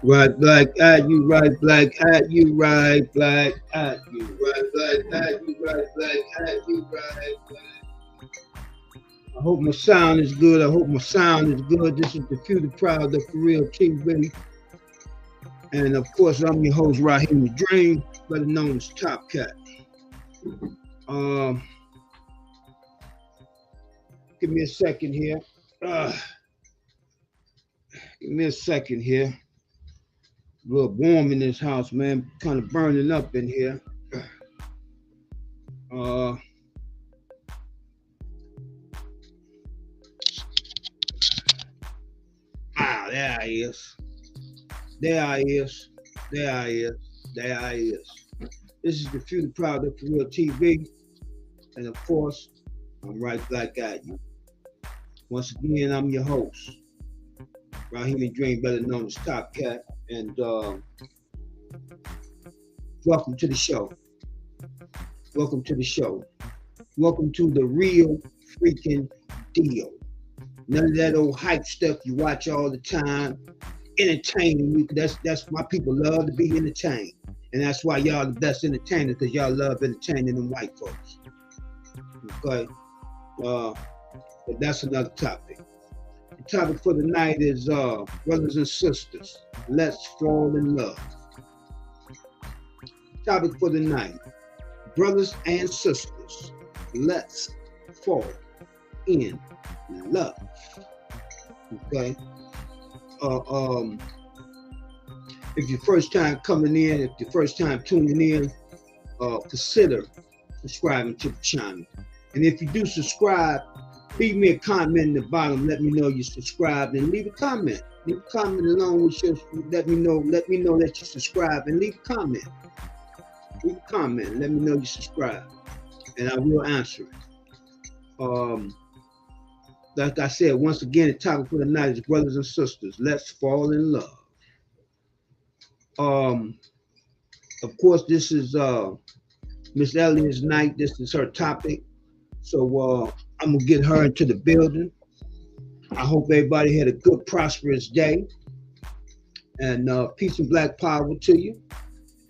Right black at you, right black at you, right black at you, right black at you, right black at you, right black. I hope my sound is good. I hope my sound is good. This is the Few the Proud of For Real TV. And of course, I'm your host, Raheem the Dream, better known as Top Cat. Um, give me a second here. Uh, give me a second here. A little warm in this house, man. Kind of burning up in here. Uh, there I is. There I is. There I is. There I is. This is the Few the Proud of For Real TV. And of course, I'm right back at you. Once again, I'm your host, Raheem and Dream, better known as Top Cat. And welcome to the show. Welcome to the show. Welcome to the real freaking deal. None of that old hype stuff you watch all the time. Entertaining you. That's my people love to be entertained. And that's why y'all the best entertainers, because y'all love entertaining them white folks. Okay? But that's another topic. The topic for the night is brothers and sisters, let's fall in love. Topic for the night, brothers and sisters, let's fall in love. Okay? If your first time coming in, if your first time tuning in, consider subscribing to the channel. And if you do subscribe, leave me a comment in the bottom. Let me know you subscribed and leave a comment. Leave a comment along with your. Let me know that you subscribe and leave a comment. Leave a comment. Let me know you subscribe, and I will answer it. Like I said, once again, the topic for the night is brothers and sisters. Let's fall in love. Of course, this is Miss Elliott's night. This is her topic. So I'm gonna get her into the building. I hope everybody had a good, prosperous day. And peace and black power to you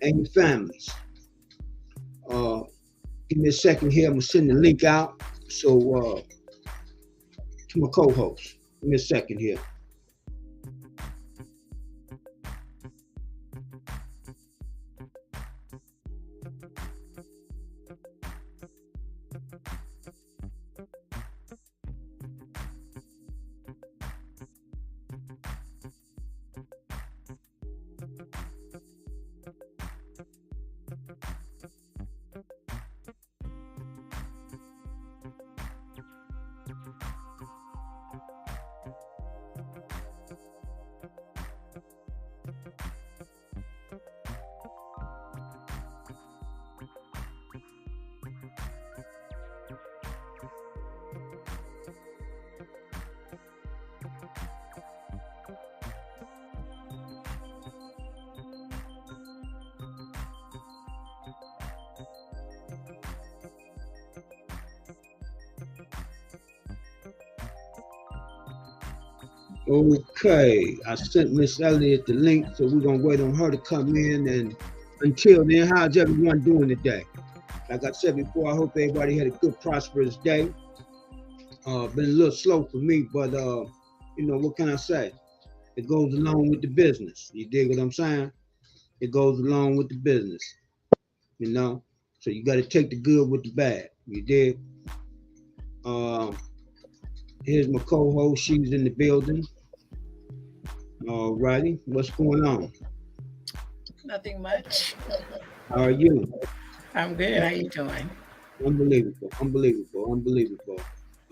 and your families. Give me a second here. I'm gonna send the link out. So to my co-host. Give me a second here. Okay, I sent Miss Elliott the link, so we're gonna wait on her to come in. And until then, how's everyone doing today? Like I said before, I hope everybody had a good, prosperous day. Been a little slow for me, but what can I say? It goes along with the business. You dig what I'm saying? It goes along with the business. You know, so you got to take the good with the bad. You dig? Um, Here's my co-host. She's in the building. All righty. What's going on? Nothing much. How are you? I'm good. How you doing? Unbelievable. Unbelievable. Unbelievable.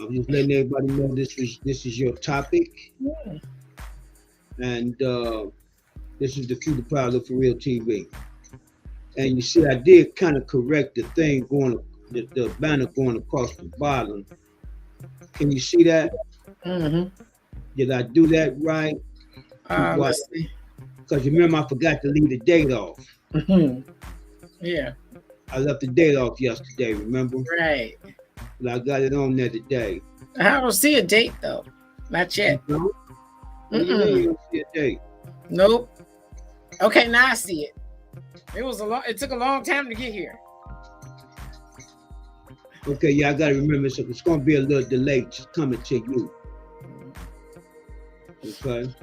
I'm just letting everybody know this is your topic, Hmm. and this is the Few the Proud of For Real TV. And you see, I did kind of correct the thing going, the banner going across the bottom. Can you see that? Mm-hmm. Did I do that right? What? Let's see. Because remember, I forgot to leave the date off. Hmm. Yeah. I left the date off yesterday, remember? Right. But I got it on there today. I don't see a date though. Not You yet. know? What do you mean you Mm-mm. don't see a date? Nope. Okay, now I see it. It took a long time to get here. Okay, yeah, I gotta remember, so it's gonna be a little delay coming to you. Okay.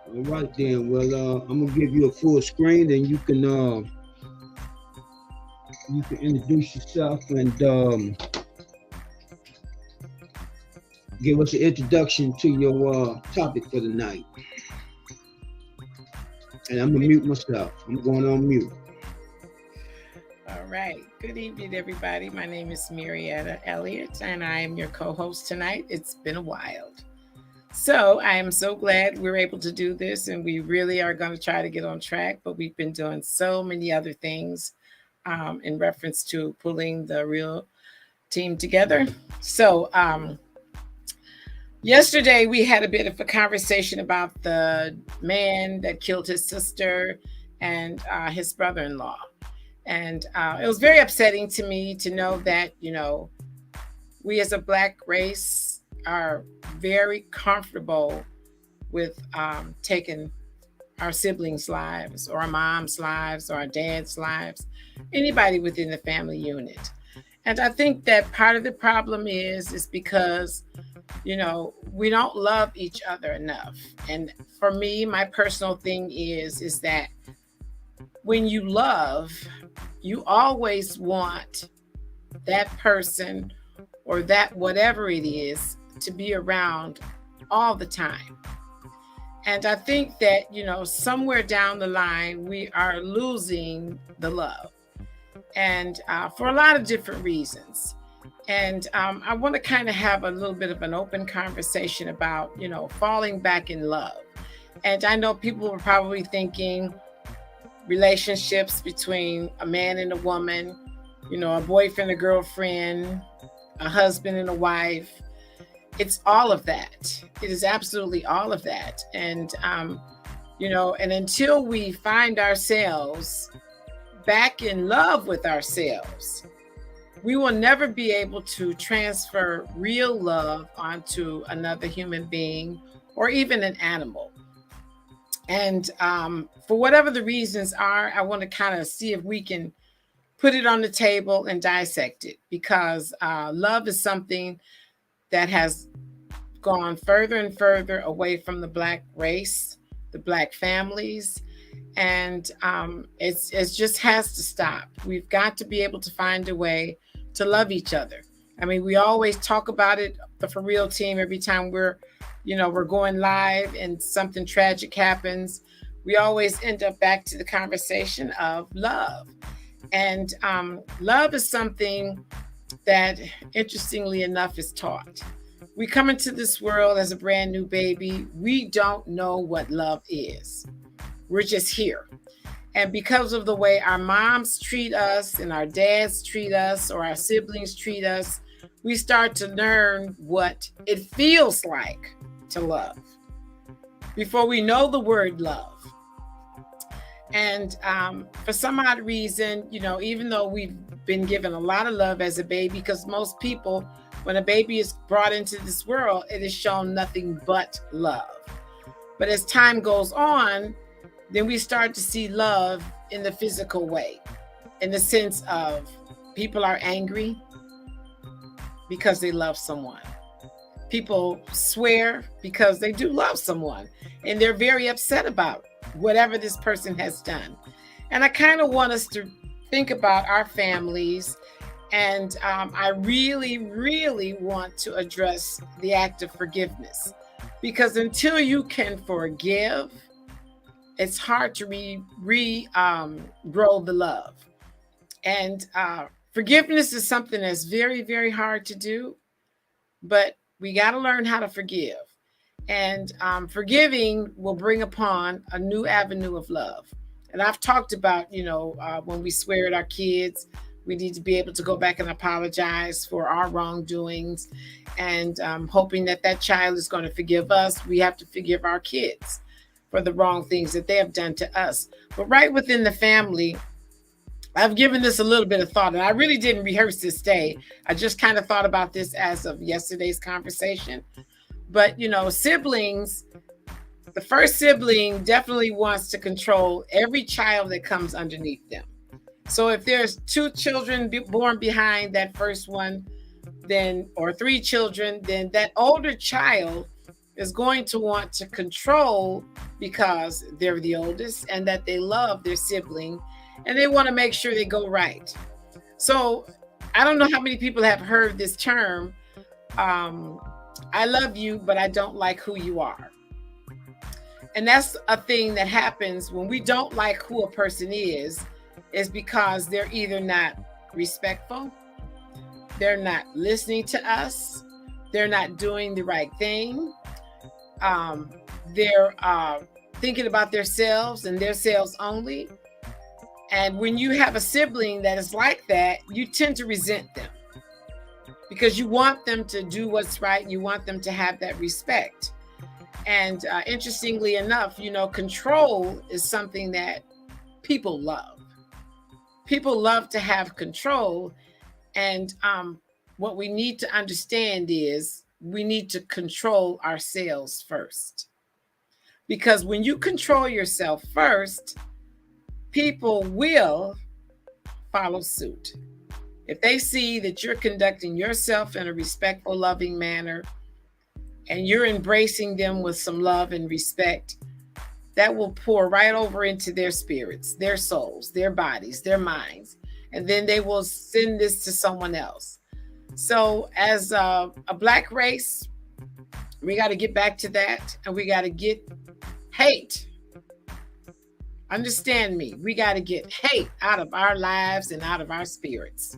All right then. Well, I'm gonna give you a full screen, and you can introduce yourself and give us an introduction to your topic for the night. And I'm gonna mute myself. I'm going on mute. All right. Good evening, everybody. My name is Marietta Elliott, and I am your co-host tonight. It's been a while. So I am so glad we're able to do this, and we really are going to try to get on track, but we've been doing so many other things in reference to pulling the real team together. So yesterday we had a bit of a conversation about the man that killed his sister and his brother-in-law. And it was very upsetting to me to know that, we as a Black race are very comfortable with taking our siblings' lives or our mom's lives or our dad's lives, anybody within the family unit. And I think that part of the problem is because, we don't love each other enough. And for me, my personal thing is that when you love, you always want that person or that whatever it is to be around all the time. And I think that, somewhere down the line, we are losing the love. And for a lot of different reasons. And I want to kind of have a little bit of an open conversation about, falling back in love. And I know people are probably thinking relationships between a man and a woman, a boyfriend, a girlfriend, a husband and a wife. It's all of that. It is absolutely all of that. And, and until we find ourselves back in love with ourselves, we will never be able to transfer real love onto another human being or even an animal. And for whatever the reasons are, I want to kind of see if we can put it on the table and dissect it, because love is something that has gone further and further away from the Black race, the Black families. And it just has to stop. We've got to be able to find a way to love each other. I mean, we always talk about it, the For Real team, every time we're going live and something tragic happens, we always end up back to the conversation of love. And love is something that, interestingly enough, is taught. We come into this world as a brand new baby. We don't know what love is. We're just here. And because of the way our moms treat us and our dads treat us or our siblings treat us, we start to learn what it feels like to love before we know the word love. And for some odd reason, even though we've been given a lot of love as a baby, because most people, when a baby is brought into this world, it is shown nothing but love. But as time goes on, then we start to see love in the physical way, in the sense of people are angry because they love someone. People swear because they do love someone, and they're very upset about whatever this person has done. And I kind of want us to think about our families. And I really, really want to address the act of forgiveness, because until you can forgive, it's hard to grow the love. And forgiveness is something that's very, very hard to do, but we got to learn how to forgive. And forgiving will bring upon a new avenue of love. And I've talked about, when we swear at our kids, we need to be able to go back and apologize for our wrongdoings. And hoping that child is going to forgive us, we have to forgive our kids for the wrong things that they have done to us. But right within the family, I've given this a little bit of thought, and I really didn't rehearse this day. I just kind of thought about this as of yesterday's conversation. But, siblings, The first sibling definitely wants to control every child that comes underneath them. So if there's 2 children born behind that first one, then, or 3 children, then that older child is going to want to control because they're the oldest and that they love their sibling and they want to make sure they go right. So I don't know how many people have heard this term, I love you, but I don't like who you are. And that's a thing that happens when we don't like who a person is because they're either not respectful, they're not listening to us, they're not doing the right thing, they're thinking about themselves and themselves only. And when you have a sibling that is like that, you tend to resent them because you want them to do what's right. You want them to have that respect. And interestingly enough, control is something that people love. People love to have control. And what we need to understand is we need to control ourselves first. Because when you control yourself first, people will follow suit. If they see that you're conducting yourself in a respectful, loving manner, and you're embracing them with some love and respect, that will pour right over into their spirits, their souls, their bodies, their minds. And then they will send this to someone else. So as a Black race, we got to get back to that. And we got to get hate. Understand me. We got to get hate out of our lives and out of our spirits.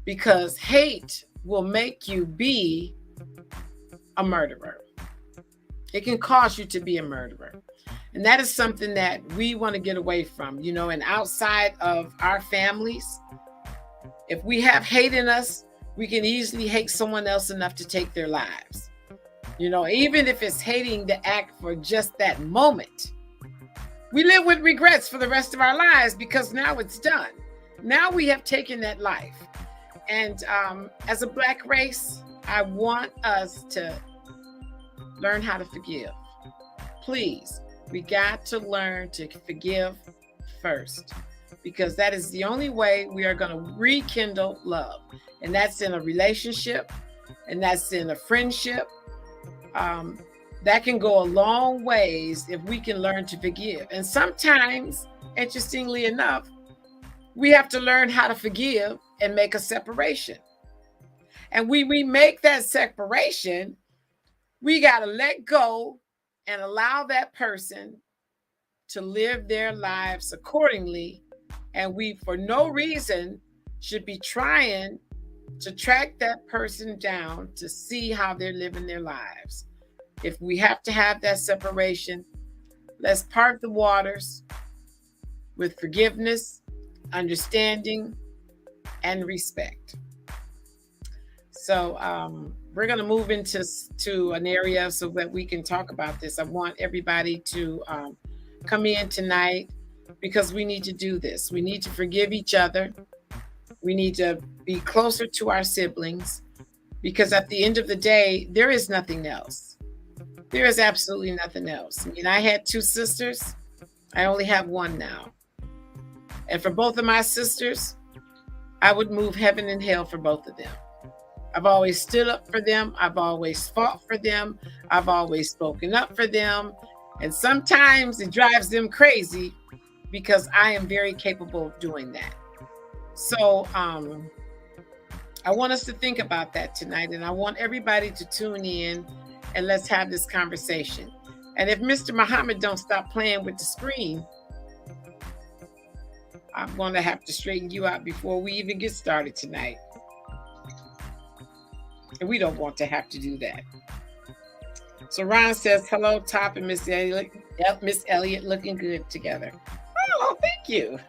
Because hate will make you be a murderer. It can cause you to be a murderer. And that is something that we want to get away from, and outside of our families. If we have hate in us, we can easily hate someone else enough to take their lives. Even if it's hating the act for just that moment. We live with regrets for the rest of our lives because now it's done. Now we have taken that life. And as a Black race, I want us to learn how to forgive. Please, we got to learn to forgive first, because that is the only way we are going to rekindle love. And that's in a relationship, and that's in a friendship. That can go a long ways if we can learn to forgive. And sometimes, interestingly enough, we have to learn how to forgive and make a separation. And when we make that separation, we got to let go and allow that person to live their lives accordingly. And we, for no reason, should be trying to track that person down to see how they're living their lives. If we have to have that separation, let's part the waters with forgiveness, understanding, and respect. So we're going to move into an area so that we can talk about this. I want everybody to come in tonight because we need to do this. We need to forgive each other. We need to be closer to our siblings because at the end of the day, there is nothing else. There is absolutely nothing else. I mean, I had 2 sisters. I only have 1 now. And for both of my sisters, I would move heaven and hell for both of them. I've always stood up for them. I've always fought for them. I've always spoken up for them. And sometimes it drives them crazy because I am very capable of doing that. So I want us to think about that tonight. And I want everybody to tune in and let's have this conversation. And if Mr. Muhammad don't stop playing with the screen, I'm going to have to straighten you out before we even get started tonight. And we don't want to have to do that. So Ron says, hello, Top and Miss Elliott. Miss Elliott looking good together. Oh, thank you.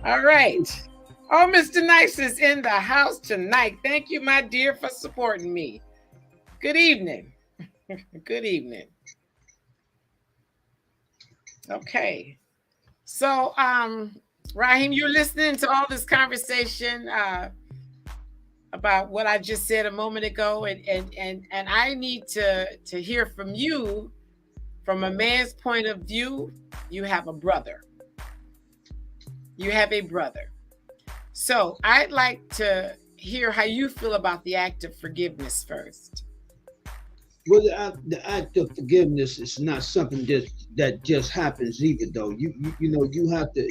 All right. Oh, Mr. Nice is in the house tonight. Thank you, my dear, for supporting me. Good evening. Good evening. Okay. So, Raheem, you're listening to all this conversation about what I just said a moment ago, and I need to hear from you From a man's point of view, you have a brother. You have a brother. So I'd like to hear how you feel about the act of forgiveness first. Well, the act of forgiveness is not something that just happens either, though. You know you have to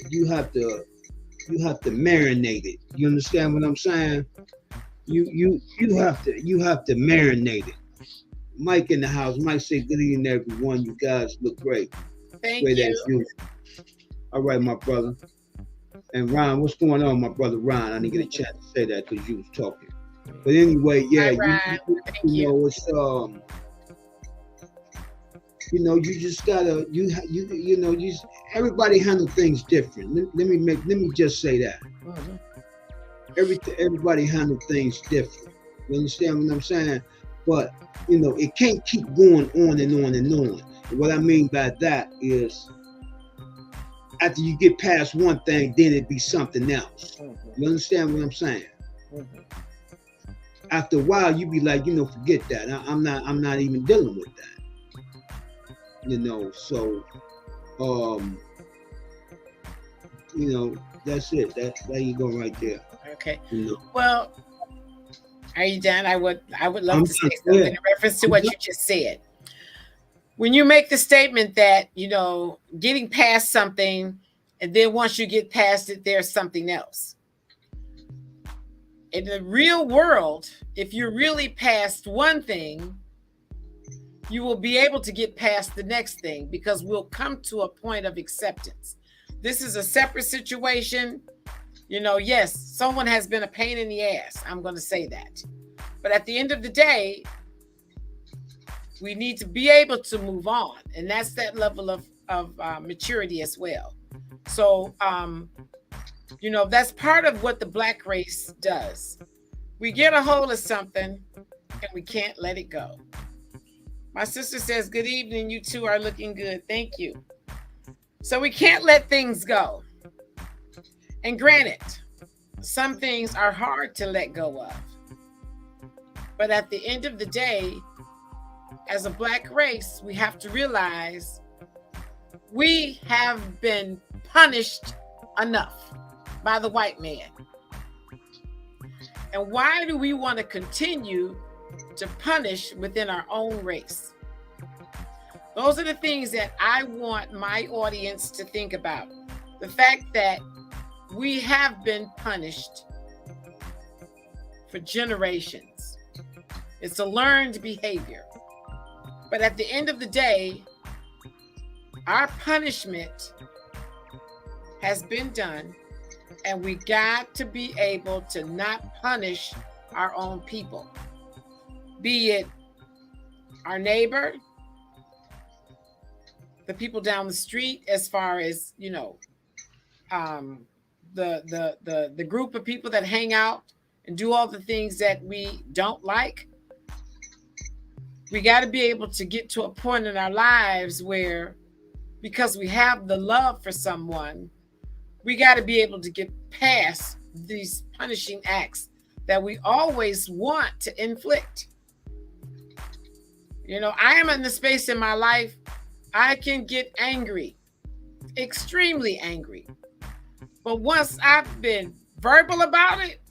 marinate it. You understand what I'm saying? You have to marinate it. Mike in the house. Mike say good evening, everyone. You guys look great. Thank Great you. as usual. All right, my brother. And Ron, what's going on, my brother Ron? I didn't get a chance to say that because you was talking. But anyway, yeah, Hi, Ron. you know, it's you know, you just gotta you know, everybody handle things different. Let me just say that. Everybody handle things different. You understand what I'm saying? But you know, it can't keep going on and on and on. And what I mean by that is, after you get past one thing, then it be something else. You understand what I'm saying? After a while, you be like, you know, forget that. I'm not even dealing with that. You know, so you know, that's it. There you go right there. Okay. You know? Well, are you done? I would love to say something in reference to what you just said. When you make the statement that, you know, getting past something, and then once you get past it, there's something else. In the real world, if you're really past one thing, you will be able to get past the next thing because we'll come to a point of acceptance. This is a separate situation. You know, yes, someone has been a pain in the ass. I'm going to say that. But at the end of the day, we need to be able to move on. And that's that level of maturity as well. So, you know, that's part of what the Black race does. We get a hold of something and we can't let it go. My sister says, good evening. You two are looking good. Thank you. So we can't let things go. And granted, some things are hard to let go of. But at the end of the day, as a Black race, we have to realize we have been punished enough by the white man. And why do we want to continue to punish within our own race? Those are the things that I want my audience to think about. The fact that we have been punished for generations. It's a learned behavior. But at the end of the day, our punishment has been done, and we got to be able to not punish our own people. Be it our neighbor, the people down the street, as far as, you know, the group of people that hang out and do all the things that we don't like. We got to be able to get to a point in our lives where, because we have the love for someone, we got to be able to get past these punishing acts that we always want to inflict. You know, I am in the space in my life, I can get angry, extremely angry. But once I've been verbal about it,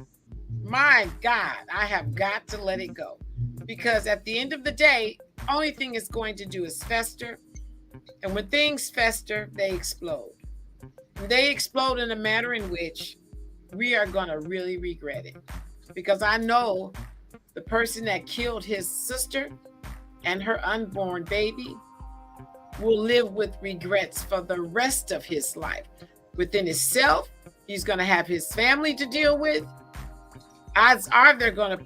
my God, I have got to let it go. Because at the end of the day, only thing it's going to do is fester. And when things fester, they explode. And they explode in a manner in which we are going to really regret it. Because I know the person that killed his sister and her unborn baby will live with regrets for the rest of his life. Within himself, he's going to have his family to deal with. Odds are they're going to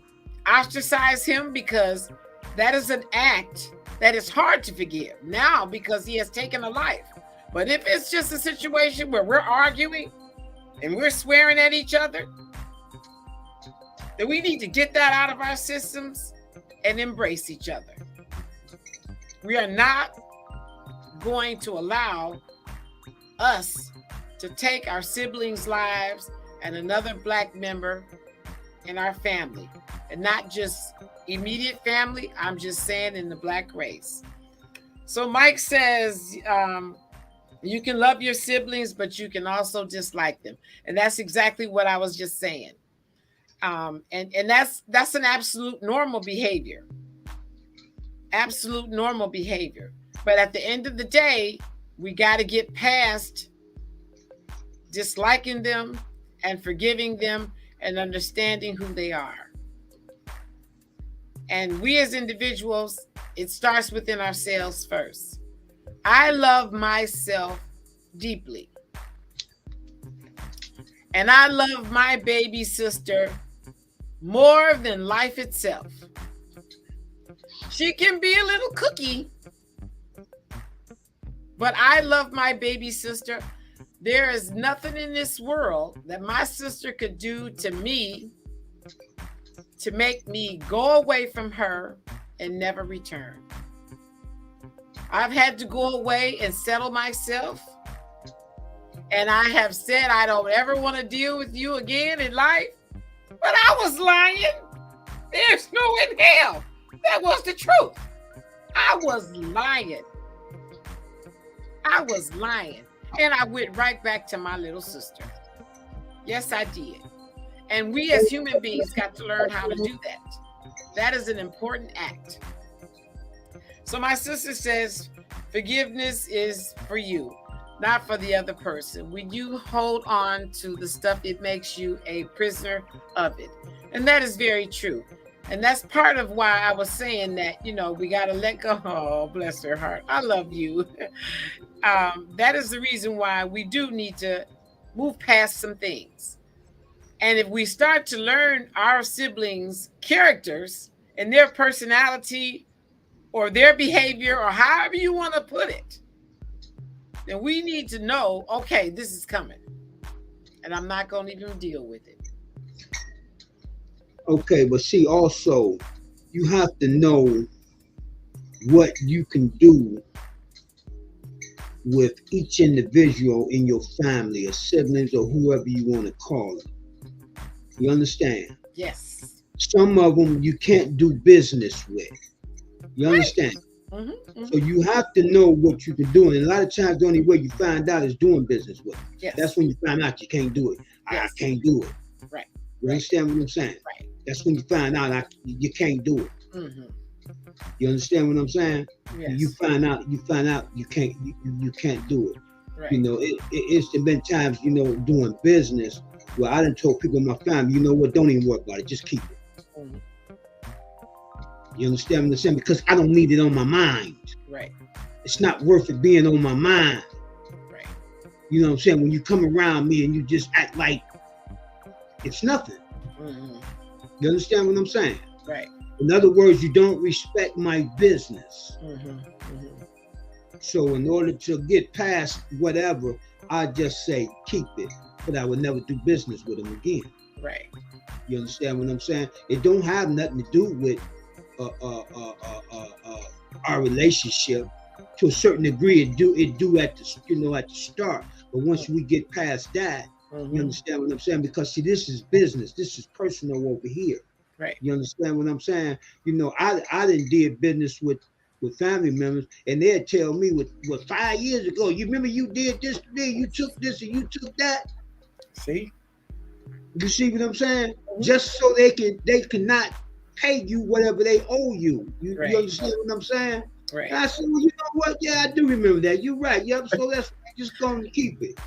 ostracize him because that is an act that is hard to forgive now because he has taken a life. But if it's just a situation where we're arguing and we're swearing at each other, then we need to get that out of our systems and embrace each other. We are not going to allow us to take our siblings' lives and another Black member in our family, and not just immediate family. I'm just saying in the Black race. So Mike says, you can love your siblings, but you can also dislike them. And that's exactly what I was just saying. And that's an absolute normal behavior. Absolute normal behavior. But at the end of the day, we got to get past disliking them and forgiving them and understanding who they are. And we as individuals, it starts within ourselves first. I love myself deeply. And I love my baby sister more than life itself. She can be a little cookie, but I love my baby sister. There is nothing in this world that my sister could do to me to make me go away from her and never return. I've had to go away and settle myself. And I have said I don't ever want to deal with you again in life. But I was lying. There's no in hell. That was the truth. I was lying. I was lying. And I went right back to my little sister. Yes, I did. And we as human beings got to learn how to do that. That is an important act. So my sister says, forgiveness is for you, not for the other person. When you hold on to the stuff, it makes you a prisoner of it. And that is very true. And that's part of why I was saying that, we got to let go. Oh, bless her heart. I love you. That is the reason why we do need to move past some things. And if we start to learn our siblings' characters and their personality or their behavior or however you want to put it, then we need to know, okay, this is coming. And I'm not going to even deal with it. Okay, but see, also, you have to know what you can do with each individual in your family or siblings or whoever you want to call it. You understand? Yes. Some of them you can't do business with. You understand? Mm-hmm, mm-hmm. So you have to know what you can do. And a lot of times the only way you find out is doing business with them. Yes. That's when you find out you can't do it. Yes. I can't do it. Right. You understand what I'm saying? Right. That's when you find out you can't do it. Mm-hmm. You understand what I'm saying? Yes. You find out you can't do it. Right. It's been times, doing business where I done told people in my family, you know what, don't even worry about it, just keep it. Mm-hmm. You understand what I'm saying? Because I don't need it on my mind. Right. It's not worth it being on my mind. Right. You know what I'm saying? When you come around me and you just act like it's nothing. Mm-hmm. You understand what I'm saying? Right. In other words, you don't respect my business. Mm-hmm. Mm-hmm. So in order to get past whatever, I just say keep it, but I would never do business with them again. Right. You understand what I'm saying? It don't have nothing to do with our relationship. To a certain degree, it do at the at the start. But once we get past that, mm-hmm. you understand what I'm saying? Because see, this is business. This is personal over here. Right. You understand what I'm saying? I didn't did business with family members, and they'd tell me what 5 years ago, you remember you did this to me, you took this and you took that. See? You see what I'm saying? Mm-hmm. Just so they cannot pay you whatever they owe you. You understand what I'm saying? Right. And I said, well, you know what? Yeah, I do remember that. You're right. Yep. So that's just going to keep it.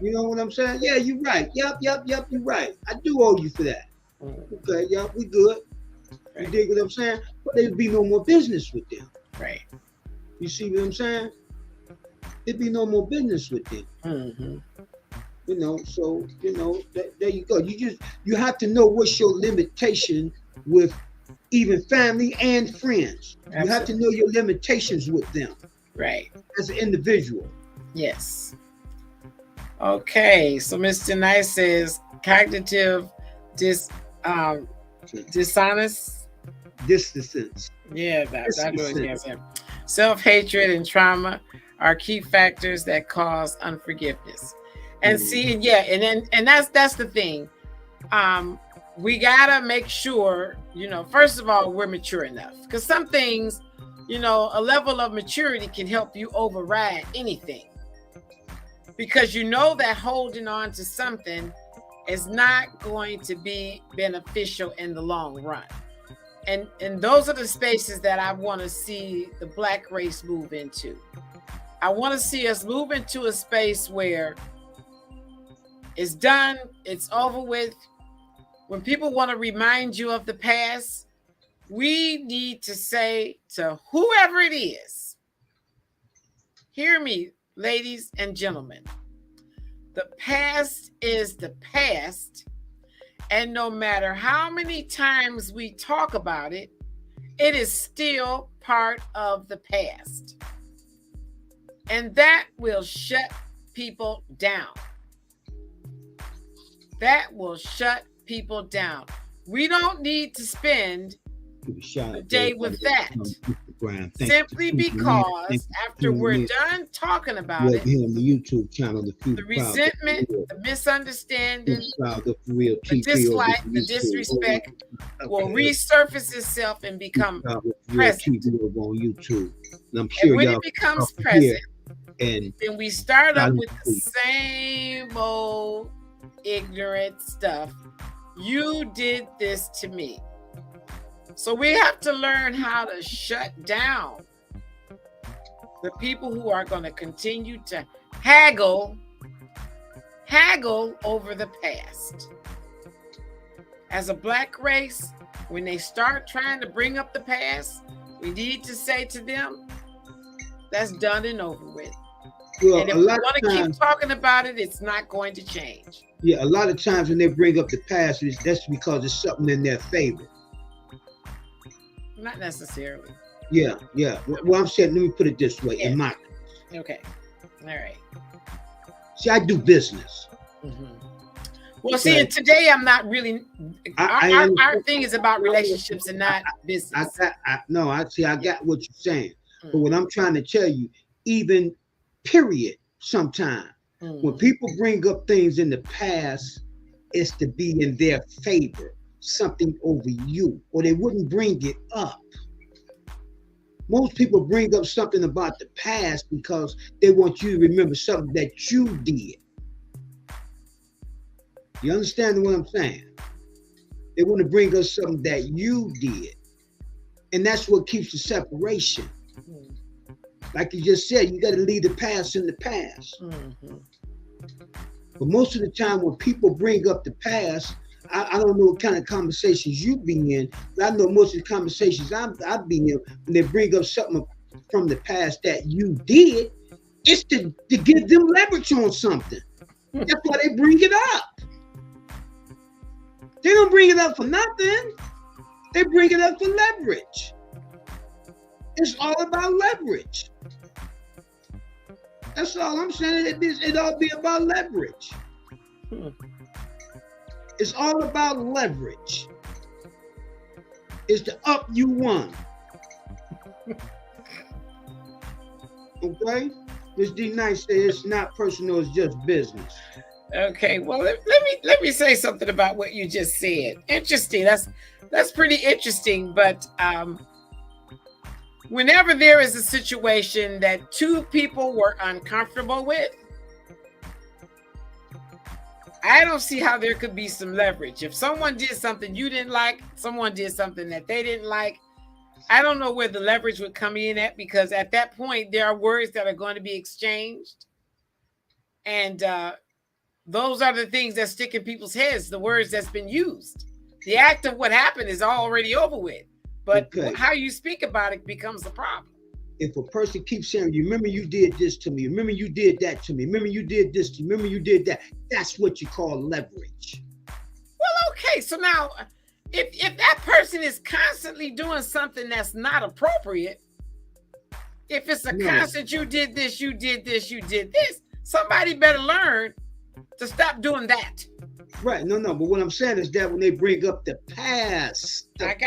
You know what I'm saying? Yeah, you're right. Yep. You're right. I do owe you for that. Mm-hmm. Okay. Yep. We good. Right. You dig what I'm saying? But there'd be no more business with them. Right. You see what I'm saying? There'd be no more business with them. Mm-hmm. So there you go. You have to know what's your limitation with even family and friends. Absolutely. You have to know your limitations with them. Right. As an individual. Yes. Okay. So Mr. Nice says cognitive dissonance. Distance. Yeah, that's what it is. Self-hatred and trauma are key factors that cause unforgiveness. And see, and that's the thing. We gotta make sure, first of all, we're mature enough, because some things you know, a level of maturity can help you override anything, because you know that holding on to something is not going to be beneficial in the long run. And those are the spaces that I want to see the Black race move into. I want to see us move into a space where it's done, it's over with. When people want to remind you of the past, we need to say to whoever it is, hear me, ladies and gentlemen, the past is the past. And no matter how many times we talk about it, it is still part of the past. And that will shut people down. That will shut people down. We don't need to spend a day with that. Simply because after we're done talking about it, the YouTube channel, the resentment, the misunderstanding, the dislike, the disrespect will resurface itself and become present. On YouTube. And I'm And sure when y'all it becomes present, and then we start up with the same old ignorant stuff. You did this to me. So we have to learn how to shut down the people who are going to continue to haggle over the past. As a Black race, when they start trying to bring up the past, we need to say to them, that's done and over with. well, And if a we lot want of to times, keep talking about it, it's not going to change. yeah, a lot of times when they bring up the past, that's because it's something in their favor. Not necessarily. Yeah. Well, I'm saying, let me put it this way. Yeah. In my Okay. All right. see, I do business. Mm-hmm. Well, see, and today I'm not really. Our thing is about relationships and not business. I got what you're saying. But what I'm trying to tell you, even period, sometime when people bring up things in the past, it's to be in their favor, something over you, or they wouldn't bring it up. Most people bring up something about the past because they want you to remember something that you did. You understand what I'm saying? They want to bring us something that you did. And that's what keeps the separation. Like you just said, you got to leave the past in the past. Mm-hmm. But most of the time when people bring up the past, I don't know what kind of conversations you be in, but I know most of the conversations I've been in, when they bring up something from the past that you did, it's to give them leverage on something. That's why they bring it up. They don't bring it up for nothing. They bring it up for leverage. It's all about leverage. That's all I'm saying. It all be about leverage. It's all about leverage. It's the up you won. Okay? Ms. D Nice said it's not personal, it's just business. Okay, well, let me say something about what you just said. Interesting. That's pretty interesting. But whenever there is a situation that two people were uncomfortable with, I don't see how there could be some leverage. If someone did something you didn't like, someone did something that they didn't like, I don't know where the leverage would come in at, because at that point there are words that are going to be exchanged, and those are the things that stick in people's heads, the words that's been used. The act of what happened is already over with, but how you speak about it becomes the problem. If a person keeps saying, you remember you did this to me, remember you did that to me, remember you did this to me, remember you did that, that's what you call leverage. Well, okay, so now if that person is constantly doing something that's not appropriate, if it's a constant, you did this, you did this, you did this, somebody better learn to stop doing that. Right, no, but what I'm saying is that when they bring up the past, that.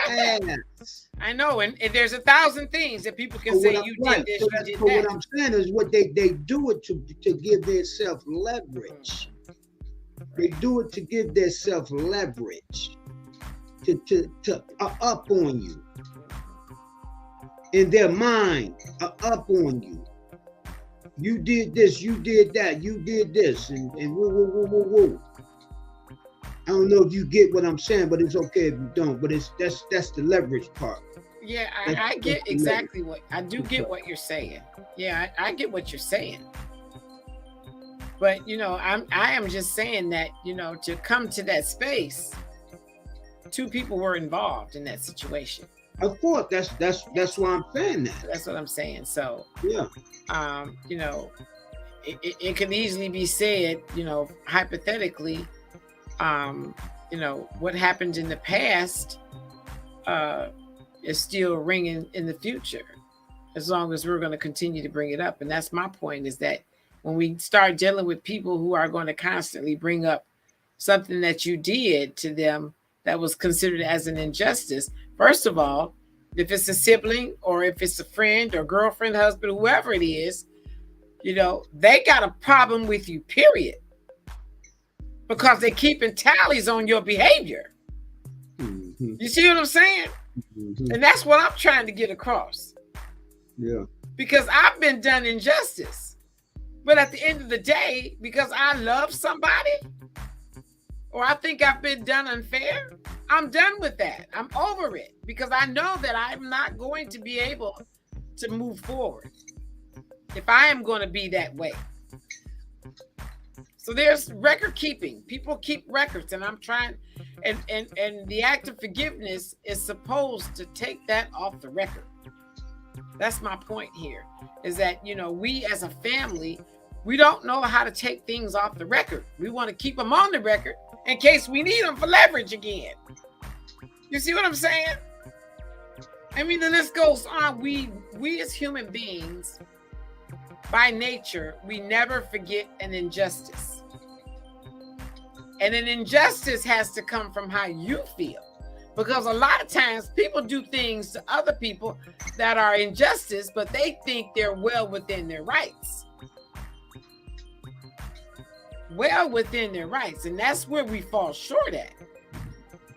I know, and there's 1,000 things that people can say you did this, you did that. What I'm saying is what they do it to give themselves leverage. They do it to give themselves leverage, to up on you. in their mind are up on you. You did this, you did that, you did this, and woo, woo, woo, woo, woo. I don't know if you get what I'm saying, but it's okay if you don't. But that's the leverage part. Yeah, I get exactly what I do get what you're saying. Yeah, I get what you're saying. But I am just saying that, to come to that space, two people were involved in that situation. Of course, that's why I'm saying that. That's what I'm saying. So yeah, it could easily be said, hypothetically, what happened in the past is still ringing in the future, as long as we're going to continue to bring it up. And that's my point, is that when we start dealing with people who are going to constantly bring up something that you did to them that was considered as an injustice, first of all, if it's a sibling or if it's a friend or girlfriend, husband, whoever it is, they got a problem with you, period. Because they're keeping tallies on your behavior. Mm-hmm. You see what I'm saying? Mm-hmm. And that's what I'm trying to get across. Yeah. Because I've been done injustice. But at the end of the day, because I love somebody, or I think I've been done unfair, I'm done with that. I'm over it. Because I know that I'm not going to be able to move forward if I am going to be that way. So there's record keeping. People keep records, and I'm trying, and the act of forgiveness is supposed to take that off the record. That's my point here, is that, we as a family, we don't know how to take things off the record. We want to keep them on the record in case we need them for leverage again. You see what I'm saying? I mean, the list goes on. We as human beings, by nature, we never forget an injustice. And an injustice has to come from how you feel. Because a lot of times people do things to other people that are injustice, but they think they're well within their rights. Well within their rights. And that's where we fall short at.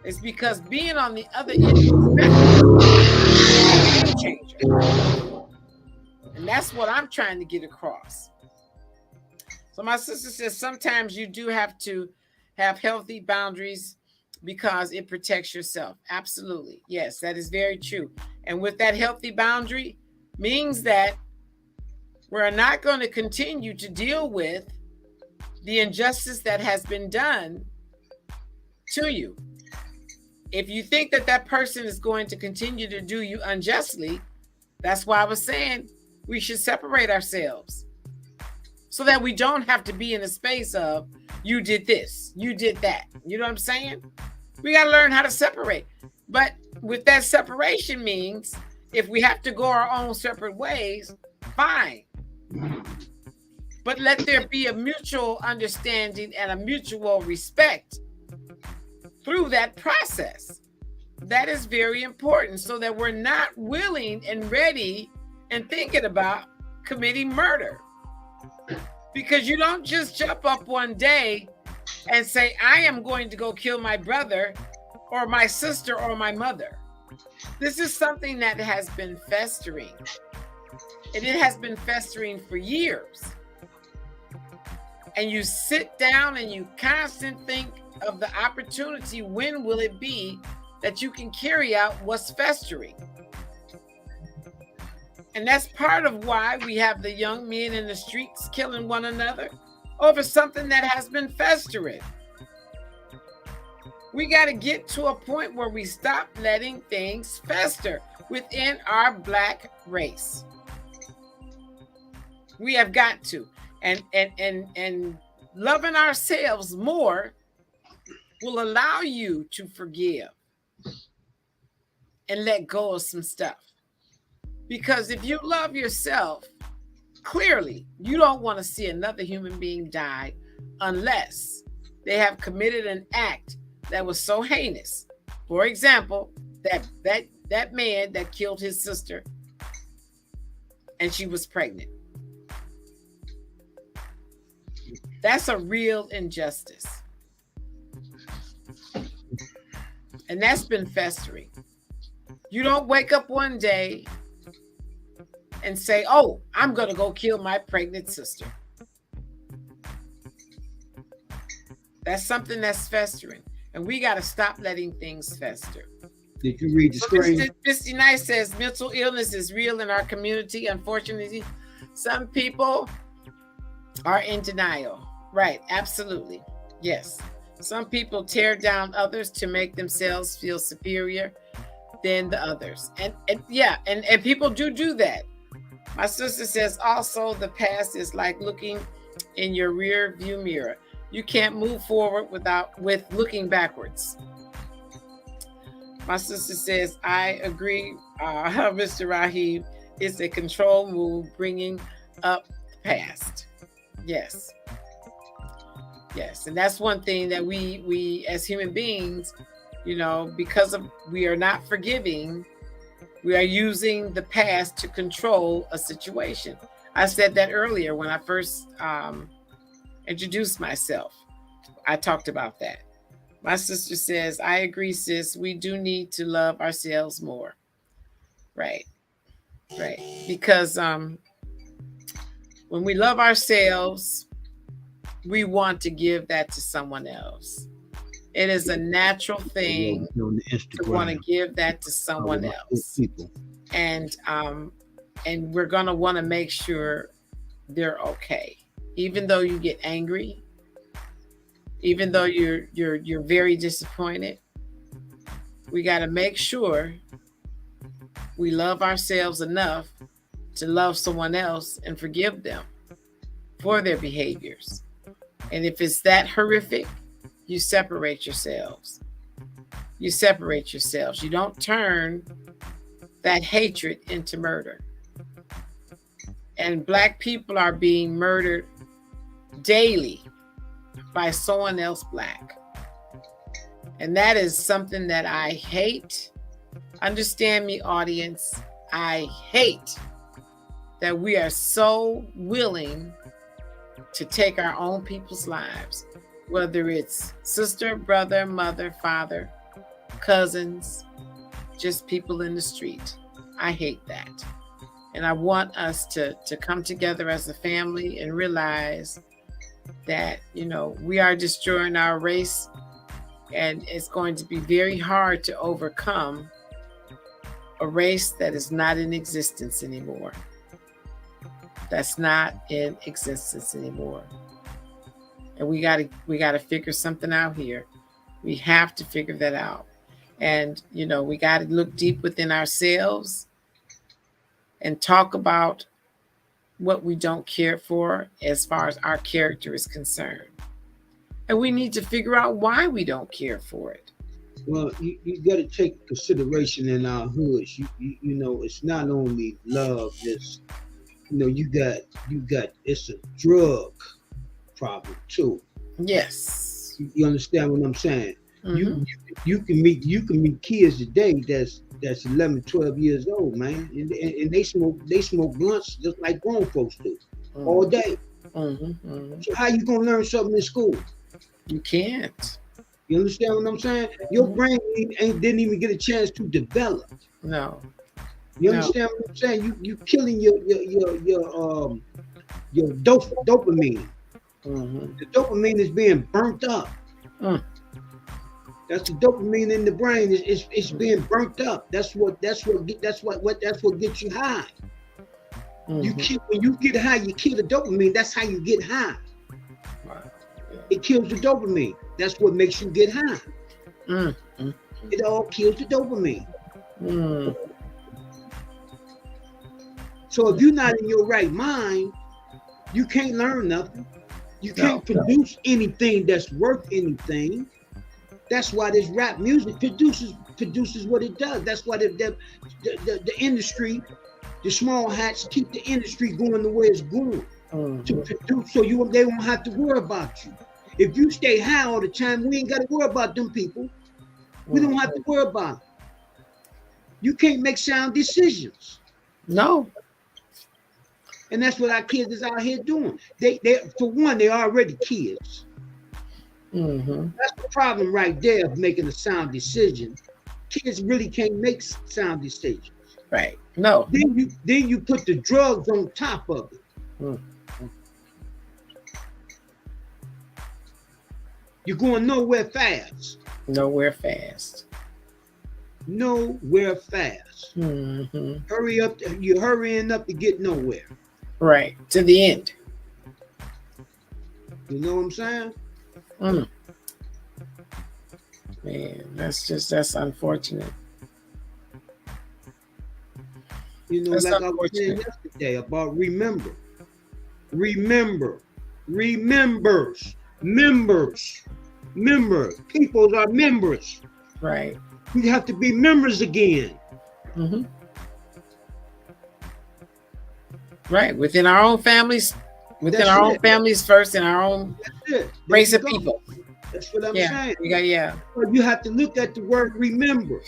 It's because being on the other end of the spectrum is a game changer. And that's what I'm trying to get across. So my sister says sometimes you do have to have healthy boundaries because it protects yourself. Absolutely. Yes, that is very true. And with that healthy boundary means that we're not going to continue to deal with the injustice that has been done to you. If you think that that person is going to continue to do you unjustly, that's why I was saying we should separate ourselves so that we don't have to be in a space of you did this, you did that. You know what I'm saying? We got to learn how to separate. But with that separation means if we have to go our own separate ways, fine. But let there be a mutual understanding and a mutual respect through that process. That is very important, so that we're not willing and ready and thinking about committing murder. Because you don't just jump up one day and say, I am going to go kill my brother or my sister or my mother. This is something that has been festering. And it has been festering for years. And you sit down and you constantly think of the opportunity, when will it be that you can carry out what's festering? And that's part of why we have the young men in the streets killing one another over something that has been festering. We got to get to a point where we stop letting things fester within our Black race. We have got to. And loving ourselves more will allow you to forgive and let go of some stuff. Because if you love yourself, clearly you don't want to see another human being die unless they have committed an act that was so heinous. For example, that man that killed his sister and she was pregnant. That's a real injustice. And that's been festering. You don't wake up one day and say, oh, I'm going to go kill my pregnant sister. That's something that's festering. And we got to stop letting things fester. Did you read the screen? Misty Knight says mental illness is real in our community. Unfortunately, some people are in denial. Right. Absolutely. Yes. Some people tear down others to make themselves feel superior than the others. And people do that. My sister says also the past is like looking in your rear view mirror. You can't move forward with looking backwards. My sister says, I agree, Mr. Rahib, it's a control move bringing up the past. Yes. Yes. And that's one thing that we as human beings, because we are not forgiving, we are using the past to control a situation. I said that earlier when I first introduced myself. I talked about that. My sister says, I agree, sis. We do need to love ourselves more. Right. Right. Because when we love ourselves, we want to give that to someone else. It is a natural thing to want to give that to someone else. And we're going to want to make sure they're okay. Even though you get angry, even though you're very disappointed, we got to make sure we love ourselves enough to love someone else and forgive them for their behaviors. And if it's that horrific, you separate yourselves. You separate yourselves. You don't turn that hatred into murder. And Black people are being murdered daily by someone else Black. And that is something that I hate. Understand me, audience. I hate that we are so willing to take our own people's lives, whether it's sister, brother, mother, father, cousins, just people in the street. I hate that. And I want us to come together as a family and realize that, we are destroying our race, and it's going to be very hard to overcome a race that is not in existence anymore. That's not in existence anymore. And we got to figure something out here. We have to figure that out. And, we got to look deep within ourselves and talk about what we don't care for as far as our character is concerned. And we need to figure out why we don't care for it. Well, you got to take consideration in our hoods. It's not only love. It's, you got it's a drug problem too. Yes. You understand what I'm saying? Mm-hmm. You can meet kids today that's 11, 12 years old, man, and they smoke blunts just like grown folks do all day. Mm-hmm. Mm-hmm. So how you gonna learn something in school? You can't. You understand what I'm saying? Your brain didn't even get a chance to develop. No. You understand what I'm saying? You killing your dopamine. Mm-hmm. The dopamine is being burnt up. That's the dopamine in the brain. It's being burnt up. That's what gets you high. Mm-hmm. When you get high, you kill the dopamine. That's how you get high. Wow. Yeah. It kills the dopamine. That's what makes you get high. Mm-hmm. It all kills the dopamine. Mm. So if you're not in your right mind, you can't learn nothing. You can't produce anything that's worth anything. That's why this rap music produces what it does. That's why the industry, the small hats keep the industry going the way it's going. Mm-hmm. To produce, so they won't have to worry about you. If you stay high all the time, we ain't got to worry about them people. We don't have to worry about them. You can't make sound decisions. No. And that's what our kids is out here doing. They for one, they're already kids. Mm-hmm. That's the problem right there of making a sound decision. Kids really can't make sound decisions. Right. No. Then you put the drugs on top of it. Mm. You're going nowhere fast. Nowhere fast. Nowhere fast. Mm-hmm. Hurry up. You're hurrying up to get nowhere. Right. To the end. You know what I'm saying? Mm. Man, that's unfortunate. You know, That's like I was saying yesterday about remembers. People are members. Right. We have to be members again. Mm-hmm. Right. Within our own families. Within That's our own it. families first, in our own That's it. race There of you go. people. That's what I'm Yeah. saying. Yeah. But you have to look at the word remember.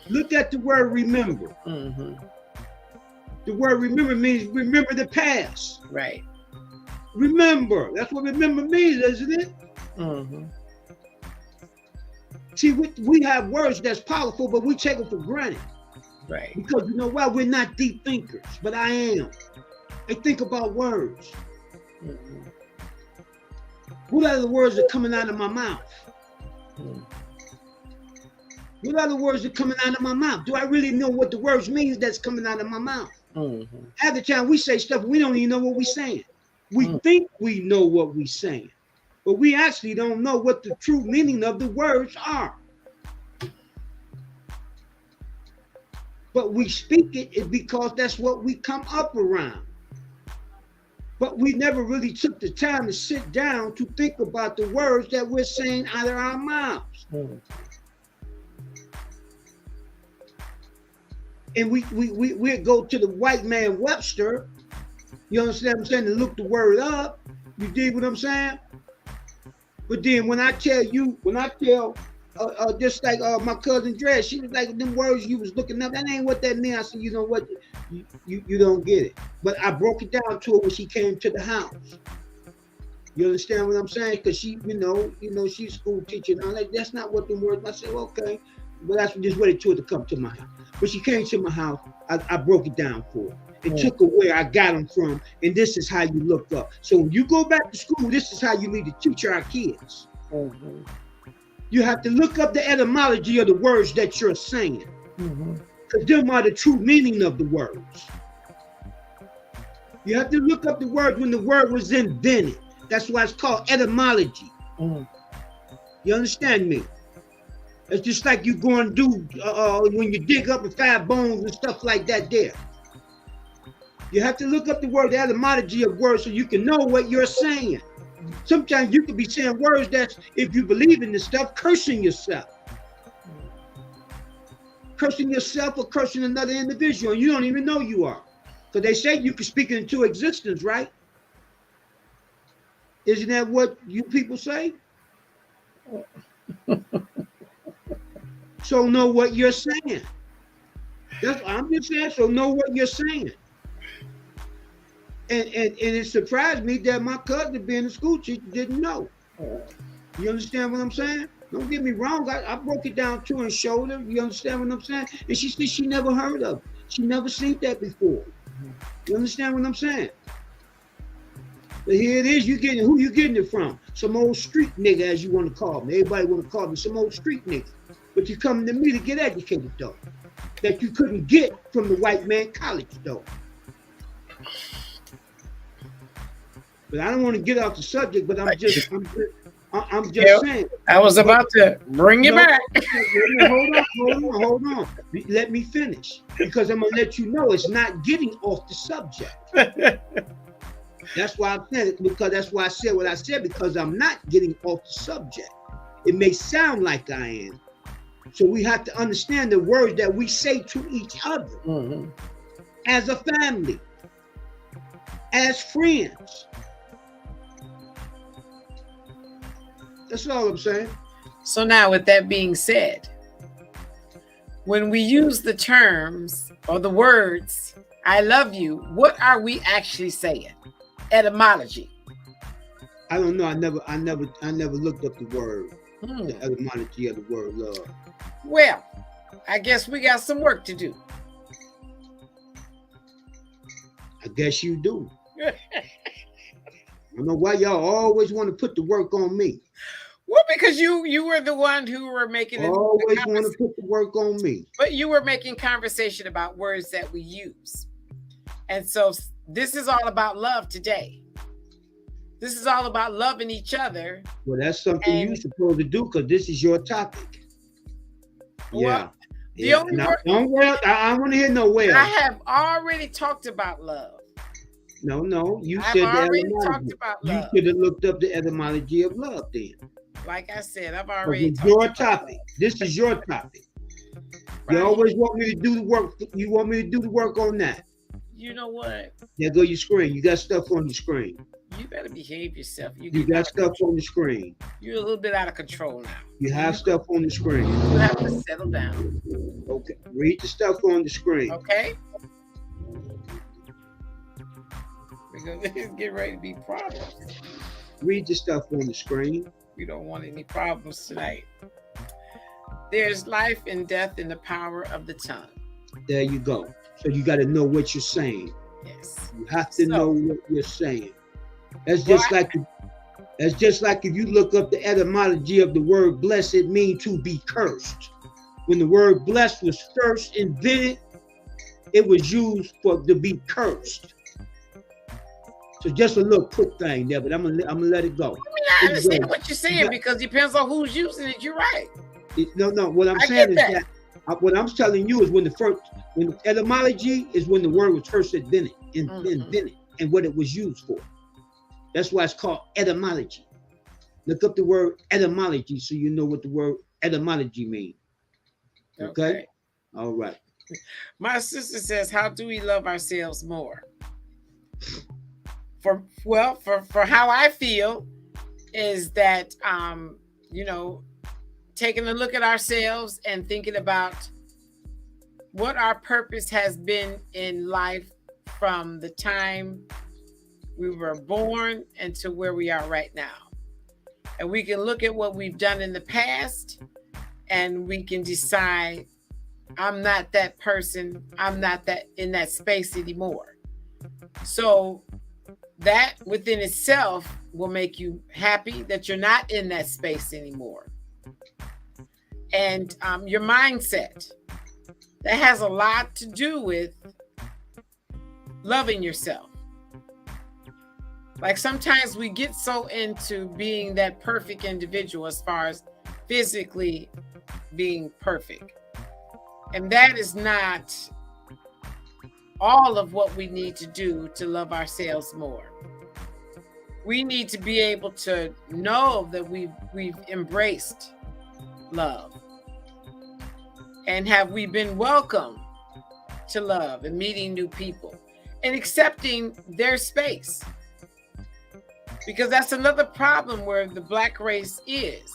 Look at the word remember. Mm-hmm. The word remember means remember the past. Right. Remember. That's what remember means, isn't it? Mm-hmm. See, we have words that's powerful, but we take them for granted. Right. Because you know why? We're not deep thinkers, but I am. I think about words. Mm-hmm. What are the words that are coming out of my mouth? Mm-hmm. What are the words that are coming out of my mouth? Do I really know what the words means that's coming out of my mouth? Mm-hmm. Half the time we say stuff, we don't even know what we're saying. We think we know what we're saying, but we actually don't know what the true meaning of the words are. But we speak it because that's what we come up around. But we never really took the time to sit down to think about the words that we're saying out of our mouths. Mm-hmm. And we go to the white man Webster, you understand what I'm saying, to look the word up. You dig what I'm saying? But then when I tell just like my cousin Dre, she was like, them words you was looking up, that ain't what that means. I said, you know what, you don't get it. But I broke it down to her when she came to the house. You understand what I'm saying? Because she, you know, she's a school teacher. And I'm like, that's not what the words. I said, okay. But that's just waited to her to come to my house. But she came to my house, I broke it down for her. And took her where I got them from. And this is how you look up. So when you go back to school, this is how you need to teach our kids. Mm-hmm. You have to look up the etymology of the words that you're saying. Mm-hmm. Because them are the true meaning of the words. You have to look up the word when the word was invented. That's why it's called etymology. Mm-hmm. You understand me? It's just like you go and do when you dig up the 5 bones and stuff like that there. You have to look up the word, the etymology of words, so you can know what you're saying. Sometimes you could be saying words that, if you believe in this stuff, cursing yourself. Cursing yourself or cursing another individual, and you don't even know you are. Because they say you can speak it into existence, right? Isn't that what you people say? So know what you're saying. I'm just saying, so know what you're saying. And it surprised me that my cousin, being a school teacher, didn't know. You understand what I'm saying? Don't get me wrong. I broke it down to her and showed her. You understand what I'm saying? And she said she never heard of it. She never seen that before. You understand what I'm saying? But here it is. Who you getting it from? Some old street nigga, as you want to call me. Everybody want to call me some old street nigga. But you coming to me to get educated, though. That you couldn't get from the white man college, though. But I don't want to get off the subject, but I'm just saying. I was about to bring you back. Hold on. Let me finish. Because I'm going to let you know it's not getting off the subject. That's why I'm saying it, because that's why I said what I said, because I'm not getting off the subject. It may sound like I am. So we have to understand the words that we say to each other. Mm-hmm. As a family. As friends. That's all I'm saying. So now, with that being said, when we use the terms or the words, I love you, what are we actually saying? Etymology. I don't know. I never looked up the word. The etymology of the word love. Well, I guess we got some work to do. I guess you do. I don't know why y'all always want to put the work on me. Well, because you were the one who were making always want to put the work on me. But you were making conversation about words that we use. And so this is all about love today. This is all about loving each other. Well, that's something you're supposed to do because this is your topic. Well, the only word, I want to hear no well. I have already talked about love. No, you said already talked about love. You should have looked up the etymology of love then. Like I said, I've already talked your topic. This is your topic. Right. You always want me to do the work. You want me to do the work on that. You know what? There go your screen. You got stuff on the screen. You better behave yourself. You got stuff on the screen. You're a little bit out of control now. You have stuff on the screen. You have to settle down. Okay. Read the stuff on the screen. Okay. We're going to get ready to be problems. Read the stuff on the screen. We don't want any problems tonight. There's life and death in the power of the tongue. There you go. So you got to know what you're saying. Yes. You have to know what you're saying. That's just like if you look up the etymology of the word blessed, it means to be cursed. When the word blessed was first invented, it was used to be cursed. So just a little quick thing there, but I'm gonna let it go. I mean, I understand what you're saying because it depends on who's using it. You're right. No. What I'm saying is that what I'm telling you is when the etymology is when the word was first invented, and what it was used for. That's why it's called etymology. Look up the word etymology so you know what the word etymology means. Okay? All right. My sister says, how do we love ourselves more? For how I feel is that, taking a look at ourselves and thinking about what our purpose has been in life from the time we were born and to where we are right now. And we can look at what we've done in the past and we can decide, I'm not that person. I'm not that in that space anymore. So that within itself will make you happy that you're not in that space anymore. And your mindset, that has a lot to do with loving yourself. Like sometimes we get so into being that perfect individual as far as physically being perfect. And that is not all of what we need to do to love ourselves more. We need to be able to know that we've embraced love. And have we been welcome to love and meeting new people and accepting their space? Because that's another problem where the Black race is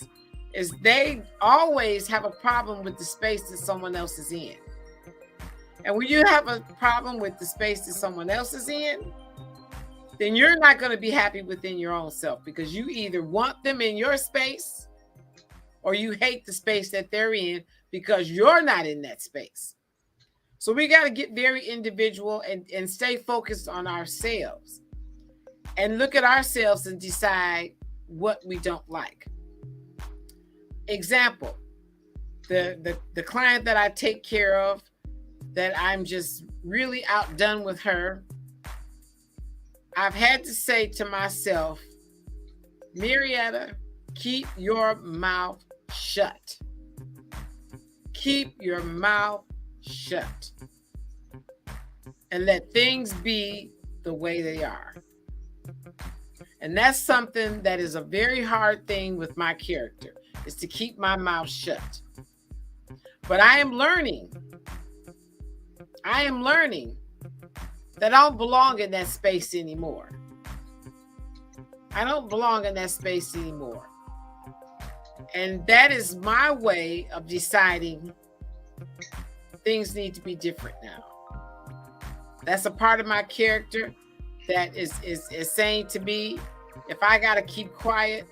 they always have a problem with the space that someone else is in. And when you have a problem with the space that someone else is in, then you're not going to be happy within your own self because you either want them in your space or you hate the space that they're in because you're not in that space. So we got to get very individual and stay focused on ourselves and look at ourselves and decide what we don't like. Example, the client that I take care of, that I'm just really outdone with her, I've had to say to myself, Marietta, keep your mouth shut. Keep your mouth shut. And let things be the way they are. And that's something that is a very hard thing with my character, is to keep my mouth shut. But I am learning that I don't belong in that space anymore. I don't belong in that space anymore. And that is my way of deciding things need to be different now. That's a part of my character that is saying to me, if I got to keep quiet,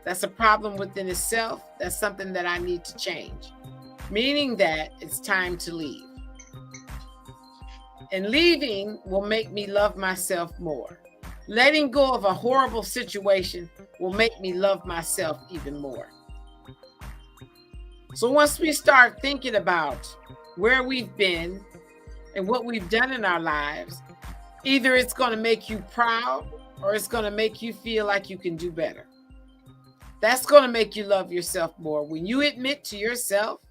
that's a problem within itself. That's something that I need to change. Meaning that it's time to leave. And leaving will make me love myself more. Letting go of a horrible situation will make me love myself even more. So once we start thinking about where we've been and what we've done in our lives, either it's going to make you proud or it's going to make you feel like you can do better. That's going to make you love yourself more. When you admit to yourself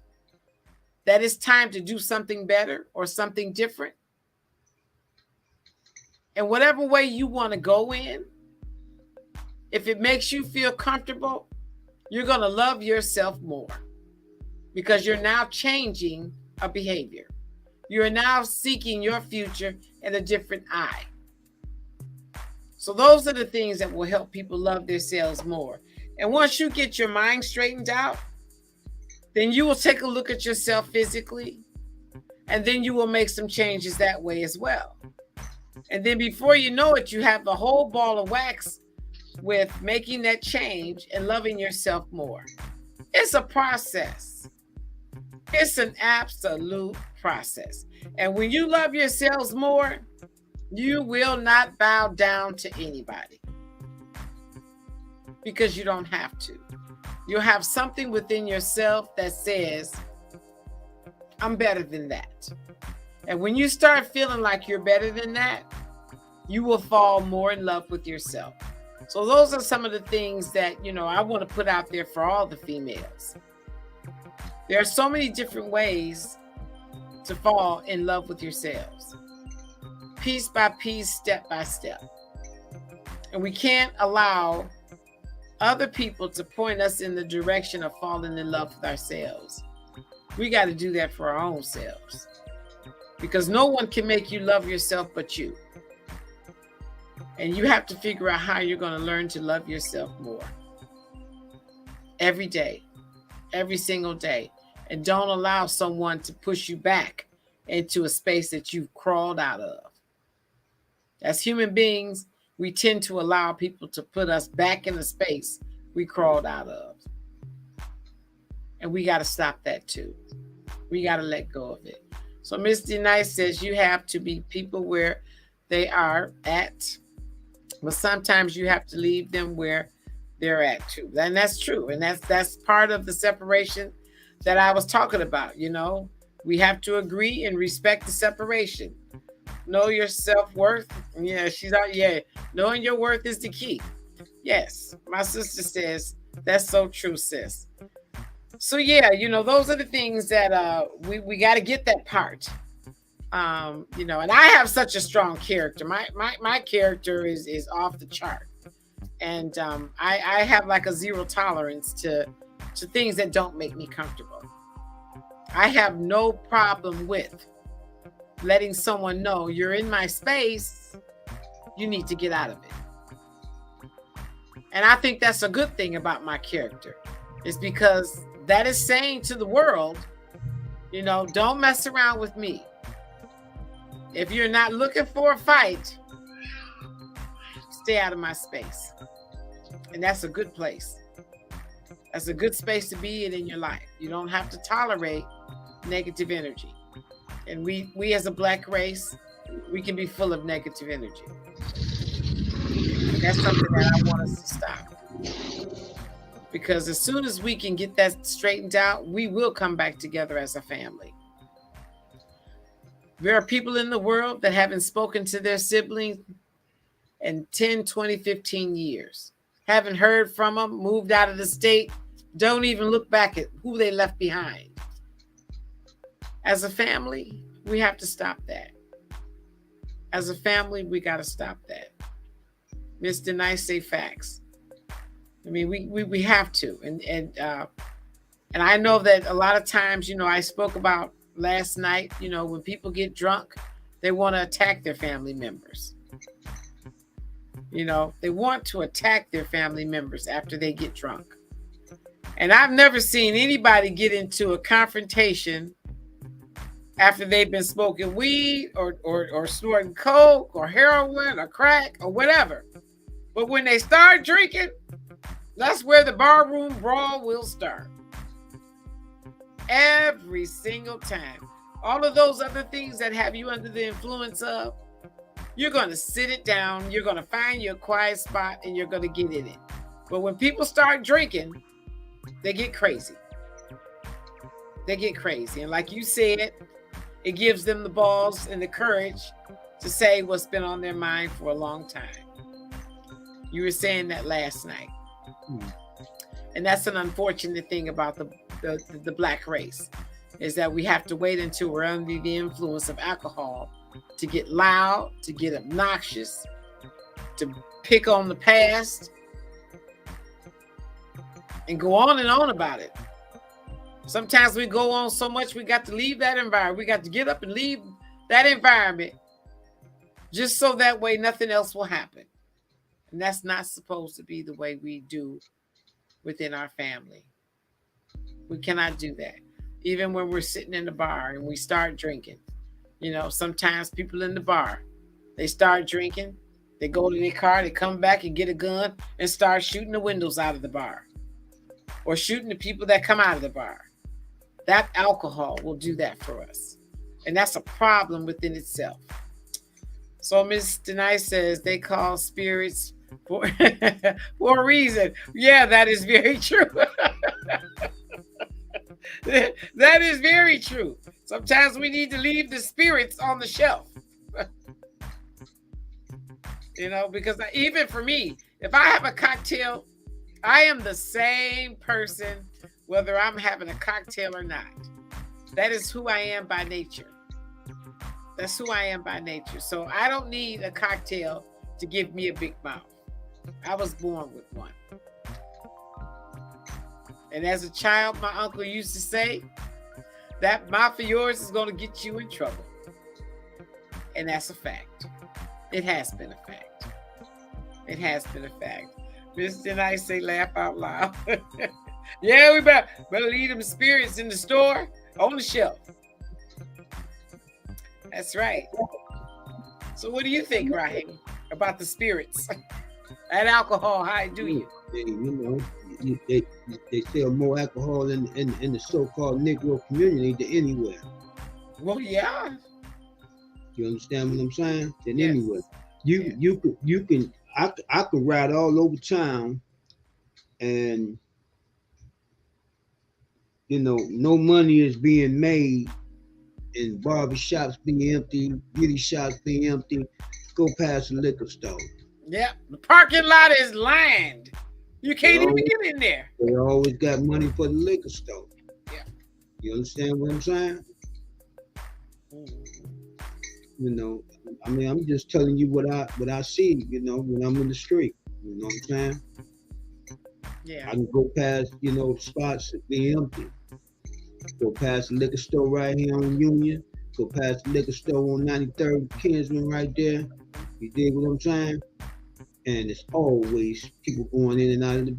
that it's time to do something better or something different, and whatever way you want to go in, if it makes you feel comfortable, you're going to love yourself more because you're now changing a behavior. You're now seeking your future in a different eye. So those are the things that will help people love themselves more. And once you get your mind straightened out, then you will take a look at yourself physically, and then you will make some changes that way as well. And then before you know it, you have the whole ball of wax with making that change and loving yourself more. It's a process. It's an absolute process. And when you love yourselves more, you will not bow down to anybody because you don't have to. You'll have something within yourself that says, I'm better than that. And when you start feeling like you're better than that, you will fall more in love with yourself. So those are some of the things that, I want to put out there for all the females. There are so many different ways to fall in love with yourselves. Piece by piece, step by step. And we can't allow other people to point us in the direction of falling in love with ourselves. We got to do that for our own selves. Because no one can make you love yourself but you. And you have to figure out how you're going to learn to love yourself more. Every day. Every single day. And don't allow someone to push you back into a space that you've crawled out of. As human beings, we tend to allow people to put us back in the space we crawled out of. And we got to stop that too. We got to let go of it. So Miss D-Nice says you have to be people where they are at, but sometimes you have to leave them where they're at too. And that's true. And that's part of the separation that I was talking about. We have to agree and respect the separation. Know your self-worth. Yeah, knowing your worth is the key. Yes, my sister says that's so true, sis. So yeah, those are the things that we got to get that part. And I have such a strong character. My character is off the chart. And I have like a zero tolerance to things that don't make me comfortable. I have no problem with letting someone know you're in my space, you need to get out of it. And I think that's a good thing about my character, is because that is saying to the world, don't mess around with me. If you're not looking for a fight, stay out of my space. And that's a good place. That's a good space to be in your life. You don't have to tolerate negative energy. And we as a Black race, we can be full of negative energy. That's something that I want us to stop. Because as soon as we can get that straightened out, we will come back together as a family. There are people in the world that haven't spoken to their siblings in 10, 20, 15 years. Haven't heard from them, moved out of the state, don't even look back at who they left behind. As a family, we have to stop that. As a family, we got to stop that. Mr. Nice say facts. I mean, we have to. And I know that a lot of times, I spoke about last night, when people get drunk, they want to attack their family members. They want to attack their family members after they get drunk. And I've never seen anybody get into a confrontation after they've been smoking weed or snorting coke or heroin or crack or whatever. But when they start drinking, that's where the barroom brawl will start. Every single time. all of those other things that have you under the influence of, you're going to sit it down. You're going to find your quiet spot and you're going to get in it. But when people start drinking, they get crazy. They get crazy. And like you said, it gives them the balls and the courage to say what's been on their mind for a long time. You were saying that last night. And that's an unfortunate thing about the black race, is that we have to wait until we're under the influence of alcohol to get loud, to get obnoxious, to pick on the past, and go on and on about it. Sometimes we go on so much, we got to leave that environment. We got to get up and leave that environment just so that way nothing else will happen. And that's not supposed to be the way we do within our family. We cannot do that. Even when we're sitting in the bar and we start drinking, sometimes people in the bar, they start drinking, they go to their car, they come back and get a gun and start shooting the windows out of the bar or shooting the people that come out of the bar. That alcohol will do that for us. And that's a problem within itself. So Ms. Denise says they call spirits for a reason. Yeah, that is very true. That is very true. Sometimes we need to leave the spirits on the shelf. Because even for me, if I have a cocktail, I am the same person whether I'm having a cocktail or not. That is who I am by nature. That's who I am by nature. So I don't need a cocktail to give me a big mouth. I was born with one. And as a child, my uncle used to say, that mouth of yours is going to get you in trouble. And that's a fact. It has been a fact. It has been a fact. Mr. and I say laugh out loud. Yeah, we better leave them spirits in the store, on the shelf. That's right. So what do you think, Raheem, about the spirits and alcohol? How do you? They sell more alcohol in the so-called Negro community than anywhere. Well, yeah. You understand what I'm saying? Than anywhere. I could ride all over town, and no money is being made, and barber shops being empty, beauty shops being empty. Go past the liquor store. Yeah, the parking lot is lined. You can't even get in there. They always got money for the liquor store. Yeah. You understand what I'm saying? I'm just telling you what I see, when I'm in the street. You know what I'm saying? Yeah. I can go past, spots that be empty. Go past the liquor store right here on Union. Go past the liquor store on 93rd Kinsman right there. You dig what I'm saying? And it's always people going in and out of the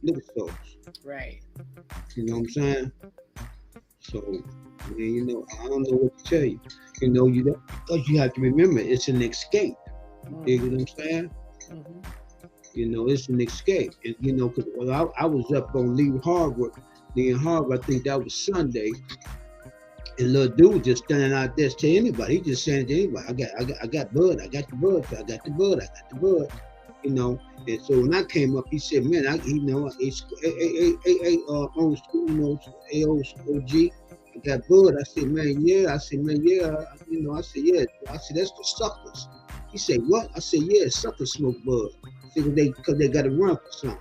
liquor stores. Right. You know what I'm saying? So, I don't know what to tell you. Because you have to remember, it's an escape. You dig what I'm saying? Mm-hmm. It's an escape. And, because I was up on Lee Harbor, I think that was Sunday. And little dude just standing out there to anybody. He just saying to anybody, I got bud, I got the bud, I got the bud. And so when I came up, he said, man, it's OG, I got bud. I said, man, yeah. I said, yeah. I said, that's the suckers. He said, what? I said, yeah, suckers smoke bud. I said, because they got to run for something.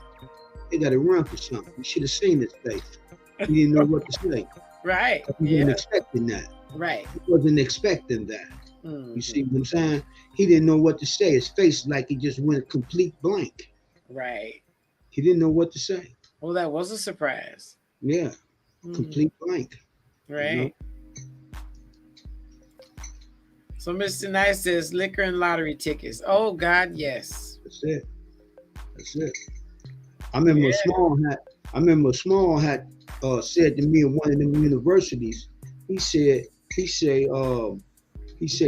They got to run for something. You should have seen his face. He didn't know what to say. Right. He wasn't expecting that. Right. He wasn't expecting that. Mm-hmm. You see what I'm saying? He didn't know what to say. His face like he just went complete blank. Right. He didn't know what to say. Well, that was a surprise. Yeah. Complete blank. Right. So Mr. Nice says liquor and lottery tickets. Oh God, yes. That's it. I remember a small hat said to me at one of them universities, he said,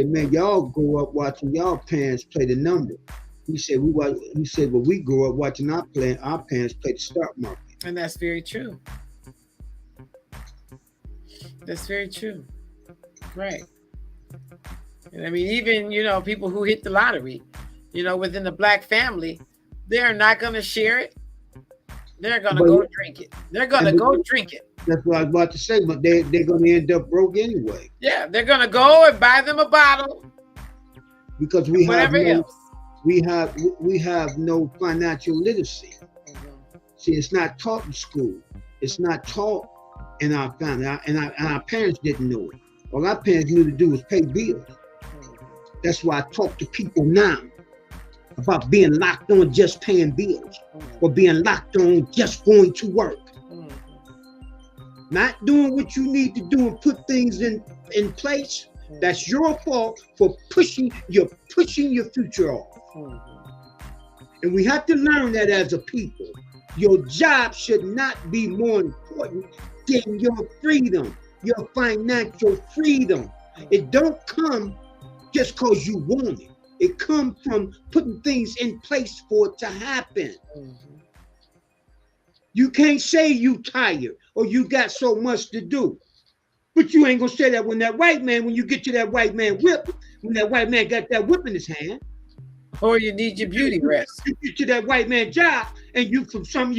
man, y'all grow up watching y'all parents play the number. He said, but we grew up watching our parents play the stock market. And that's very true. That's very true. Right. And I mean, even, people who hit the lottery, within the black family, they're not going to share it. They're going to go drink it. They're going to go drink it. That's what I was about to say, but they're going to end up broke anyway. Yeah, they're going to go and buy them a bottle. Because we have no financial literacy. Mm-hmm. See, it's not taught in school. It's not taught in our family, and our parents didn't know it. All our parents knew to do was pay bills. That's why I talk to people now about being locked on just paying bills, or being locked on just going to work. Not doing what you need to do and put things in place. That's your fault for pushing your future off. And we have to learn that as a people. Your job should not be more important than your freedom, your financial freedom. It don't come just because you want it. It comes from putting things in place for it to happen. You can't say you tired or you got so much to do. But you ain't gonna say that when you get to that white man whip, when that white man got that whip in his hand. Or you need your beauty rest. You get to that white man job and you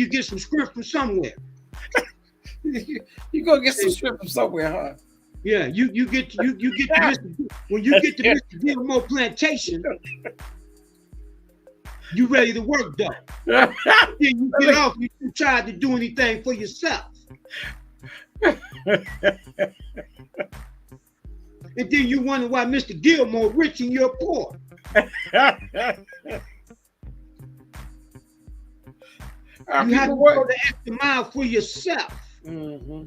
get some script from somewhere. You gonna get some script from somewhere, huh? Yeah, you get to when you get to Mr. Gilmore Plantation, you ready to work though. Then you get off, you too tired to do anything for yourself. And then you wonder why Mr. Gilmore rich and you're poor. You have to go the extra mile for yourself. Mm-hmm.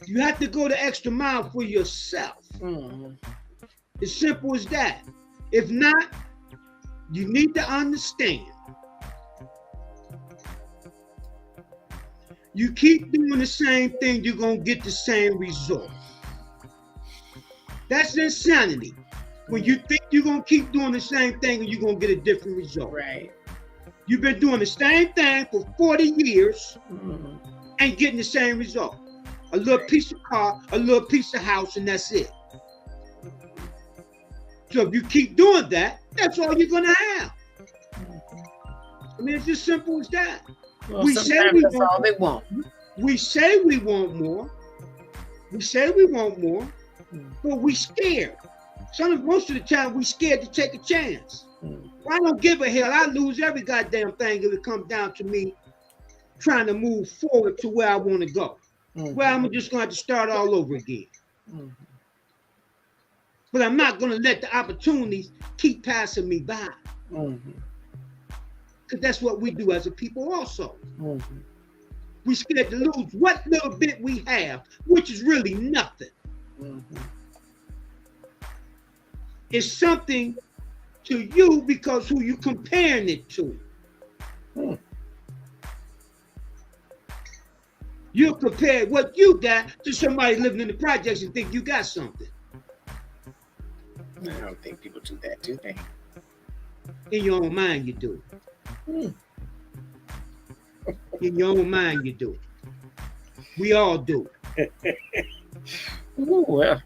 You have to go the extra mile for yourself. Mm-hmm. As simple as that. If not, you need to understand. You keep doing the same thing, you're going to get the same result. That's insanity. When you think you're going to keep doing the same thing and you're going to get a different result. Right. You've been doing the same thing for 40 years and getting the same result. A little piece of car, a little piece of house, and that's it. So if you keep doing that, that's all you're going to have. I mean, it's as simple as that. Well, we say that's all they want. We say we want more. But we scared. Most of the time, we scared to take a chance. I don't give a hell. I lose every goddamn thing if it comes down to me trying to move forward to where I want to go. Well, I'm just going to have to start all over again. But I'm not going to let the opportunities keep passing me by. Because that's what we do as a people also. We scared to lose what little bit we have, which is really nothing. It's something to you because who you comparing it to. You compare what you got to somebody living in the projects and think you got something. I don't think people do that, do they? In your own mind, you do. In your own mind, you do. We all do. Ooh, well,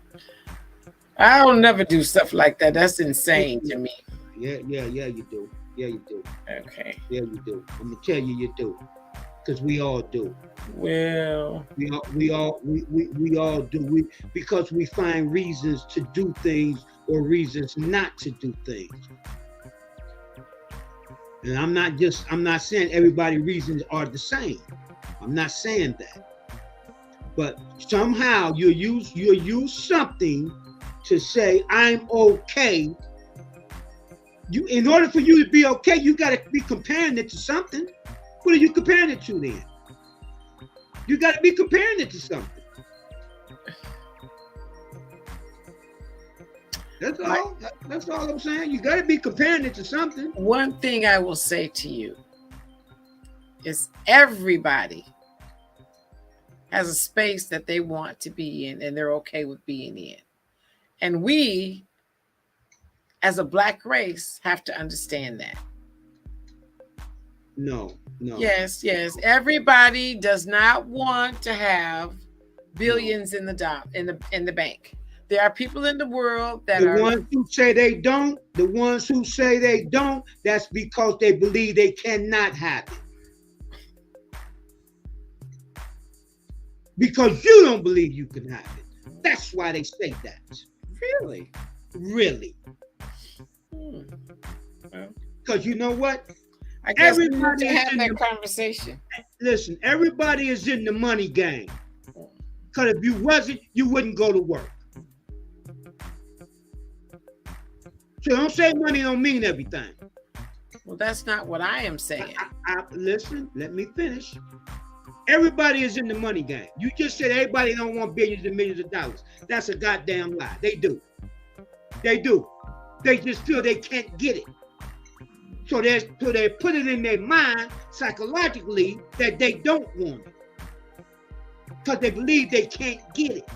I'll never do stuff like that. That's insane to me. Yeah, you do. Yeah, you do. Okay. Yeah, you do. I'm gonna tell you do. Because we all do. Well, we all do. Because we find reasons to do things or reasons not to do things. And I'm not saying everybody's reasons are the same. I'm not saying that. But somehow you'll use something to say I'm okay. In order for you to be okay, you got to be comparing it to something. What are you comparing it to then? You got to be comparing it to something. That's all. That's all I'm saying. You got to be comparing it to something. One thing I will say to you is everybody has a space that they want to be in and they're okay with being in. And we, as a Black race, have to understand that. No. Yes. Everybody does not want to have billions in the bank. There are people in the world that The are ones who say they don't, that's because they believe they cannot have it. Because you don't believe you can have it. That's why they say that. really. Really. Because you know what? I guess we need Everybody to is have in that the- conversation. Listen, everybody is in the money game. Because if you wasn't, you wouldn't go to work. So don't say money don't mean everything. Well, that's not what I am saying. Listen, let me finish. Everybody is in the money game. You just said everybody don't want billions and millions of dollars. That's a goddamn lie. They do. They do. They just feel they can't get it. So they put it in their mind psychologically that they don't want it. Because they believe they can't get it.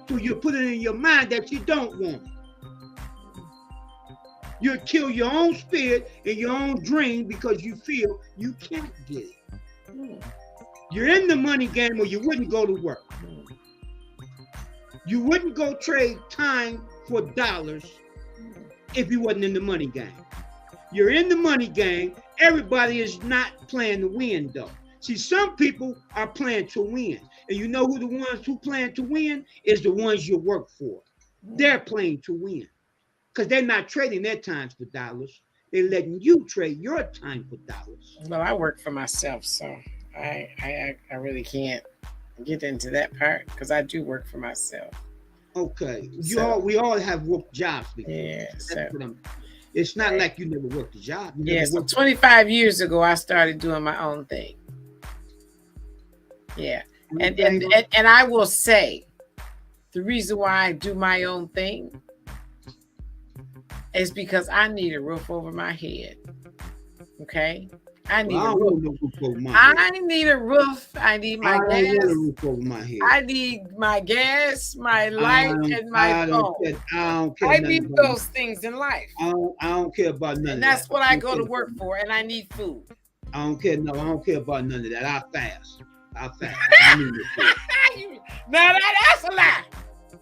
So you put it in your mind that you don't want it. You'll kill your own spirit and your own dream because you feel you can't get it. You're in the money game or you wouldn't go to work. You wouldn't go trade time for dollars if you wasn't in the money game. You're in the money game. Everybody is not playing to win though. See, some people are playing to win. And you know who the ones who playing to win is the ones you work for. They're playing to win. Because they're not trading their times for dollars. They're letting you trade your time for dollars. Well, I work for myself, so I really can't get into that part because I do work for myself. Okay. So- We all have worked jobs before. Yeah. That's So, what it's not like you never worked a job. You never yeah, so worked- 25 years ago, I started doing my own thing. Yeah. And I will say the reason why I do my own thing is because I need a roof over my head. Okay? I need Well, I a don't roof. want no roof over my head. I need a roof. I need my I don't want a gas. roof over my head. I need my gas, my light, and my phone. I don't care I nothing need about- those things in life. I don't care about none of And that. that's what I go to don't care work about- for. And I need food. I don't care. No, I don't care about none of that. I fast. I need no food. Now that's a lie.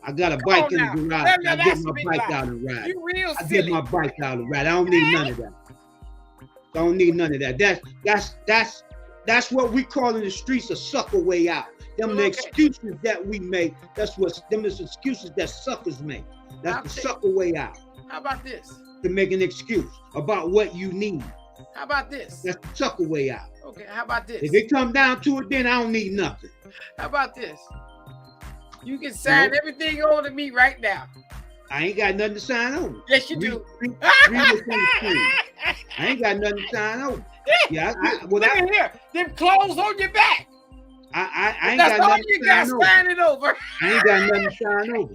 I got a bike in now. the garage. Now I get that's my a big bike lie. out and ride. You real I get silly. my bike out and ride. I don't need none of that. Don't need none of that. That's what we call in the streets a sucker way out. Them the Okay. excuses that we make. That's what them is excuses that suckers make. That's the Okay. sucker way out. How about this? To make an excuse about what you need. How about this? That's the sucker way out. Okay, how about this? If it come down to it, then I don't need nothing. How about this? You can sign everything over to me right now. I ain't got nothing to sign over. Yes, you do. Read what's on the screen. I ain't got nothing to sign over. Yeah, Look at here. Them clothes on your back. I ain't That's got all nothing you to got. sign over. Sign it over. I ain't got nothing to sign over.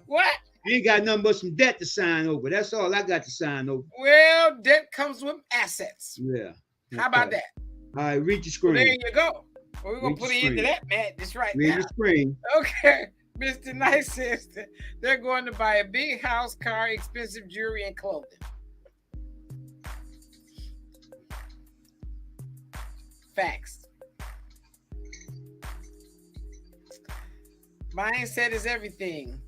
What? I ain't got nothing but some debt to sign over. That's all I got to sign over. Well, debt comes with assets. Yeah. How about Okay. that? All right, read your Well, there screen. you go. Well, we're gonna Read put the it into screen. that madness right Read now. your screen. Okay. Mr. Nice says that they're going to buy a big house, car, expensive jewelry, and clothing. Facts. Mindset is everything.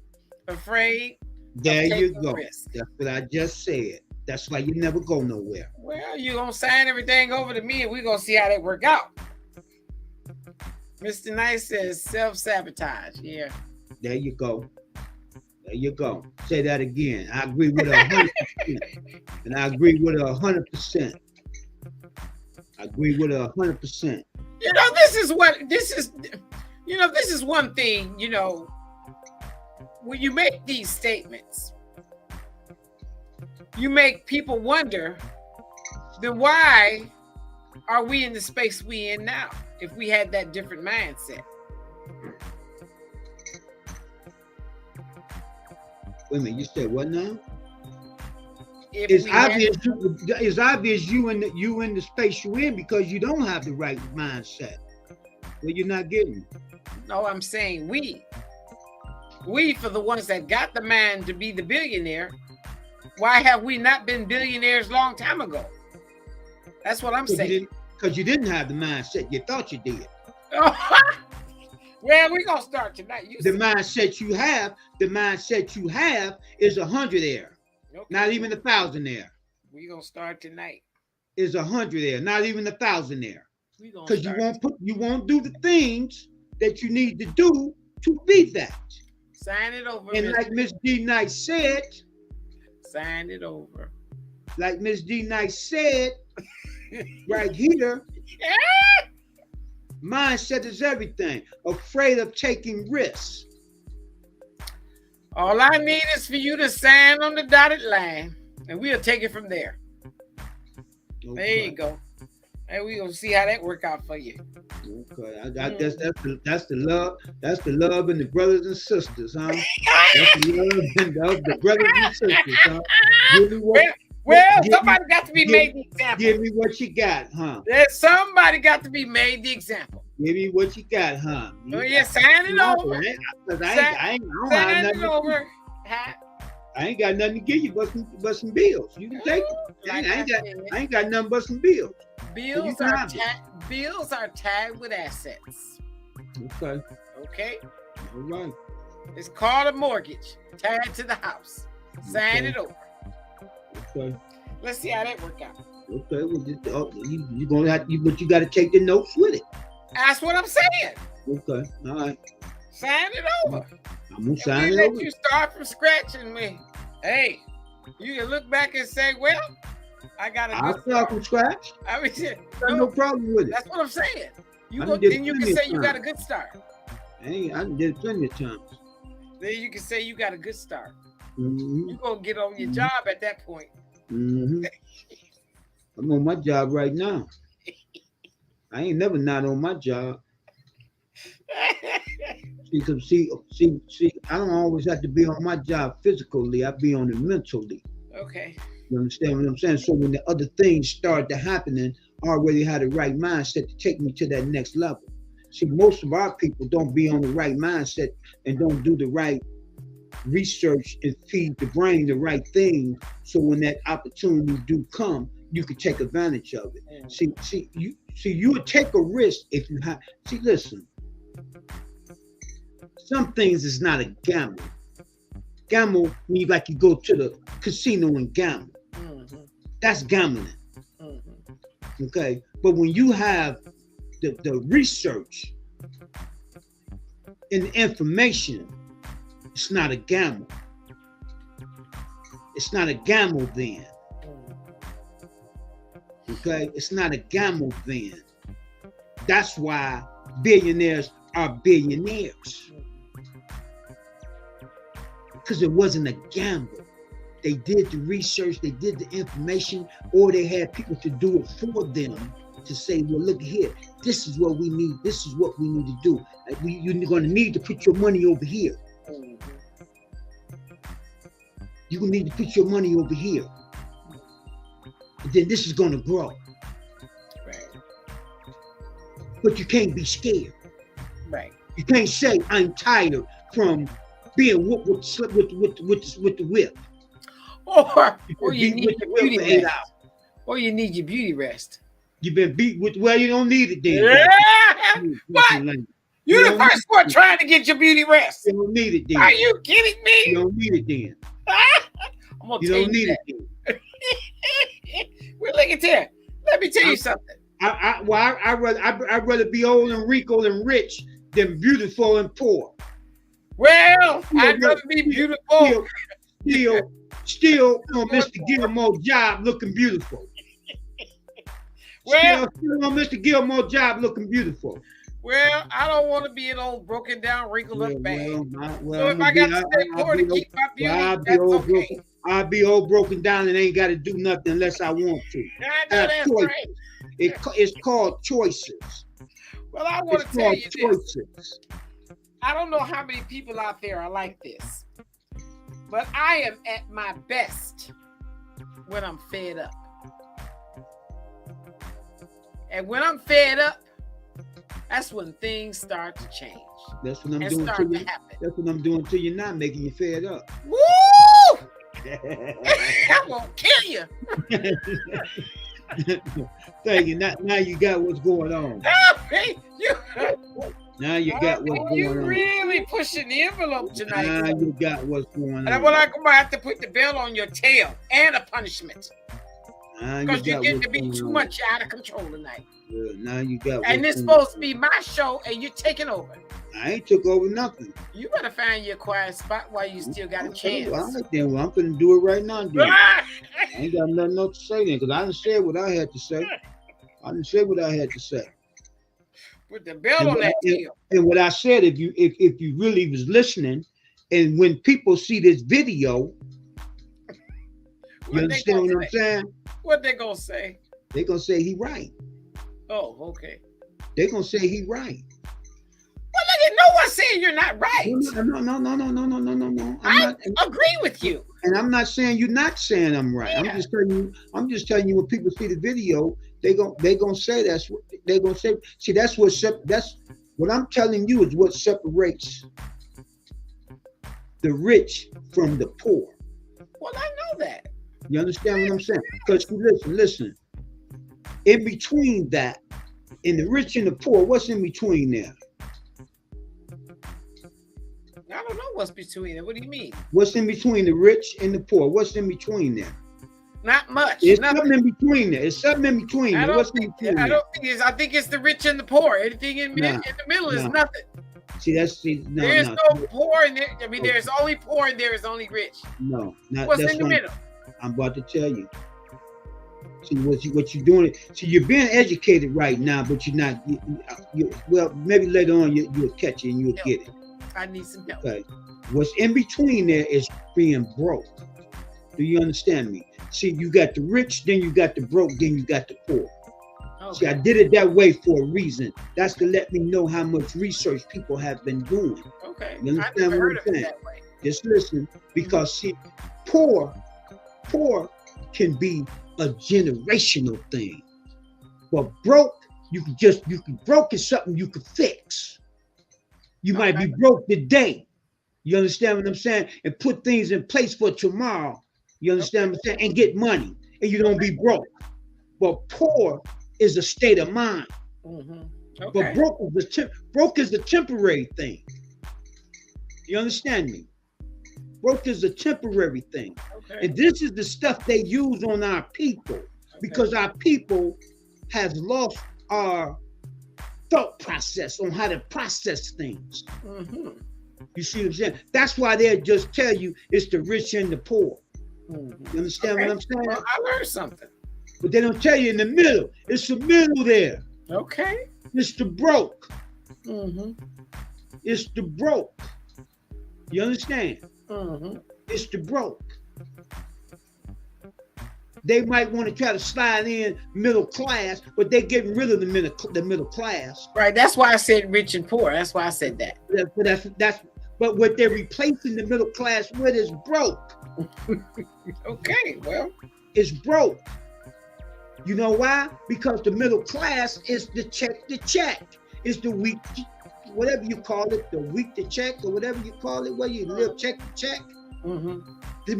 Afraid. There of you taking go. risk. That's what I just said. That's why you never go nowhere. Well, you're going to sign everything over to me and we're going to see how that work out. Mr. Nice says self-sabotage. Yeah. There you go. There you go. Say that again. I agree with 100%. And I agree with 100%. I agree with 100%. You know, this is one thing, you know, when you make these statements, you make people wonder, then why are we in the space we in now if we had that different mindset? Wait a minute, you said what now? If It's we had- obvious you in the space you're in because you don't have the right mindset. Well, you're not getting. No, I'm saying we for the ones that got the mind to be the billionaire, why have we not been billionaires long time ago? That's what I'm saying. Because you didn't have the mindset. You thought you did. Well, we're gonna start tonight. The mindset you have is 100 there. Okay. Not even 1,000 there. We're gonna start tonight. Is 100 there, not even 1,000 there. Because you won't do the things that you need to do to be that. Sign it over. And like Miss D Nice said, sign it over. Like Miss D Nice said, right here, mindset is everything. Afraid of taking risks. All I need is for you to sign on the dotted line, and we'll take it from there. Okay. There you go. And we're gonna see how that work out for you. Okay, that's the love. That's the love and the brothers and sisters, huh? That's the love and the brothers and sisters, huh? Somebody got to be made the example. Give me what you got, huh? Somebody got to be made the example. Give me what you got, huh? Oh yeah, sign it over. Sign it over. I ain't got nothing to give you but some bills. You can take it. I ain't got nothing but some bills. Bills are tagged with assets. Okay. Okay. All right. It's called a mortgage tagged to the house. Sign it over. Okay. Let's see how that work out. Okay. Well, you're gonna have to, but you got to take the notes with it. That's what I'm saying. Okay. All right. Sign it over. I'm gonna sign it over. Let you start from scratch and hey, you can look back and say, well, I got a good start from scratch. I mean, no problem with it. That's what I'm saying. Then you can say you got a good start. I did it plenty of times. Then you can say you got a good start. Mm-hmm. You're gonna get on your job at that point. Mm-hmm. I'm on my job right now. I ain't never not on my job. See, I don't always have to be on my job physically. I be on it mentally. Okay. You understand what I'm saying? So when the other things start to happening, I already had the right mindset to take me to that next level. See, most of our people don't be on the right mindset and don't do the right research and feed the brain the right thing. So when that opportunity do come, you can take advantage of it. Yeah. You would take a risk if you have. See, listen. Some things is not a gamble. Gamble means like you go to the casino and gamble. Mm-hmm. That's gambling. Mm-hmm. Okay, but when you have the research and the information, it's not a gamble. It's not a gamble then. Okay, it's not a gamble then. That's why billionaires are billionaires. Because it wasn't a gamble. They did the research, they did the information, or they had people to do it for them to say, well, look here, this is what we need. This is what we need to do. You're going to need to put your money over here. You're going to need to put your money over here. And then this is going to grow. Right. But you can't be scared. Right. You can't say, I'm tired from being whooped with the whip. Or you need your beauty rest. Or you need your beauty rest. You've been beat with, well, you don't need it then. Yeah. What? You're the first one trying to get your beauty rest. You don't need it then. Are you kidding me? You don't need it then. I'm gonna you tell don't need that. it then. Well, look at that. Let me tell you something. I'd rather be old and wrinkled and rich than beautiful and poor. Well, I'd rather be beautiful. Still on Mr. Gilmore's job looking beautiful. Well, still on Mr. Gilmore's job looking beautiful. Well, I don't want to be an old broken down, wrinkled up bag. So if I got to stay poor to keep my beauty, that's okay. I'll be old broken down and ain't got to do nothing unless I want to. I know that's right. It's called choices. Well, I want to tell you this. I don't know how many people out there are like this, but I am at my best when I'm fed up. And when I'm fed up, that's when things start to change. That's what I'm doing to you. That's what I'm doing to you now, making you fed up. Woo! I'm gonna kill you. Thank you. Now you got what's going on. Now you got what's Oh, you going on. really pushing the envelope tonight. Now you got what's going on. And I'm gonna have to put the bell on your tail and a punishment. Because you're getting to be too much out of control tonight. Yeah, now you got. And it's supposed to be my show, and you're taking over. I ain't took over nothing. You better find your quiet spot while you still got a chance. Well, I'm gonna do it right now. Then. I ain't got nothing else to say then, because I didn't say what I had to say. I didn't say what I had to say. Put the bell on that tail. And what I said, if you really was listening, and when people see this video, you understand what I'm saying? What they gonna say? They gonna say he right. Oh, okay. They gonna say he right. Well, look at no one saying you're not right. No. I agree with you. And I'm not saying you're not saying I'm right. Yeah. I'm just telling you when people see the video, they gonna say that's what they gonna say. See, that's what I'm telling you is what separates the rich from the poor. Well, I know that. You understand what I'm saying? Because listen. In between that, in the rich and the poor, what's in between there? I don't know what's between there. What do you mean? What's in between the rich and the poor? What's in between there? Not much. It's something in between there. It's something in between there. I think it's the rich and the poor. Anything in the middle is nothing. There's no poor in there. I mean, there's only poor and there is only rich. No, what's in the middle? I'm about to tell you. See what you're doing. See, you're being educated right now, but you're not. Well, maybe later on you'll catch it and you'll get it. I need some help. Okay. What's in between there is being broke. Do you understand me? See, you got the rich, then you got the broke, then you got the poor. Okay. See, I did it that way for a reason. That's to let me know how much research people have been doing. Okay. You understand what I'm saying? Just listen, because see, poor can be a generational thing, but broke, broke is something you can fix. You might be broke today. You understand what I'm saying? And put things in place for tomorrow. You understand what I'm saying? And get money, and you don't be broke. But poor is a state of mind. Okay. But broke is a temporary thing. You understand me? Broke is a temporary thing. Okay. And this is the stuff they use on our people, because our people have lost our thought process on how to process things. You see what I'm saying? That's why they'll just tell you it's the rich and the poor. You understand what I'm saying? Well, I learned something. But they don't tell you in the middle. It's the middle there. Okay. It's the broke. It's the broke. You understand? It's the broke. They might want to try to slide in middle class, but they're getting rid of the middle class. Right. That's why I said rich and poor. That's why I said that. But what they're replacing the middle class with is broke. Okay. Well, it's broke. You know why? Because the middle class is the check to check. It's the week, whatever you call it, the week to check or whatever you call it, where you live check to check. The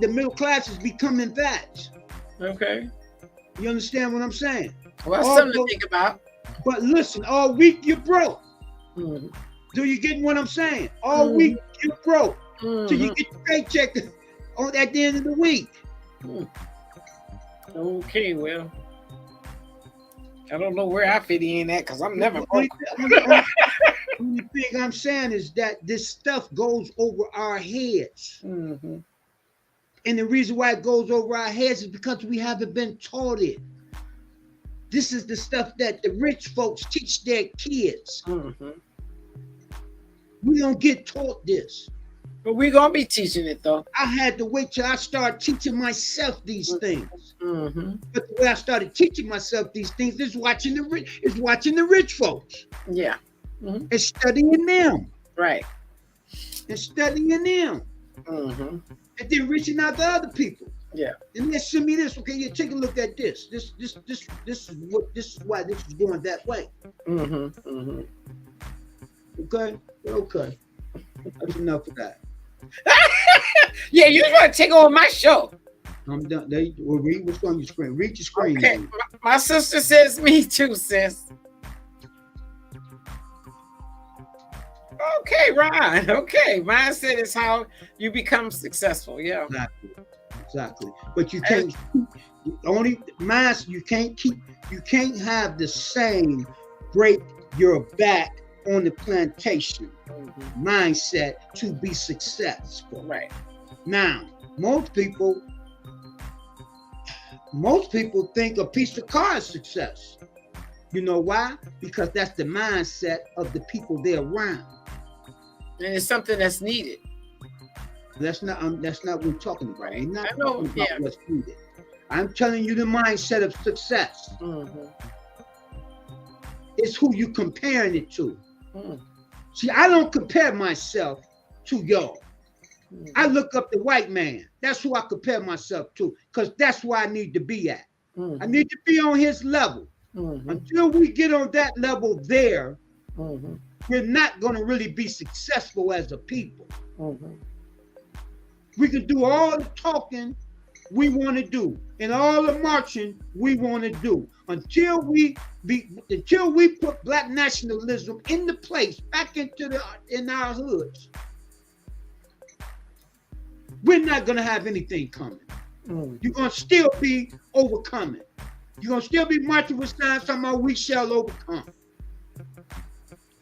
middle class is becoming that. Okay. You understand what I'm saying? Well, that's something to think about. But listen, all week you're broke. Do you get what I'm saying? All week you're broke. So you get your paycheck at the end of the week. Okay, well, I don't know where I fit in at because I'm never broke. The only thing I'm saying is that this stuff goes over our heads. And the reason why it goes over our heads is because we haven't been taught it. This is the stuff that the rich folks teach their kids. We don't get taught this. But we're going to be teaching it, though. I had to wait till I started teaching myself these things. But the way I started teaching myself these things is watching the rich folks. Yeah. And studying them. Right. And studying them. And then reaching out to other people. Yeah. And then send me this. Okay, take a look at this. This is why this is going that way. Okay. That's enough of that. Yeah, you just want to take over my show. I'm done. Read what's on your screen. Read your screen. Okay. My sister says me too, sis. Okay, Ron. Okay, mindset is how you become successful. Yeah. Exactly. But you can't only mindset. You can't have the same break your back on the plantation mindset to be successful. Right. Now, most people think a piece of car is success. You know why? Because that's the mindset of the people they're around. And it's something that's needed. That's not what we're talking about. Right. We're not I know, talking about yeah. what's needed. I'm telling you the mindset of success. It's who you comparing it to. See, I don't compare myself to y'all. I look up the white man. That's who I compare myself to, because that's where I need to be at. I need to be on his level. Until we get on that level there, we're not going to really be successful as a people. We can do all the talking we want to do and all the marching we want to do until we put black nationalism into place back in our hoods. We're not going to have anything coming. You're going to still be overcoming. You're going to still be marching with signs talking about we shall overcome.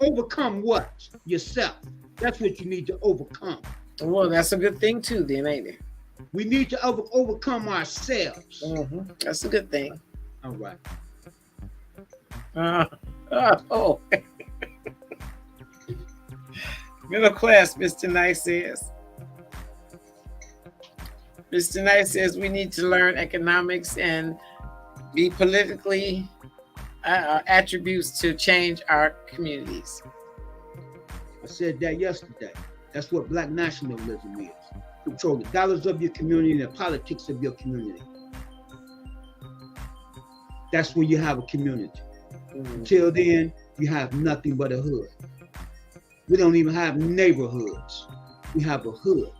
Overcome what? Yourself. That's what you need to overcome. Well, that's a good thing too, then, ain't it? We need to overcome ourselves. That's a good thing. All right. Middle class, Mr. Nice says. Mr. Nice says we need to learn economics and be politically attributes to change our communities. I said that yesterday. That's what black nationalism is. Control the dollars of your community and the politics of your community. That's when you have a community. Until then, you have nothing but a hood. We don't even have neighborhoods. We have a hood.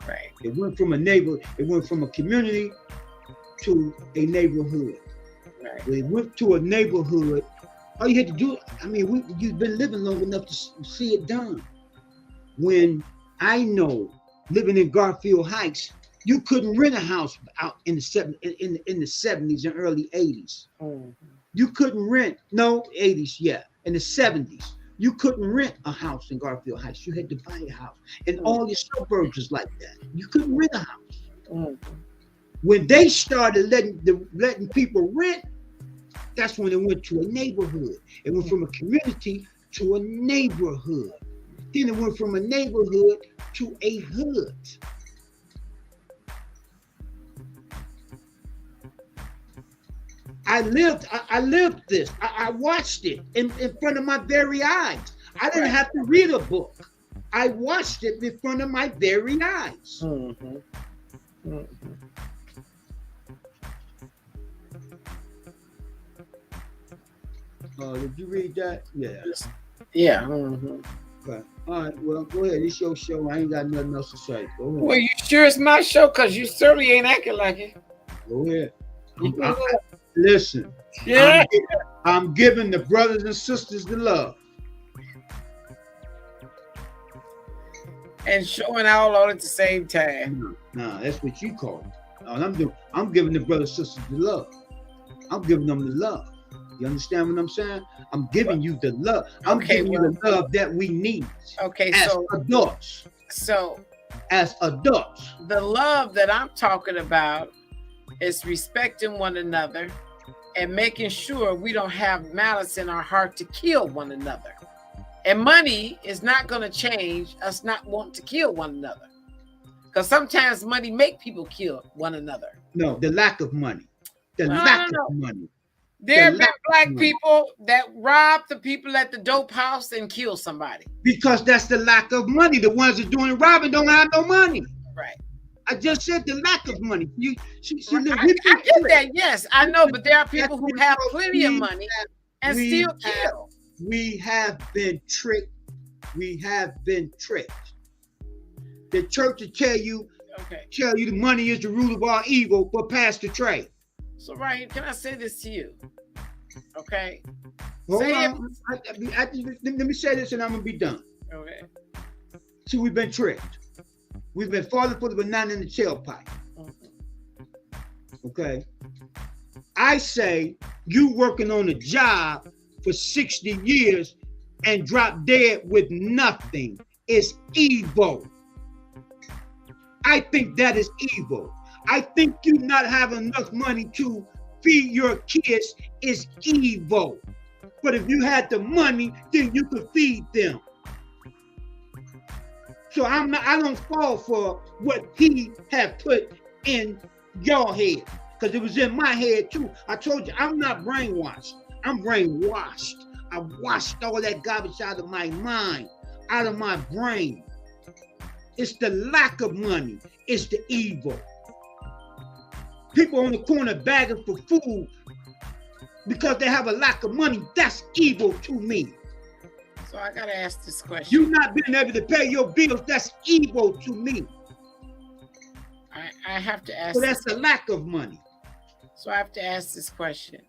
Right. It went from a community to a neighborhood. Right. When it went to a neighborhood, all you had to do, you've been living long enough to see it done. When I know, living in Garfield Heights, you couldn't rent a house out in the 70s and early 80s. You couldn't rent, no, 80s, yeah, in the 70s. You couldn't rent a house in Garfield Heights. You had to buy a house. And all your suburbs was like that. You couldn't rent a house. When they started letting people rent, that's when it went to a neighborhood. It went from a community to a neighborhood. Then it went from a neighborhood to a hood. I lived this. I watched it in front of my very eyes. I didn't have to read a book. I watched it in front of my very eyes. Did you read that? Yeah. Yeah. Okay. All right. Well, go ahead. It's your show. I ain't got nothing else to say. Go ahead. Well, you sure it's my show? Because you certainly ain't acting like it. Go ahead. Listen. Yeah. I'm giving the brothers and sisters the love. And showing out all at the same time. No, that's what you call it. All I'm giving the brothers and sisters the love. I'm giving them the love. You understand what I'm saying? I'm giving you the love. I'm giving you the love that we need. Okay, as adults. So as adults. The love that I'm talking about is respecting one another and making sure we don't have malice in our heart to kill one another. And money is not going to change us not wanting to kill one another. Because sometimes money make people kill one another. No, the lack of money. The lack of money. There have been black people that rob the people at the dope house and kill somebody. Because that's the lack of money. The ones that are doing robbing don't have no money. Right. I just said the lack of money. I get that, yes, I know, but there are people who have plenty of money and still kill. We have been tricked. We have been tricked. The church will tell you the money is the root of all evil, but pass the trade. So, Ryan, can I say this to you? Okay. Hold on. Let me say this and I'm going to be done. Okay. See, we've been tricked. We've been falling for the banana in the tailpipe. Okay. I say you working on a job for 60 years and drop dead with nothing is evil. I think that is evil. I think you not having enough money to feed your kids is evil. But if you had the money, then you could feed them. So I don't fall for what he had put in your head, because it was in my head too. I told you, I'm not brainwashed. I'm brainwashed. I washed all that garbage out of my mind, out of my brain. It's the lack of money. It's the evil. People on the corner begging for food because they have a lack of money. That's evil to me. So I gotta ask this question. You not being able to pay your bills, that's evil to me. I have to ask. So that's the lack of money. So I have to ask this question.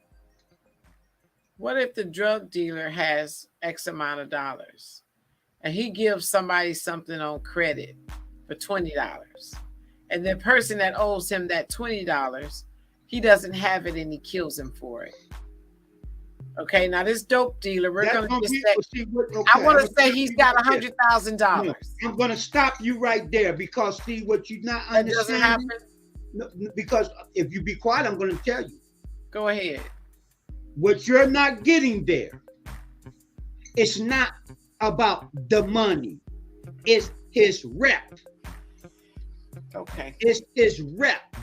What if the drug dealer has X amount of dollars and he gives somebody something on credit for $20, and the person that owes him that $20, he doesn't have it and he kills him for it? Okay, now this dope dealer, we're going to just say, I want to say he's got $100,000. I'm going to stop you right there, because see what you not understand. That doesn't happen. No, because if you be quiet, I'm going to tell you. Go ahead. What you're not getting there, it's not about the money. It's his rep. Okay. It's his rep.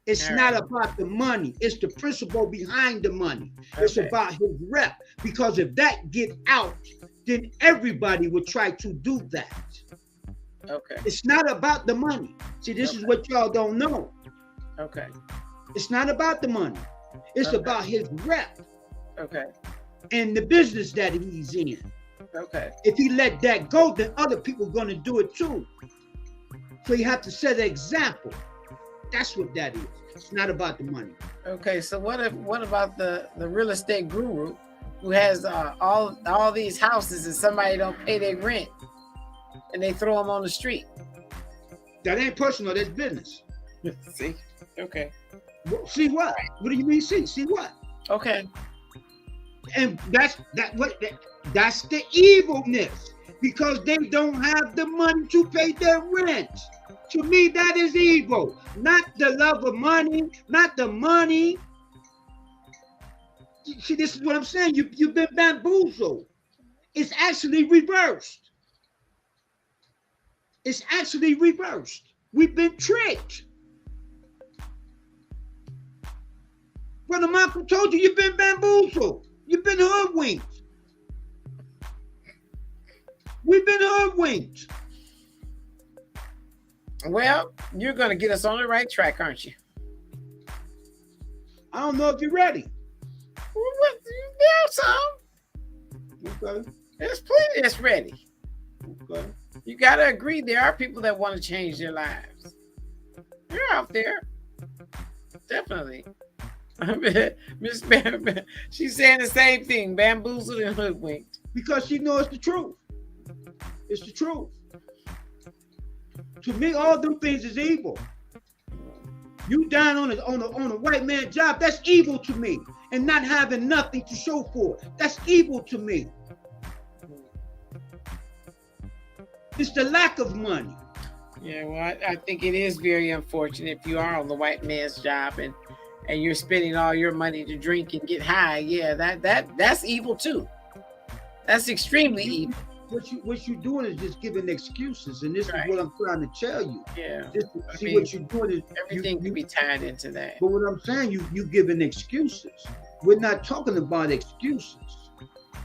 It's not about the money. It's the principle behind the money. Okay. It's about his rep. Because if that get out, then everybody would try to do that. Okay. It's not about the money. See, this is what y'all don't know. Okay. It's not about the money. It's about his rep. Okay. And the business that he's in. Okay. If he let that go, then other people are going to do it too. So you have to set an example. That's what that is. It's not about the money. Okay, so what about the real estate guru who has all these houses and somebody don't pay their rent and they throw them on the street? That ain't personal. That's business. See? Okay. See what? What do you mean? See what? Okay. And that's the evilness, because they don't have the money to pay their rent. To me, that is evil. Not the love of money, not the money. See, this is what I'm saying. You've been bamboozled. It's actually reversed. It's actually reversed. We've been tricked. Brother Michael told you, you've been bamboozled. You've been hoodwinked. We've been hoodwinked. Well, you're going to get us on the right track, aren't you? I don't know if you're ready. Well, there's some. Okay. There's plenty that's ready. Okay. You got to agree, there are people that want to change their lives. They're out there. Definitely. Miss Bam, she's saying the same thing, bamboozled and hoodwinked. Because she knows the truth. It's the truth. To me, all them things is evil. You down on a white man job, that's evil to me. And not having nothing to show for it, that's evil to me. It's the lack of money. Yeah, well, I think it is very unfortunate if you are on the white man's job and you're spending all your money to drink and get high. Yeah, that's evil too. That's extremely evil. What you're doing is just giving excuses, and this is what I'm trying to tell you. Yeah. What you're doing is everything can be tied into that. But what I'm saying, you giving excuses. We're not talking about excuses.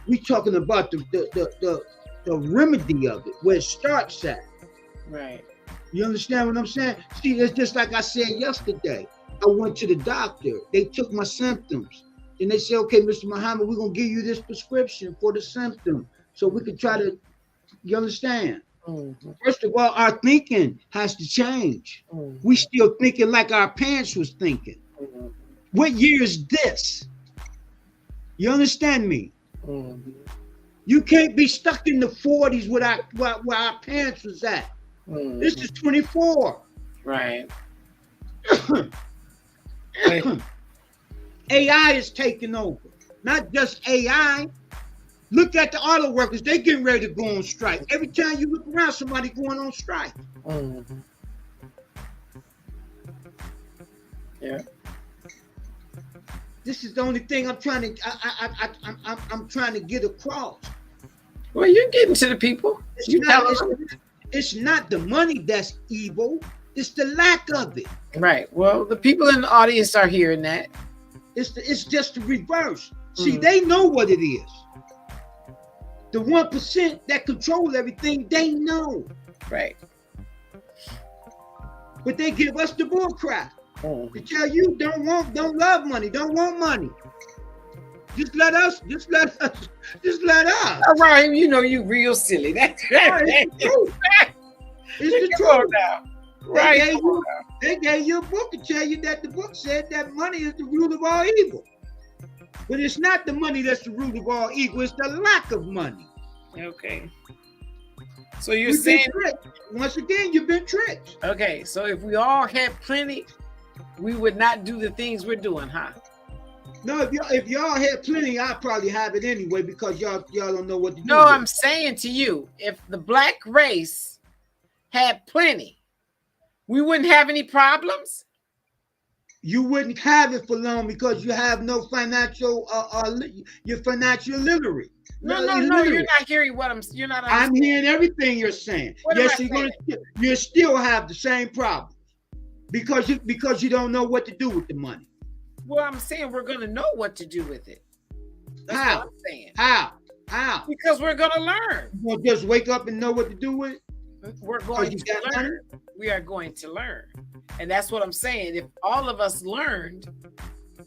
We're talking about the remedy of it, where it starts at. Right. You understand what I'm saying? See, it's just like I said yesterday. I went to the doctor. They took my symptoms. And they said, okay, Mr. Muhammad, we're going to give you this prescription for the symptom so we can try to, you understand? Mm-hmm. First of all, our thinking has to change. Mm-hmm. We still thinking like our parents was thinking. Mm-hmm. What year is this? You understand me? Mm-hmm. You can't be stuck in the 40s where our parents was at. This is 24. Right. AI is taking over. Not just AI. Look at the auto workers. They getting ready to go on strike. Every time you look around, somebody going on strike. Yeah. This is the only thing I'm trying to I'm trying to get across. Well, you're getting to the people. It's not the money that's evil. It's the lack of it. Right. Well, the people in the audience are hearing that. It's just the reverse. See, they know what it is. The 1% that control everything, they know. Right. But they give us the bull crap. To tell you don't love money, don't want money. Just let us. All right, you know you real silly. That's it's the truth. It's the truth. Right. They gave you a book to tell you that the book said that money is the root of all evil. But it's not the money that's the root of all evil, it's the lack of money. Okay. So you're saying once again, you've been tricked. Okay, so if we all had plenty, we would not do the things we're doing, huh? No, if y'all had plenty, I'd probably have it anyway because y'all don't know what to do. No, I'm saying to you, if the black race had plenty, we wouldn't have any problems. You wouldn't have it for long because you have no financial you're financial literate. No, you're not hearing what you're not. I'm hearing everything you're saying. Yes, you still have the same problems because you don't know what to do with the money. Well, I'm saying we're gonna know what to do with it. That's How? what I'm saying. How? Because we're gonna learn. You won't just wake up and know what to do with it? We're going to learn. We are going to learn. And that's what I'm saying. If all of us learned,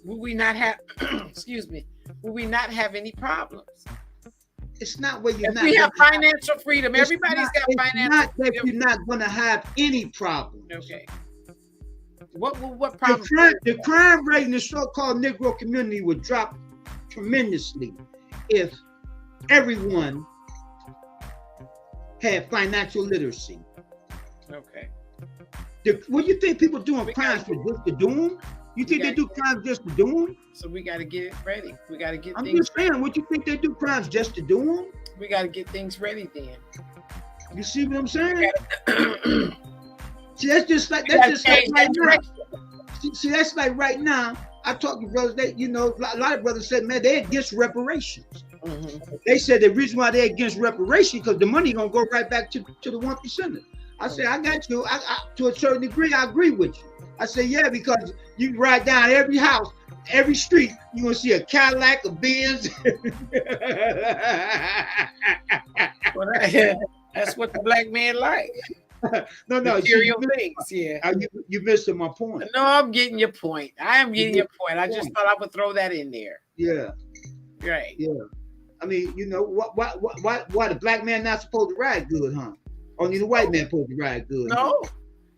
would we not have would we not have any problems? It's not where you're if not. We have financial freedom. Everybody's got financial freedom. You're not going to have any problems. Okay. What problem? The crime rate in the so-called Negro community would drop tremendously if everyone had financial literacy. Okay. What do you think people doing crimes for just to do them? You think they do crimes just to do them? So we got to get it ready. We got to get I'm just saying, what you think they do crimes just to do them? We got to get things ready then. You see what I'm saying? See, that's just like right now. See, that's like right now. I talk to brothers. A lot of brothers said, man, they're against reparations. They said the reason why they're against reparations because the money gonna go right back to the 1%. I say, I got you. I to a certain degree, I agree with you. I say, yeah, because you ride down every house, every street, you're gonna see a Cadillac, a Benz. Well, that's what the black man like. No, material things. Yeah, you missing my point. No, I'm getting your point. I am getting your point. I just thought I would throw that in there. Yeah. Right. Yeah. I mean, why the black man not supposed to ride good, huh? Only the white man supposed to ride good. No.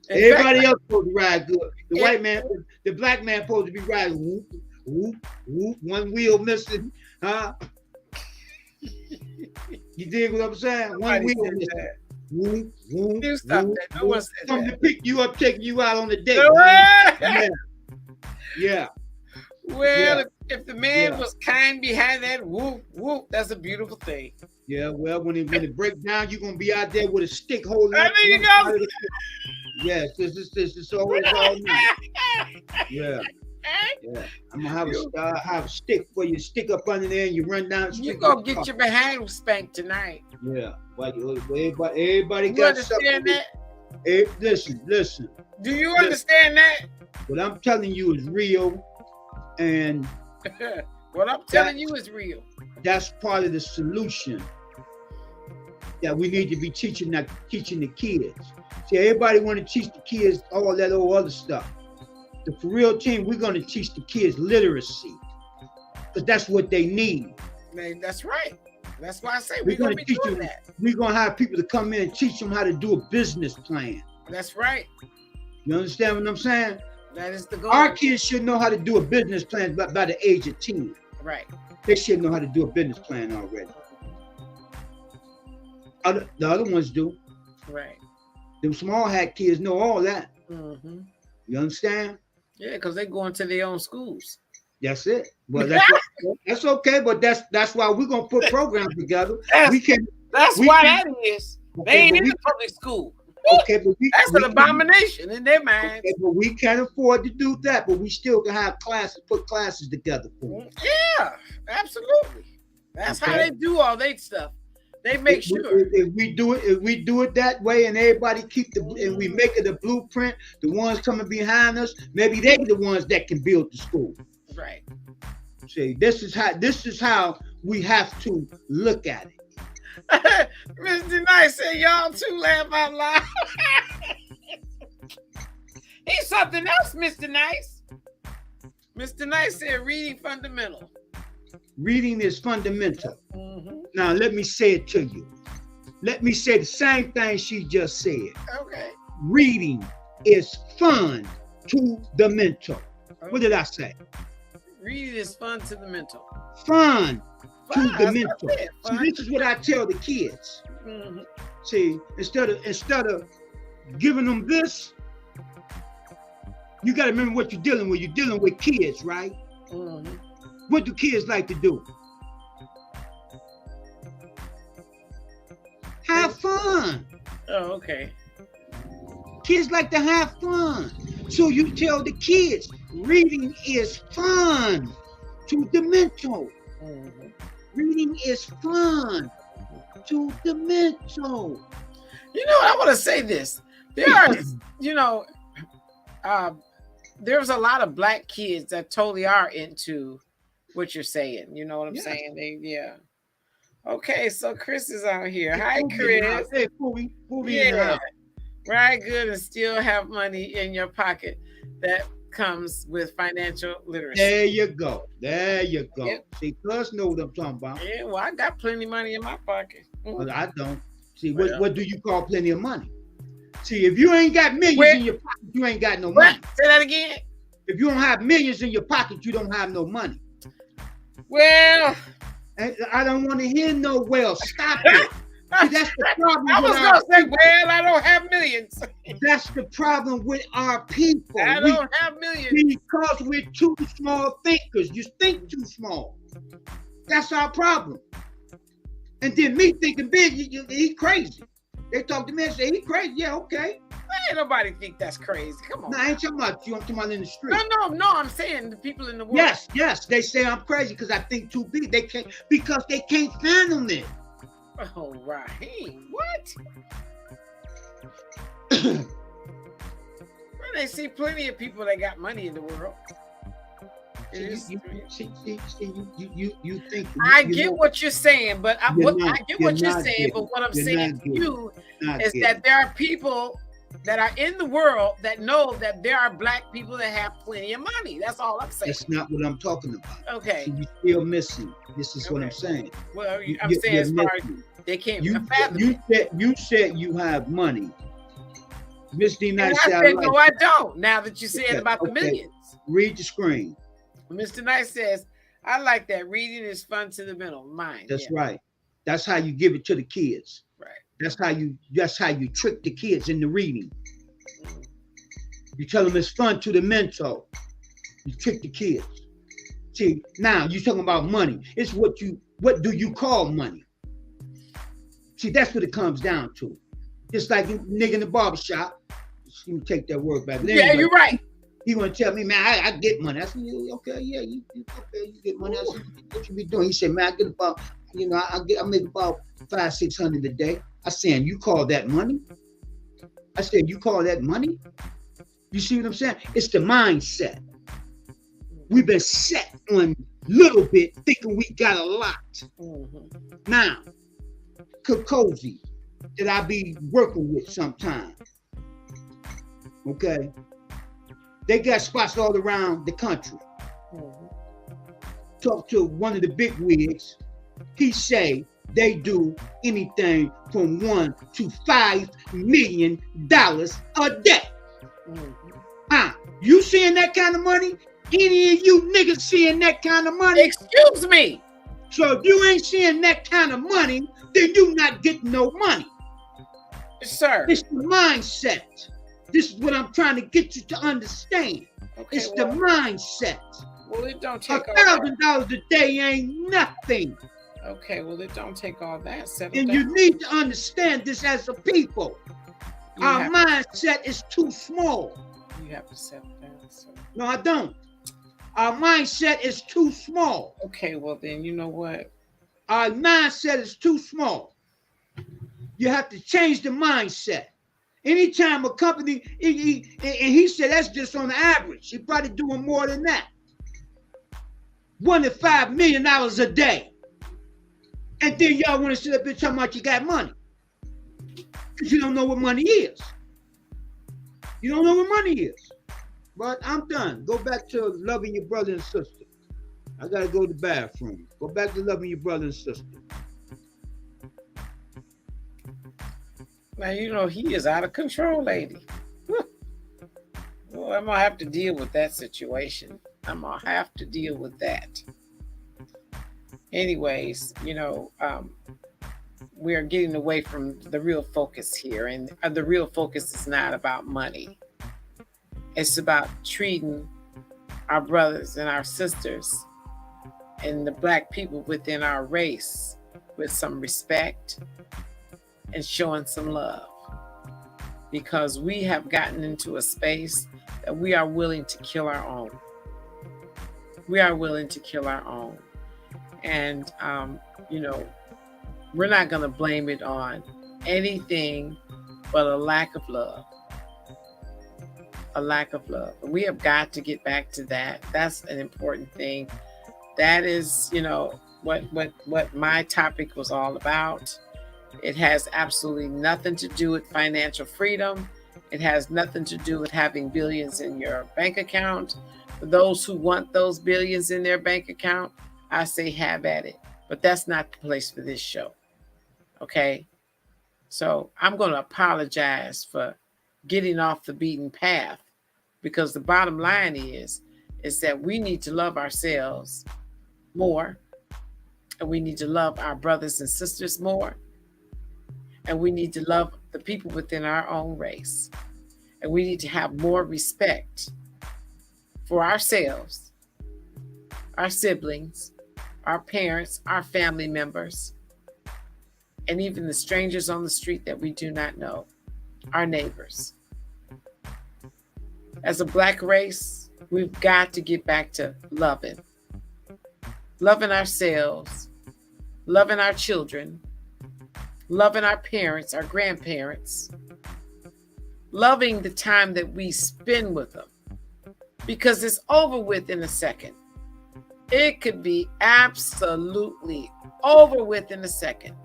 Everybody else supposed to ride good. The black man supposed to be riding whoop, whoop, whoop, one wheel missing, huh? You dig what I'm saying? One wheel missing. Whoop, whoop, you stop whoop, that. No one said come that. to pick you up, taking you out on a date. Yeah. Well, if the man was kind behind that whoop, whoop, that's a beautiful thing. Yeah, well, when it breaks down, you're gonna be out there with a stick holding. There you go. Yes, this is always all night. Yeah. I'm gonna have a stick where you stick up under there and you run down the street. You gonna get your behind spanked tonight. Yeah, but everybody you got understand something. That? Listen. Do you understand that? What I'm telling you is real, and what I'm telling you is real. That's part of the solution that we need to be teaching the kids. See, everybody want to teach the kids all that old other stuff. The For Real team, we're going to teach the kids literacy because that's what they need. Man, that's right. That's why I say we're going to be doing that. We're going to have people to come in and teach them how to do a business plan. That's right. You understand what I'm saying? That is the goal. Our kids should know how to do a business plan by the age of 10. Right. They should know how to do a business plan already. The other ones do. Right. Them small hat kids know all that. Mm-hmm. You understand? Yeah, because they go into their own schools. That's it. Well, that's okay, but that's why we're gonna put programs together. That's why that is. They ain't in the public school. Okay, but that's an abomination in their minds. Okay, but we can't afford to do that, but we still can have classes, put classes together for them. Yeah, absolutely. That's how they do all their stuff. They make sure. If we do it that way, and everybody and we make it a blueprint, the ones coming behind us, maybe they be the ones that can build the school. Right. See, this is how we have to look at it. Mr. Nice said, y'all too laugh out loud. He's something else, Mr. Nice. Mr. Nice said, reading fundamental. Reading is fundamental. Mm-hmm. Now, let me say it to you. Let me say the same thing she just said. Okay. Reading is fun to the mental. Okay. What did I say? Reading is fun to the mental. Fun to the mental. See, this is what I tell the kids. Mm-hmm. See, instead of giving them this, you got to remember what you're dealing with. You're dealing with kids, right? Mm-hmm. What do kids like to do? Have fun. Oh, okay. Kids like to have fun. So you tell the kids, reading is fun to the mental. Mm-hmm. Reading is fun to the mental. You know, I want to say this. There are, there's a lot of black kids that totally are into what you're saying. You know what I'm saying? Okay, so Chris is out here. Hi, Chris. Hey, yeah. Right, good, and still have money in your pocket. That comes with financial literacy. There you go. Yep. See, Cuz know what I'm talking about. Yeah, well, I got plenty of money in my pocket. Well, I don't. See, what do you call plenty of money? See, if you ain't got millions in your pocket, you ain't got no money. Say that again. If you don't have millions in your pocket, you don't have no money. Well, I don't want to hear no well. Stop it. See, that's the problem. I was going to say, well, I don't have millions. That's the problem with our people. I don't have millions. Because we're too small thinkers. You think too small. That's our problem. And then me thinking big, he crazy. They talk to me and say, he crazy. Yeah, okay. Ain't nobody think that's crazy. Come on. No, I ain't talking about you. I'm talking about in the street. No. I'm saying the people in the world. Yes. They say I'm crazy because I think too big. They can't fathom it. Oh, Raheem, what? Well, they see plenty of people that got money in the world. You think I get what you're saying, but what I'm saying to you is that there are people that are in the world that know that there are black people that have plenty of money. That's all I'm saying. That's not what I'm talking about. Okay. So you're still missing. This is what I'm saying. Well, I'm saying as far as they can't fathom it. You said you have money. Miss D. Nice said, no, I don't. Now that you said about the millions. Read the screen. Mr. Nice says, I like that. Reading is fun to the mental mind. That's right. That's how you give it to the kids. Right. That's how you trick the kids into reading. You tell them it's fun to the mental. You trick the kids. See, now you're talking about money. It's what do you call money? See, that's what it comes down to. Just like nigga in the barbershop. Let me take that word back. Yeah, you're right. He want to tell me, man, I get money. I said, okay, yeah, you get money. I said, what you be doing? He said, man, I get about, I make about $500-600 a day. I said, you call that money? I said, you call that money? You see what I'm saying? It's the mindset. We've been set on little bit, thinking we got a lot. Mm-hmm. Now, Kokosi, that I be working with sometime. Okay? They got spots all around the country. Mm-hmm. Talk to one of the big wigs. He say they do anything from $1 to $5 million a day. Mm-hmm. You seeing that kind of money? Any of you niggas seeing that kind of money? Excuse me. So if you ain't seeing that kind of money, then you not getting no money. Sir. It's the mindset. This is what I'm trying to get you to understand. Okay, It's the mindset. Well, it don't take $1,000 a day ain't nothing. Okay, well, it don't take all that. And you need to understand this as a people. Our mindset is too small. You have to settle down, sir. No, I don't. Our mindset is too small. Okay, well then, you know what? Our mindset is too small. You have to change the mindset. Anytime a company, and he said that's just on the average. He probably doing more than that. $1 to $5 million a day. And then y'all want to sit up here talking about you got money. Because you don't know what money is. You don't know what money is. But I'm done. Go back to loving your brother and sister. I got to go to the bathroom. Go back to loving your brother and sister. Now, you know, he is out of control, lady. Well, I'm going to have to deal with that situation. I'm going to have to deal with that. Anyways, you know, we're getting away from the real focus here. And the real focus is not about money. It's about treating our brothers and our sisters and the Black people within our race with some respect and showing some love. Because we have gotten into a space that we are willing to kill our own. We are willing to kill our own. And, you know, we're not going to blame it on anything but a lack of love. A lack of love. We have got to get back to that. That's an important thing. That is, you know, what my topic was all about. It has absolutely nothing to do with financial freedom. It has nothing to do with having billions in your bank account. For those who want those billions in their bank account, I say have at it. But that's not the place for this show. Okay? So I'm going to apologize for getting off the beaten path, because the bottom line is that we need to love ourselves more, and we need to love our brothers and sisters more, and we need to love the people within our own race, and we need to have more respect for ourselves, our siblings, our parents, our family members, and even the strangers on the street that we do not know, our neighbors. As a Black race, we've got to get back to loving ourselves, loving our children, loving our parents, our grandparents, loving the time that we spend with them, because it's over with in a second. It could be absolutely over with in a second.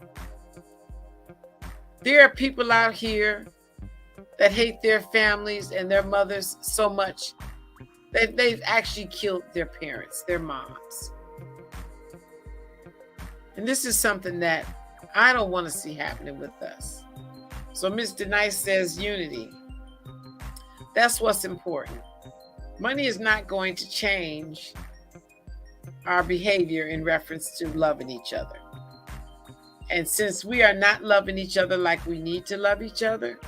There are people out here that hate their families and their mothers so much that they've actually killed their parents, their moms. And this is something that I don't want to see happening with us. So Mr. Nice says unity. That's what's important. Money is not going to change our behavior in reference to loving each other. And since we are not loving each other like we need to love each other,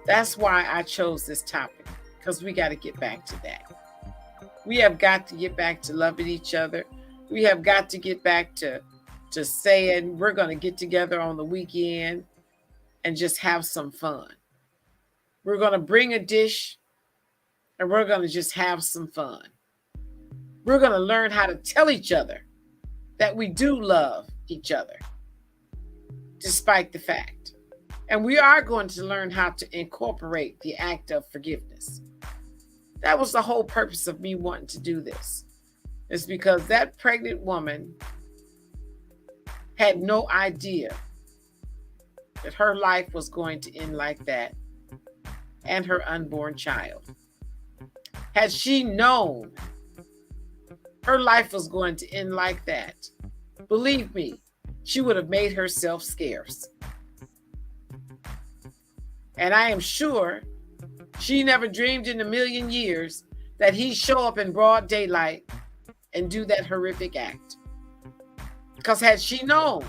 that's why I chose this topic, because we got to get back to that. We have got to get back to loving each other. We have got to get back to saying we're going to get together on the weekend and just have some fun. We're going to bring a dish and we're going to just have some fun. We're going to learn how to tell each other that we do love each other, despite the fact. And we are going to learn how to incorporate the act of forgiveness. That was the whole purpose of me wanting to do this. It's because that pregnant woman had no idea that her life was going to end like that, and her unborn child. Had she known her life was going to end like that, believe me, she would have made herself scarce. And I am sure she never dreamed in a million years that he'd show up in broad daylight and do that horrific act. Because had she known,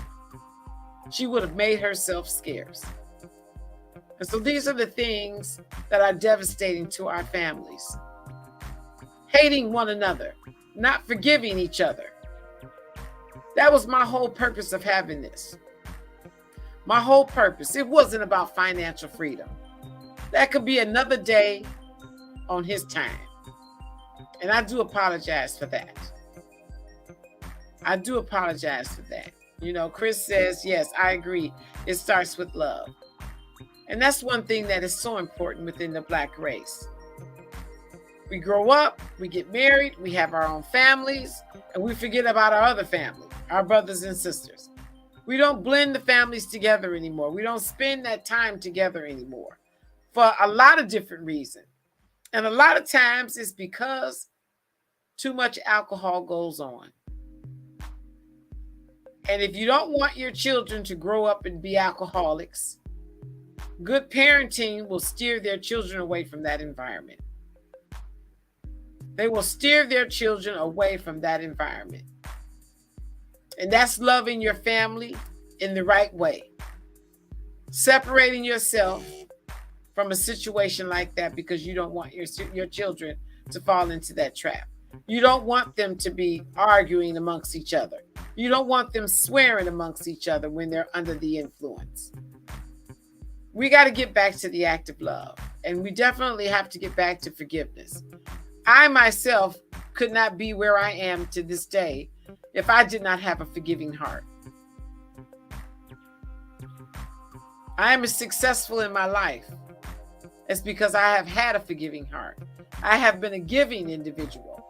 she would have made herself scarce. And so these are the things that are devastating to our families. Hating one another, not forgiving each other. That was my whole purpose of having this. My whole purpose. It wasn't about financial freedom. That could be another day on his time. And I do apologize for that. I do apologize for that. You know, Chris says, yes, I agree. It starts with love. And that's one thing that is so important within the Black race. We grow up, we get married, we have our own families, and we forget about our other family, our brothers and sisters. We don't blend the families together anymore. We don't spend that time together anymore for a lot of different reasons. And a lot of times it's because too much alcohol goes on. And if you don't want your children to grow up and be alcoholics, good parenting will steer their children away from that environment. They will steer their children away from that environment. And that's loving your family in the right way. Separating yourself from a situation like that because you don't want your children to fall into that trap. You don't want them to be arguing amongst each other. You don't want them swearing amongst each other when they're under the influence. We got to get back to the act of love. And we definitely have to get back to forgiveness. I myself could not be where I am to this day if I did not have a forgiving heart. I am as successful in my life. It's because I have had a forgiving heart. I have been a giving individual,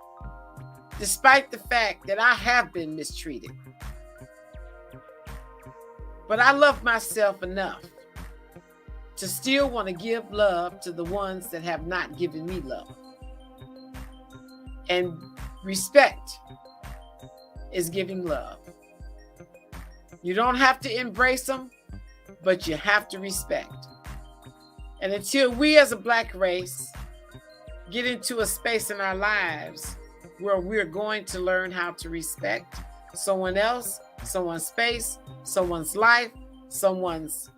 despite the fact that I have been mistreated. But I love myself enough to still want to give love to the ones that have not given me love. And respect is giving love. You don't have to embrace them, but you have to respect. And until we as a Black race get into a space in our lives where we're going to learn how to respect someone else, someone's space, someone's life, someone's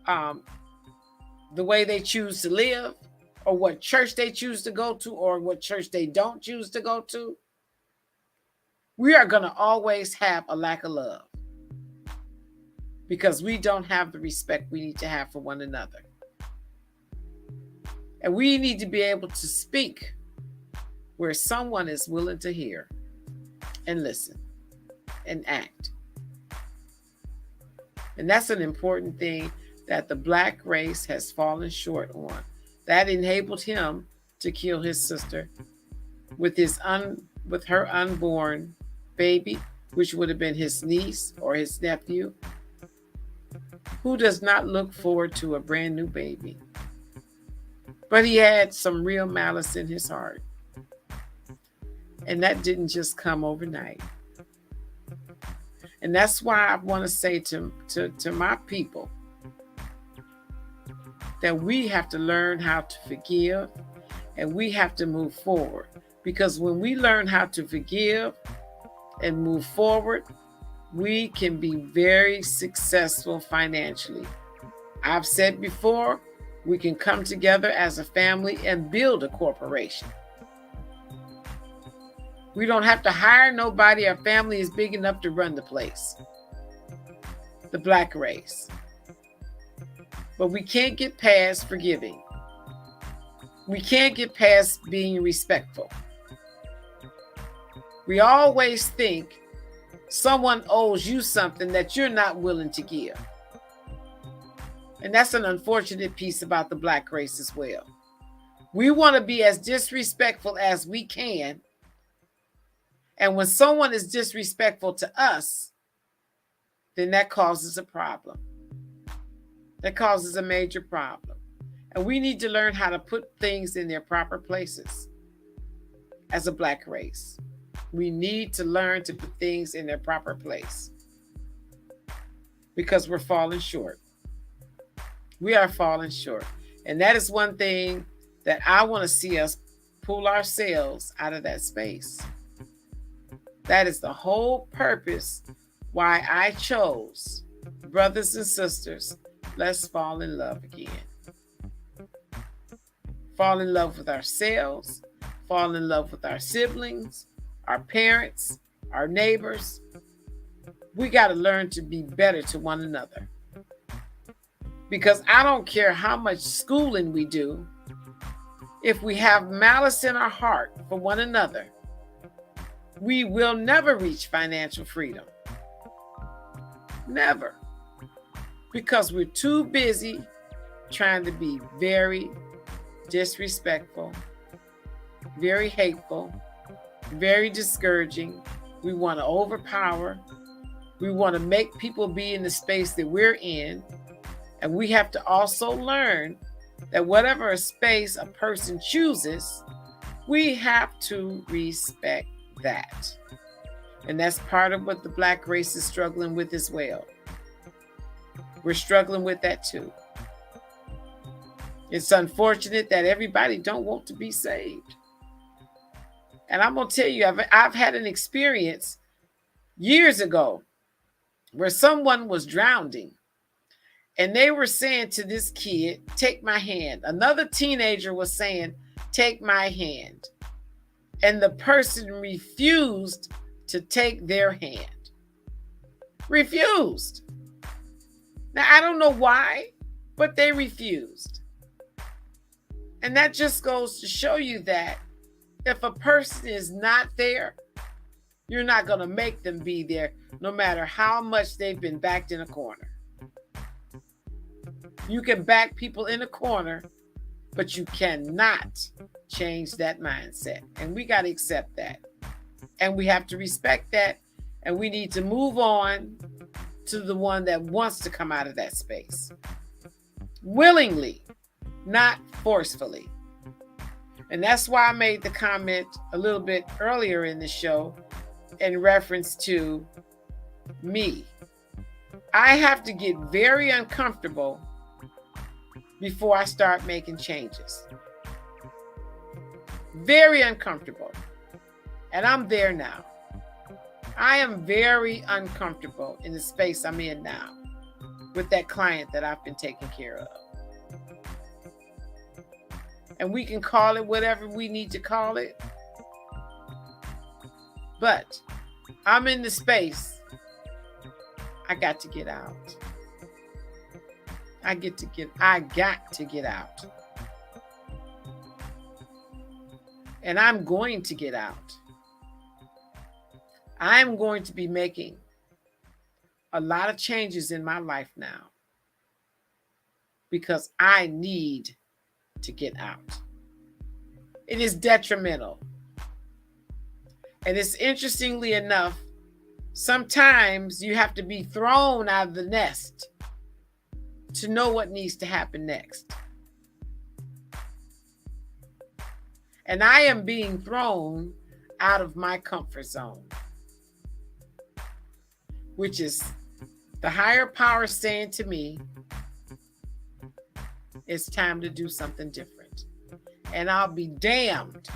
the way they choose to live, or what church they choose to go to, or what church they don't choose to go to, we are going to always have a lack of love because we don't have the respect we need to have for one another. And we need to be able to speak where someone is willing to hear and listen and act. And that's an important thing that the Black race has fallen short on. That enabled him to kill his sister with her unborn baby, which would have been his niece or his nephew. Who does not look forward to a brand new baby? But he had some real malice in his heart. And that didn't just come overnight. And that's why I want to say to my people that we have to learn how to forgive and we have to move forward. Because when we learn how to forgive and move forward, we can be very successful financially. I've said before, we can come together as a family and build a corporation. We don't have to hire nobody. Our family is big enough to run the place. The Black race. But we can't get past forgiving. We can't get past being respectful. We always think someone owes you something that you're not willing to give. And that's an unfortunate piece about the Black race as well. We want to be as disrespectful as we can. And when someone is disrespectful to us, then that causes a problem. That causes a major problem. And we need to learn how to put things in their proper places as a Black race. We need to learn to put things in their proper place because we're falling short. We are falling short. And that is one thing that I want to see us pull ourselves out of that space. That is the whole purpose why I chose, brothers and sisters, let's fall in love again. Fall in love with ourselves, fall in love with our siblings, our parents, our neighbors. We got to learn to be better to one another. Because I don't care how much schooling we do, if we have malice in our heart for one another, we will never reach financial freedom. Never. Because we're too busy trying to be very disrespectful, very hateful, very discouraging. We want to overpower. We want to make people be in the space that we're in. And we have to also learn that whatever space a person chooses, we have to respect that. And that's part of what the Black race is struggling with as well. We're struggling with that too. It's unfortunate that everybody don't want to be saved. And I'm going to tell you, I've had an experience years ago where someone was drowning. And they were saying to this kid, take my hand. Another teenager was saying, take my hand. And the person refused to take their hand. Refused. Now, I don't know why, but they refused. And that just goes to show you that if a person is not there, you're not going to make them be there, no matter how much they've been backed in a corner. You can back people in a corner, but you cannot change that mindset. And we got to accept that. And we have to respect that. And we need to move on to the one that wants to come out of that space. Willingly, not forcefully. And that's why I made the comment a little bit earlier in the show in reference to me. I have to get very uncomfortable before I start making changes. Very uncomfortable. And I'm there now. I am very uncomfortable in the space I'm in now with that client that I've been taking care of. And we can call it whatever we need to call it. But I'm in the space. I got to get out. I got to get out. And I'm going to get out. I'm going to be making a lot of changes in my life now because I need to get out. It is detrimental. And it's interestingly enough, sometimes you have to be thrown out of the nest to know what needs to happen next. And I am being thrown out of my comfort zone, which is the higher power saying to me, it's time to do something different. And I'll be damned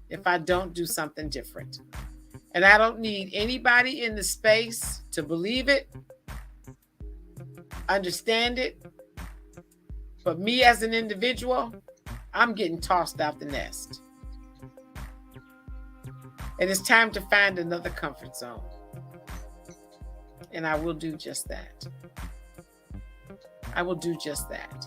if I don't do something different. And I don't need anybody in the space to believe it, understand it. But me as an individual, I'm getting tossed out the nest. And it's time to find another comfort zone. And I will do just that. I will do just that.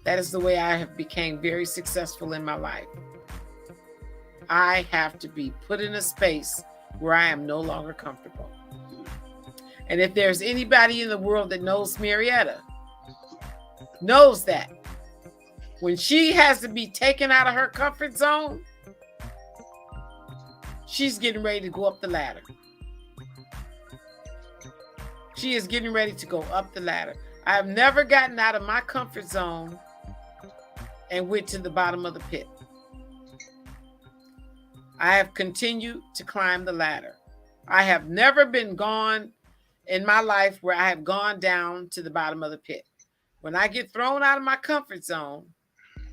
That is the way I have become very successful in my life. I have to be put in a space where I am no longer comfortable. And if there's anybody in the world that knows Marietta, knows that when she has to be taken out of her comfort zone, she's getting ready to go up the ladder. She is getting ready to go up the ladder. I have never gotten out of my comfort zone and went to the bottom of the pit. I have continued to climb the ladder. I have never been gone in my life where I have gone down to the bottom of the pit. When I get thrown out of my comfort zone,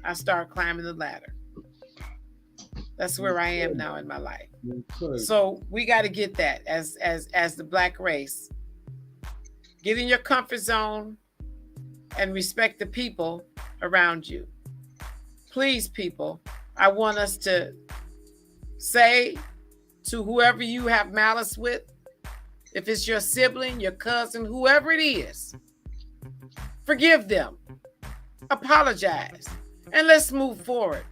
I start climbing the ladder. That's where I am now in my life. Okay. So we got to get that as the Black race. Get in your comfort zone and respect the people around you. Please, people, I want us to say to whoever you have malice with, if it's your sibling, your cousin, whoever it is, forgive them, apologize, and let's move forward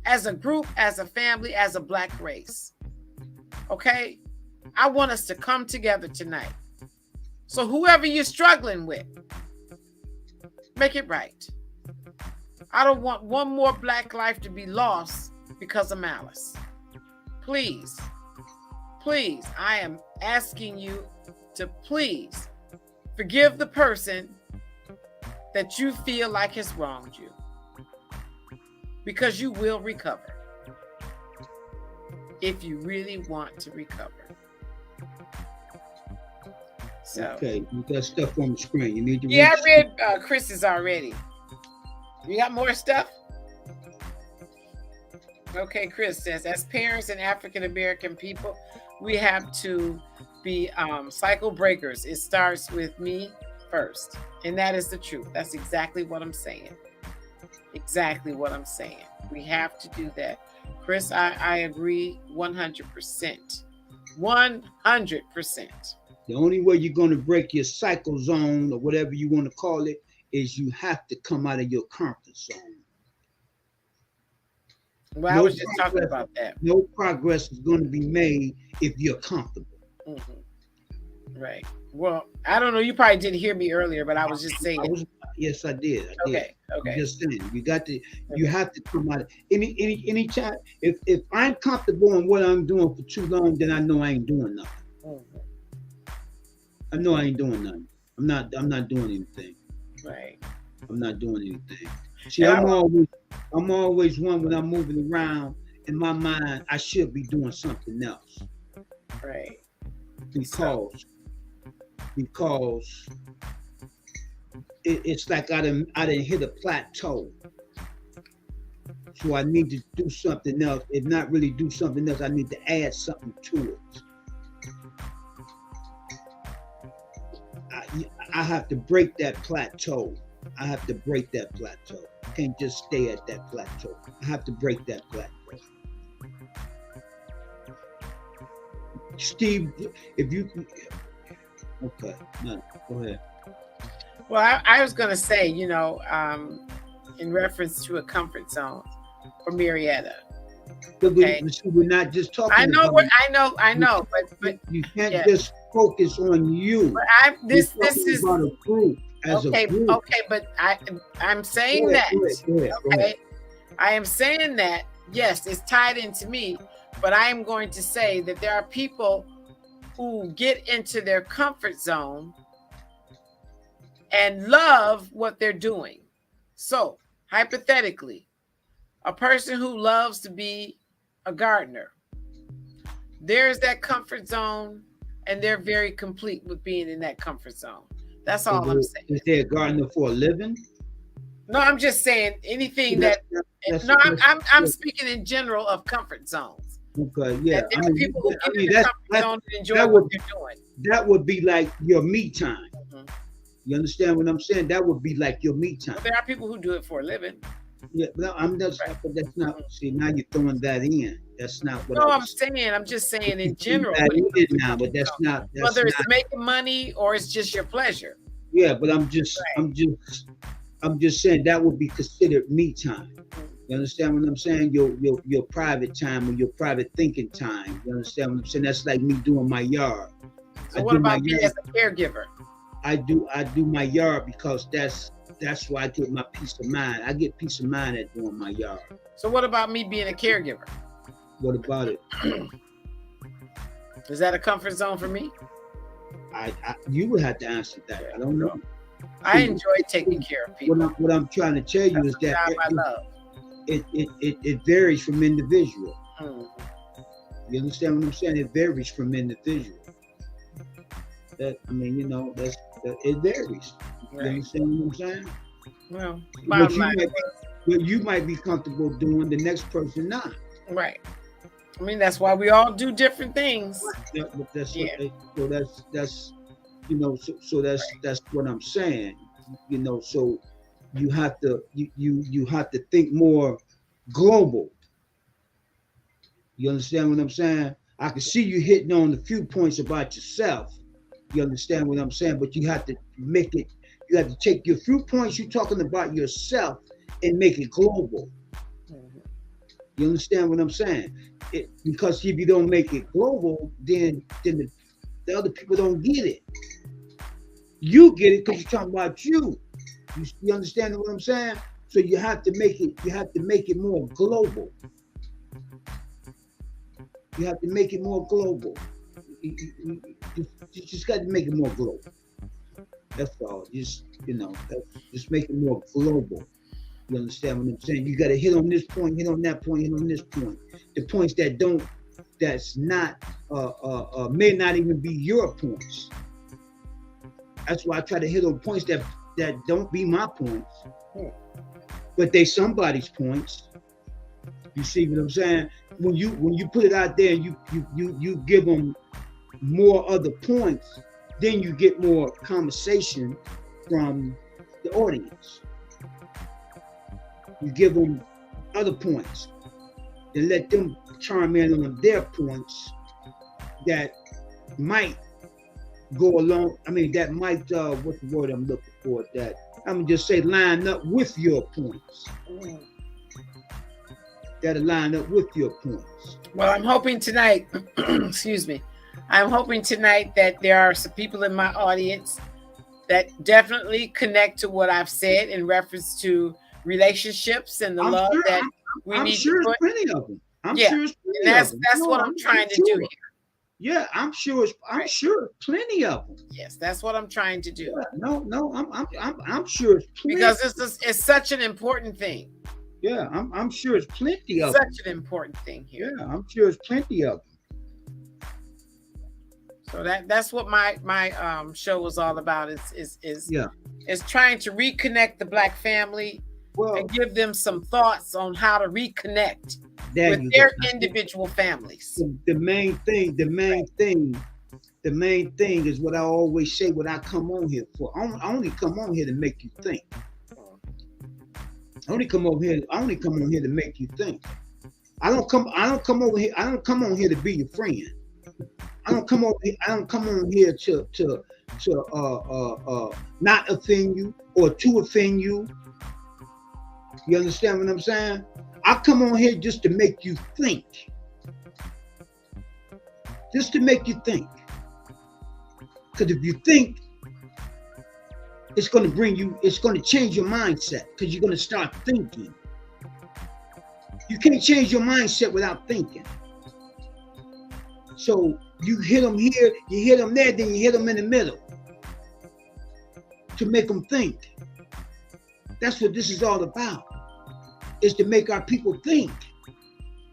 as a group, as a family, as a Black race. Okay? I want us to come together tonight. So whoever you're struggling with, make it right. I don't want one more Black life to be lost because of malice. Please, please, I am asking you to please forgive the person that you feel like has wronged you, because you will recover if you really want to recover. So, okay, you got stuff on the screen. You need to I read Chris's already. You got more stuff? Okay, Chris says, as parents and African American people, we have to be cycle breakers. It starts with me first. And that is the truth. That's exactly what I'm saying. Exactly what I'm saying. We have to do that. Chris, I agree 100%. 100%. The only way you're going to break your cycle zone or whatever you want to call it is you have to come out of your comfort zone. Well, I was just talking about that. No progress is going to be made if you're comfortable. Mm-hmm. Right. Well, I don't know. You probably didn't hear me earlier, but I was just saying. Yes, I did. Okay. I'm just saying, you have to come out. Any time. If I'm comfortable in what I'm doing for too long, then I know I ain't doing nothing. Mm-hmm. I know I ain't doing nothing. I'm not doing anything. Right. I'm not doing anything. See, I'm always one when I'm moving around in my mind, I should be doing something else. Right. Because it's like I didn't hit a plateau. So I need to do something else. If not really do something else, I need to add something to it. I have to break that plateau. I can't just stay at that plateau. I have to break that plateau. Steve, if you can. Okay, no, go ahead. Well, I was going to say, in reference to a comfort zone for Marietta. Okay. We're not just talking. I know, but you can't just focus on you. But this is about a group. Okay, but I'm saying that. Go ahead. I am saying that. Yes, it's tied into me, but I am going to say that there are people who get into their comfort zone and love what they're doing. So, hypothetically, a person who loves to be a gardener, there's that comfort zone, and they're very complete with being in that comfort zone. That's all I'm saying. Is there a gardener for a living? No, I'm just saying anything I'm speaking in general of comfort zones. Okay, yeah. There are people who get in the comfort zone and enjoy what they're doing. That would be like your me time. Mm-hmm. You understand what I'm saying? That would be like your me time. Well, there are people who do it for a living. Yeah, but but that's not. See, now you're throwing that in. That's not what. No, I'm saying. I'm just saying in general. Now, but that's not. Whether it's making money or it's just your pleasure. Yeah, but I'm just saying that would be considered me time. You understand what I'm saying? Your private time or your private thinking time. You understand what I'm saying? That's like me doing my yard. So what about me as a caregiver? I do my yard because that's why I get my peace of mind. I get peace of mind at doing my yard. So what about me being a caregiver? What about it? Is that a comfort zone for me? You would have to answer that. I don't know. I enjoy taking care of people. What I'm trying to tell you is that it varies from individual. You understand what I'm saying? It varies from individual. It varies. Right. You understand what I'm saying? Well, what you might be comfortable doing, the next person not. Right. I mean, that's why we all do different things. Yeah, but that's Yeah. so that's so that's what I'm saying. So you have to you have to think more global. You understand what I'm saying? I can see you hitting on a few points about yourself. You understand what I'm saying? But you have to make it. You have to take your few points you're talking about yourself and make it global. You understand what I'm saying? Because if you don't make it global, then the other people don't get it. You get it because you're talking about you. You understand what I'm saying? So you have to make it. You have to make it more global. You have to make it more global. You just got to make it more global. That's all. Just make it more global. You understand what I'm saying? You got to hit on this point, hit on that point, hit on this point. The points that's not, may not even be your points. That's why I try to hit on points that don't be my points, but they somebody's points. You see what I'm saying? When you put it out there, you give them more other points, then you get more conversation from the audience. You give them other points and let them chime in on their points that might go along. I mean, that might, what's the word I'm looking for? That I'm gonna just say line up with your points. That'll line up with your points. Well, I'm hoping tonight, excuse me, I'm hoping tonight that there are some people in my audience that definitely connect to what I've said in reference to relationships and the love that we need to put. Plenty of them. I'm yeah. sure it's plenty and that's of them. that's what I'm trying to do here. Yeah, I'm sure plenty of them. Yes, that's what I'm trying to do. Yeah, no, I'm sure it's plenty. Because it's such an important thing. Yeah, I'm sure it's plenty of them. Such an important thing here. Yeah, I'm sure it's plenty of them. So that's what my show was all about. Is trying to reconnect the Black family and give them some thoughts on how to reconnect with their individual families. The main thing is what I always say. What I come on here for. I only come on here to make you think. I only come on here to make you think. I don't come on here to be your friend. I don't come on here to not offend you or to offend you. You understand what I'm saying? I come on here just to make you think. Just to make you think. Because if you think, it's going to change your mindset, because you're going to start thinking. You can't change your mindset without thinking. So you hit them here, you hit them there, then you hit them in the middle to make them think. That's what this is all about, is to make our people think.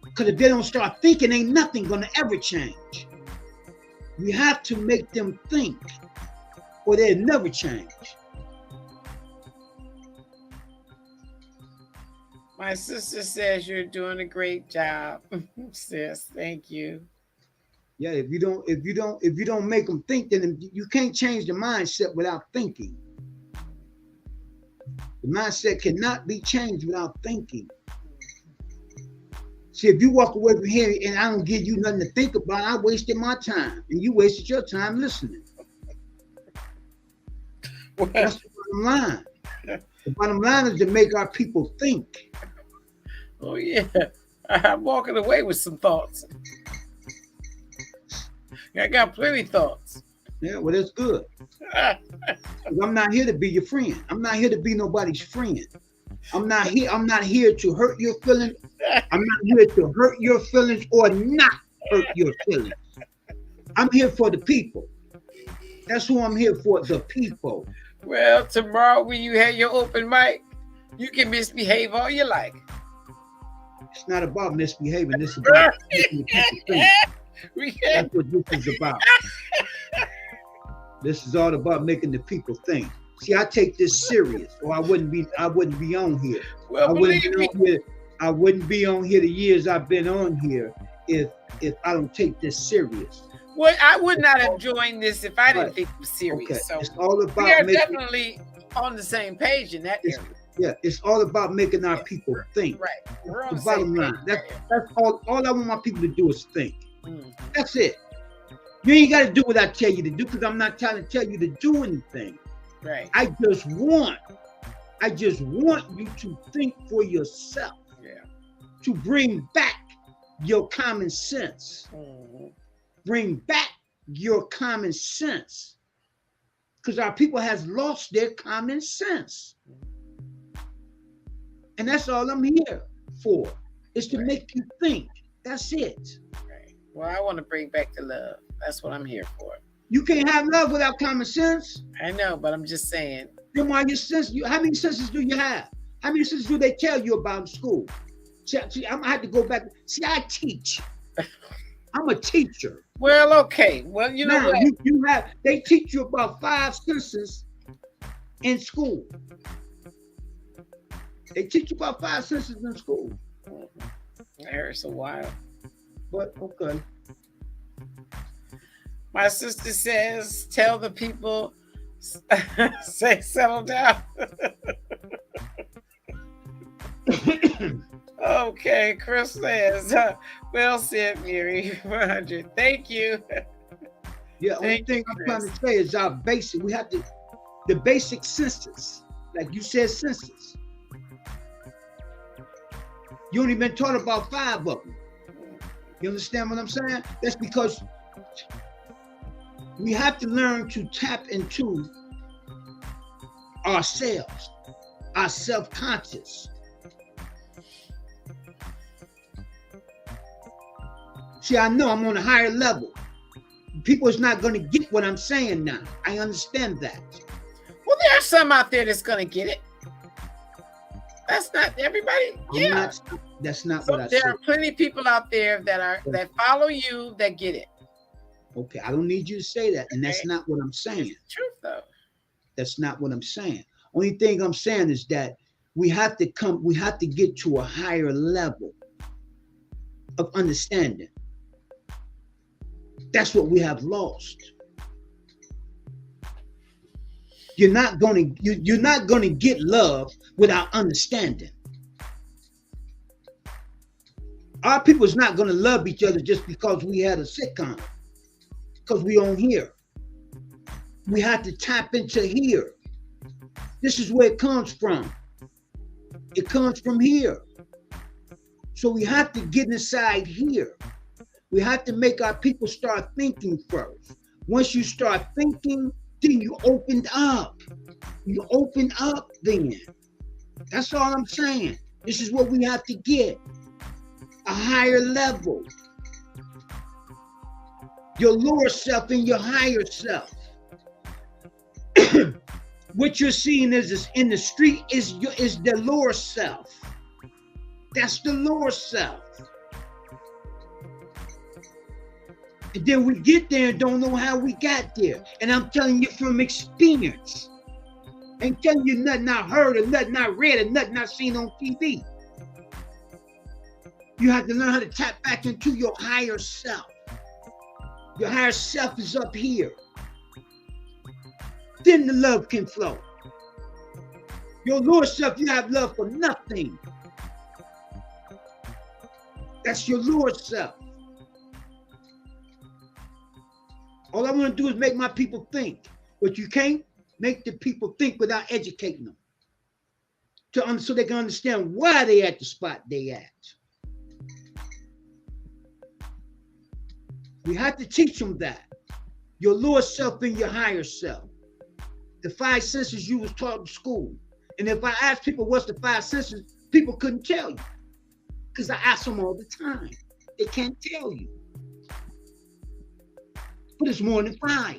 Because if they don't start thinking, ain't nothing going to ever change. We have to make them think, or they'll never change. My sister says you're doing a great job, sis. Thank you. Yeah, if you don't make them think, then you can't change the mindset without thinking. The mindset cannot be changed without thinking. See, if you walk away from here and I don't give you nothing to think about, I wasted my time, and you wasted your time listening. That's the bottom line. The bottom line is to make our people think. Oh yeah, I'm walking away with some thoughts. I got plenty of thoughts. Yeah, well, that's good. I'm not here to be your friend. I'm not here to be nobody's friend. I'm not here to hurt your feelings. I'm not here to hurt your feelings or not hurt your feelings. I'm here for the people. That's who I'm here for, the people. Well, tomorrow when you have your open mic, you can misbehave all you like. It's not about misbehaving. It's about making people think. That's what this is about. This is all about making the people think. See, I take this serious, or I wouldn't be on here. Well, I wouldn't be on here the years I've been on here if I don't take this serious. Well, I would not have joined this if I didn't Right. think it was serious. Okay. So It's all about we are making, definitely on the same page in that area. yeah, it's all about making our people think. Right. We're on The the bottom same line. page. That's all I want my people to do is think. Mhm. That's it. You ain't got to do what I tell you to do, because I'm not trying to tell you to do anything. Right. I just want you to think for yourself, Yeah. to bring back your common sense. Mhm. Bring back your common sense, because our people has lost their common sense. And that's all I'm here for, is to Right. make you think. That's it. Right. Well, I want to bring back the love. That's what I'm here for. You can't have love without common sense. I know, but I'm just saying. Then why your sense? How many senses do you have? How many senses do they tell you about in school? See, I'm gonna have to go back. See, I teach. I'm a teacher. Well, okay. Well, you know Now what? you have. They teach you about 5 senses in school. They teach you about 5 senses in school. That hurts a while. But okay. My sister says, tell the people, say, settle down. Okay, Chris says, well said, Mary. 100. Thank you. Yeah, only Thank thing you, I'm trying Chris. to say is our basic. We have to, the basic senses, like you said, senses. You only been taught about 5 of them. You understand what I'm saying? That's because we have to learn to tap into ourselves, our self-conscious. See, I know I'm on a higher level. People is not going to get what I'm saying now. I understand that. Well, there are some out there that's going to get it. That's not everybody. Yeah. That's not So what I there said. are plenty of people out there that follow you that get it. Okay, I don't need you to say that, and that's Okay. not what I'm saying. It's the truth, though. That's not what I'm saying. Only thing I'm saying is that we have to get to a higher level of understanding. That's what we have lost. You're not gonna get love without understanding. Our people's not gonna love each other just because we had a sitcom, because we on here. We have to tap into here. This is where it comes from. It comes from here. So we have to get inside here. We have to make our people start thinking first. Once you start thinking, then you opened up. You open up then. That's all I'm saying. This is what we have to get. A higher level. Your lower self and your higher self. What you're seeing is in the street is the lower self. That's the lower self. And then we get there and don't know how we got there. And I'm telling you from experience. I ain't telling you nothing I heard or nothing I read or nothing I seen on TV. You have to learn how to tap back into your higher self. Your higher self is up here. Then the love can flow. Your lower self, you have love for nothing. That's your lower self. All I want to do is make my people think. But you can't make the people think without educating them. So they can understand why they at the spot they at. We have to teach them that. Your lower self and your higher self. The 5 senses you was taught in school. And if I ask people what's the 5 senses, people couldn't tell you. Because I ask them all the time. They can't tell you. But it's more than 5.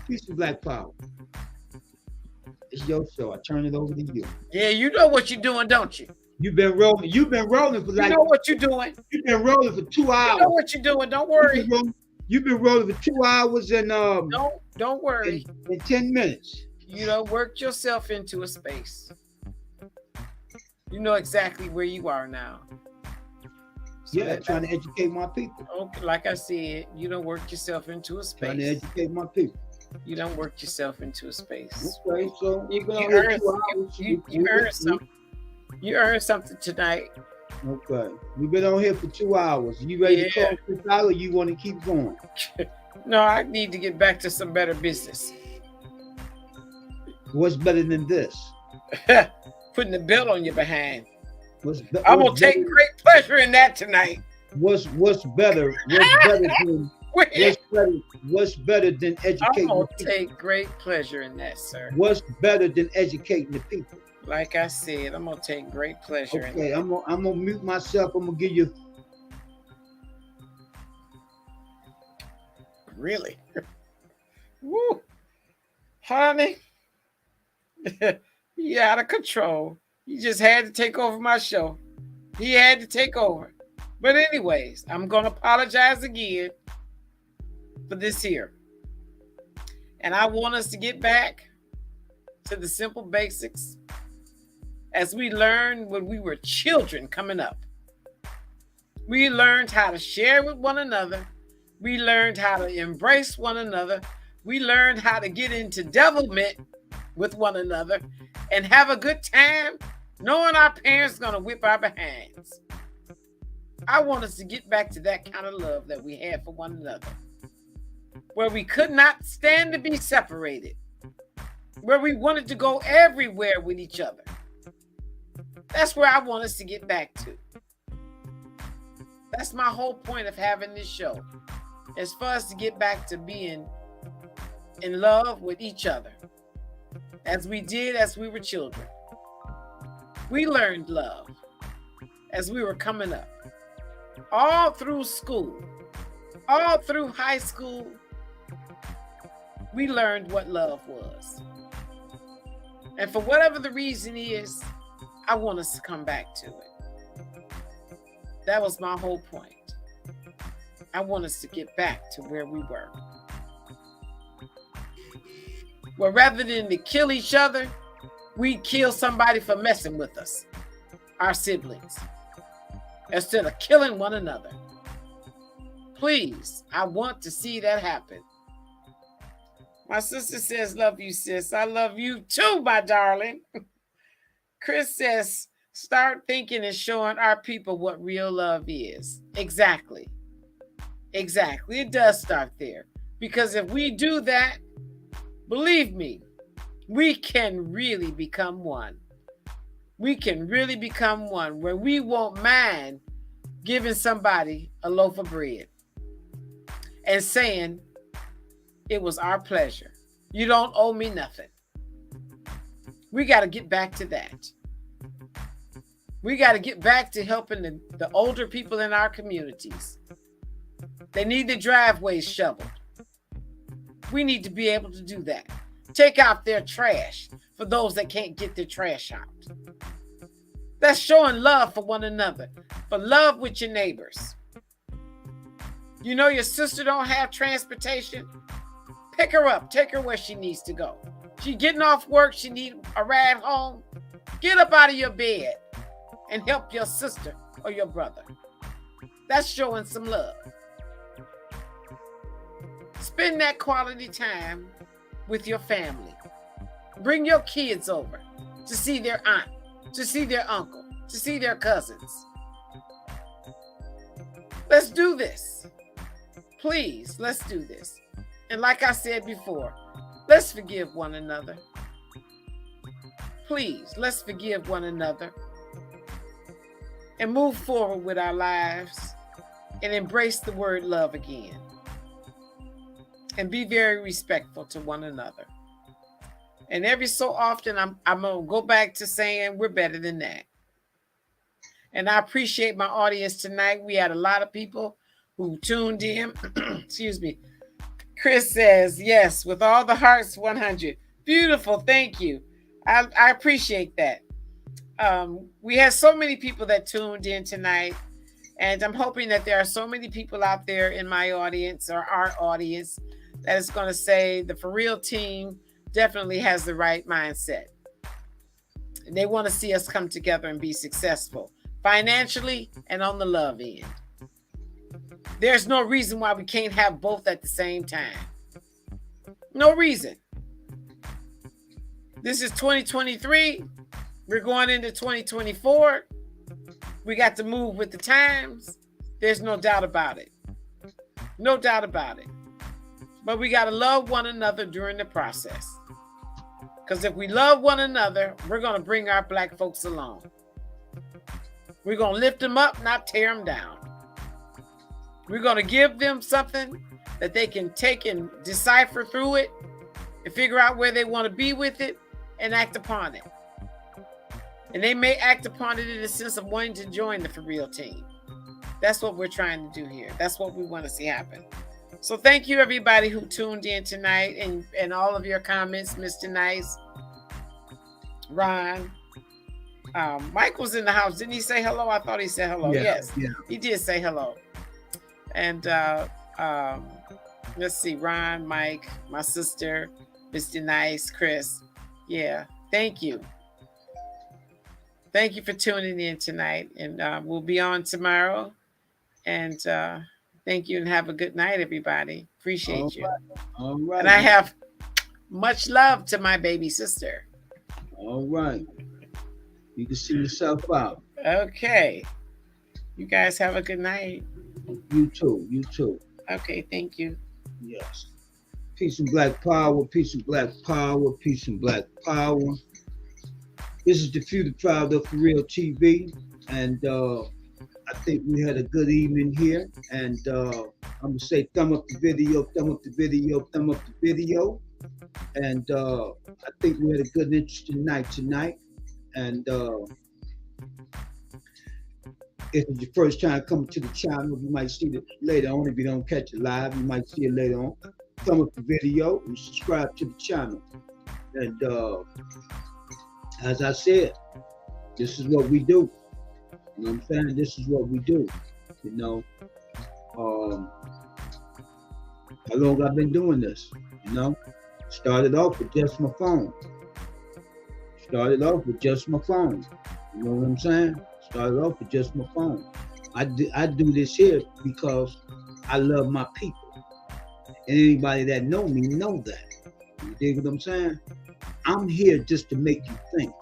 Peace and Black Power. It's your show. I turn it over to you. Yeah, you know what you're doing, don't you? You've been rolling for like. You know what you're doing. You've been rolling for 2 hours. You know what you're doing. Don't worry. You've been rolling for 2 hours and Don't worry. in 10 minutes. You don't work yourself into a space. You know exactly where you are now. So trying to educate my people. Okay, like I said, you don't work yourself into a space. Trying to educate my people. You don't work yourself into a space. Okay, so you earned something. You earned something tonight. Okay, we've been on here for 2 hours. You ready to close this out, or you want to keep going? No, I need to get back to some better business. What's better than this? Putting the belt on your behind. I'm gonna take great pleasure in that tonight. What's better? What's better than educating? I'm gonna take great pleasure in that, sir. What's better than educating the people? Like I said, I'm gonna take great pleasure in that. Okay, I'm gonna mute myself. I'm gonna give you. Really? Woo, honey, you out of control. You just had to take over my show. He had to take over. But anyways, I'm going to apologize again for this here. And I want us to get back to the simple basics as we learned when we were children coming up. We learned how to share with one another. We learned how to embrace one another. We learned how to get into devilment with one another and have a good time, knowing our parents going to whip our behinds. I want us to get back to that kind of love that we had for one another, where we could not stand to be separated, where we wanted to go everywhere with each other. That's where I want us to get back to. That's my whole point of having this show, is for us to get back to being in love with each other, as we did as we were children. We learned love as we were coming up, all through school, all through high school. We learned what love was. And for whatever the reason is, I want us to come back to it. That was my whole point. I want us to get back to where we were. Well, rather than to kill each other, we'd kill somebody for messing with us, our siblings, instead of killing one another. Please, I want to see that happen. My sister says, love you, sis. I love you too, my darling. Chris says, start thinking and showing our people what real love is. Exactly. Exactly. It does start there. Because if we do that, believe me, we can really become one. We can really become one where we won't mind giving somebody a loaf of bread and saying, it was our pleasure. You don't owe me nothing. We got to get back to that. We got to get back to helping the older people in our communities. They need the driveways shoveled. We need to be able to do that. Take out their trash for those that can't get their trash out. That's showing love for one another, for love with your neighbors. You know your sister don't have transportation? Pick her up. Take her where she needs to go. She getting off work. She need a ride home. Get up out of your bed and help your sister or your brother. That's showing some love. Spend that quality time with your family. Bring your kids over to see their aunt, to see their uncle, to see their cousins. Let's do this. Please, let's do this. And like I said before, let's forgive one another. Please, let's forgive one another and move forward with our lives and embrace the word love again. And be very respectful to one another. And every so often, I'm going to go back to saying we're better than that. And I appreciate my audience tonight. We had a lot of people who tuned in. Excuse me. Chris says, yes, with all the hearts, 100. Beautiful. Thank you. I appreciate that. We had so many people that tuned in tonight. And I'm hoping that there are so many people out there in my audience or our audience that is going to say the For Real team definitely has the right mindset. And they want to see us come together and be successful financially and on the love end. There's no reason why we can't have both at the same time. No reason. This is 2023. We're going into 2024. We got to move with the times. There's no doubt about it. No doubt about it. But we got to love one another during the process. Because if we love one another, we're going to bring our Black folks along. We're going to lift them up, not tear them down. We're going to give them something that they can take and decipher through it and figure out where they want to be with it and act upon it. And they may act upon it in the sense of wanting to join the For Real team. That's what we're trying to do here. That's what we want to see happen. So thank you, everybody who tuned in tonight and all of your comments, Mr. Nice, Ron. Mike was in the house. Didn't he say hello? I thought he said hello. Yeah, yes, yeah. He did say hello. And let's see, Ron, Mike, my sister, Mr. Nice, Chris. Yeah, thank you. Thank you for tuning in tonight. And we'll be on tomorrow. And thank you and have a good night, everybody. Appreciate you. All right. And I have much love to my baby sister. All right. You can see yourself out. Okay. You guys have a good night. You too. You too. Okay, thank you. Yes. Peace and Black Power. Peace and Black Power. Peace and Black Power. This is the Future Proud of For Real TV. And I think we had a good evening here. And I'm going to say thumb up the video, thumb up the video, thumb up the video. And I think we had a good, interesting night tonight. And if it's your first time coming to the channel, you might see it later on. If you don't catch it live, you might see it later on. Thumb up the video and subscribe to the channel. And as I said, this is what we do. You know what I'm saying? This is what we do. You know, how long I've been doing this? You know, started off with just my phone. Started off with just my phone. You know what I'm saying? Started off with just my phone. I do this here because I love my people. And anybody that know me know that. You dig what I'm saying? I'm here just to make you think.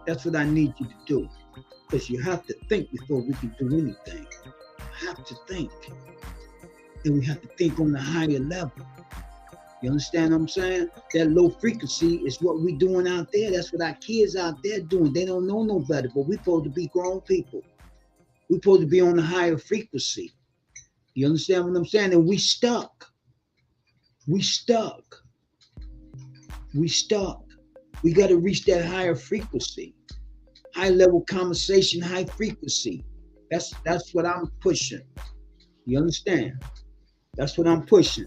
That's what I need you to do. Because you have to think before we can do anything. You have to think. And we have to think on the higher level. You understand what I'm saying? That low frequency is what we doing out there. That's what our kids out there doing. They don't know no better, but we supposed to be grown people. We supposed to be on the higher frequency. You understand what I'm saying? And we stuck. We stuck. We stuck. We got to reach that higher frequency. High level conversation, high frequency. That's what I'm pushing. You understand? That's what I'm pushing.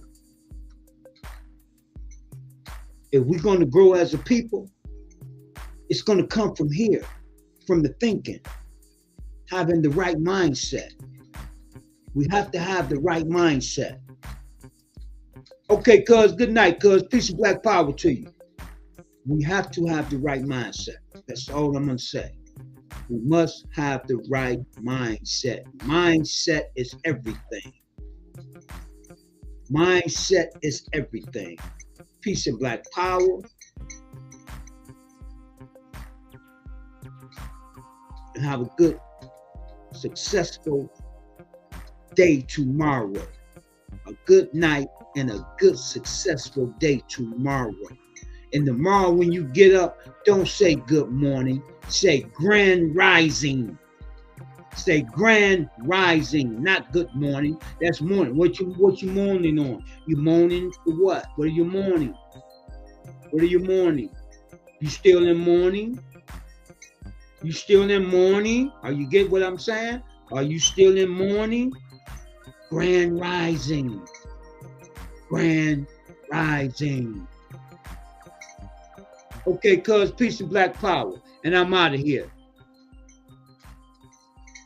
If we're going to grow as a people, it's going to come from here, from the thinking, having the right mindset. We have to have the right mindset. Okay, cuz, good night, cuz. Peace and Black Power to you. We have to have the right mindset. That's all I'm going to say. We must have the right mindset. Mindset is everything. Mindset is everything. Peace and Black Power. And have a good, successful day tomorrow. A good night and a good, successful day tomorrow. And tomorrow when you get up, don't say good morning. Say grand rising. Say grand rising, not good morning. That's morning. What you mourning on? You mourning for what? What are you mourning? What are you mourning? You still in mourning? You still in mourning? Are you get what I'm saying? Are you still in mourning? Grand rising. Grand rising. Okay, cuz, peace and Black Power. And I'm out of here.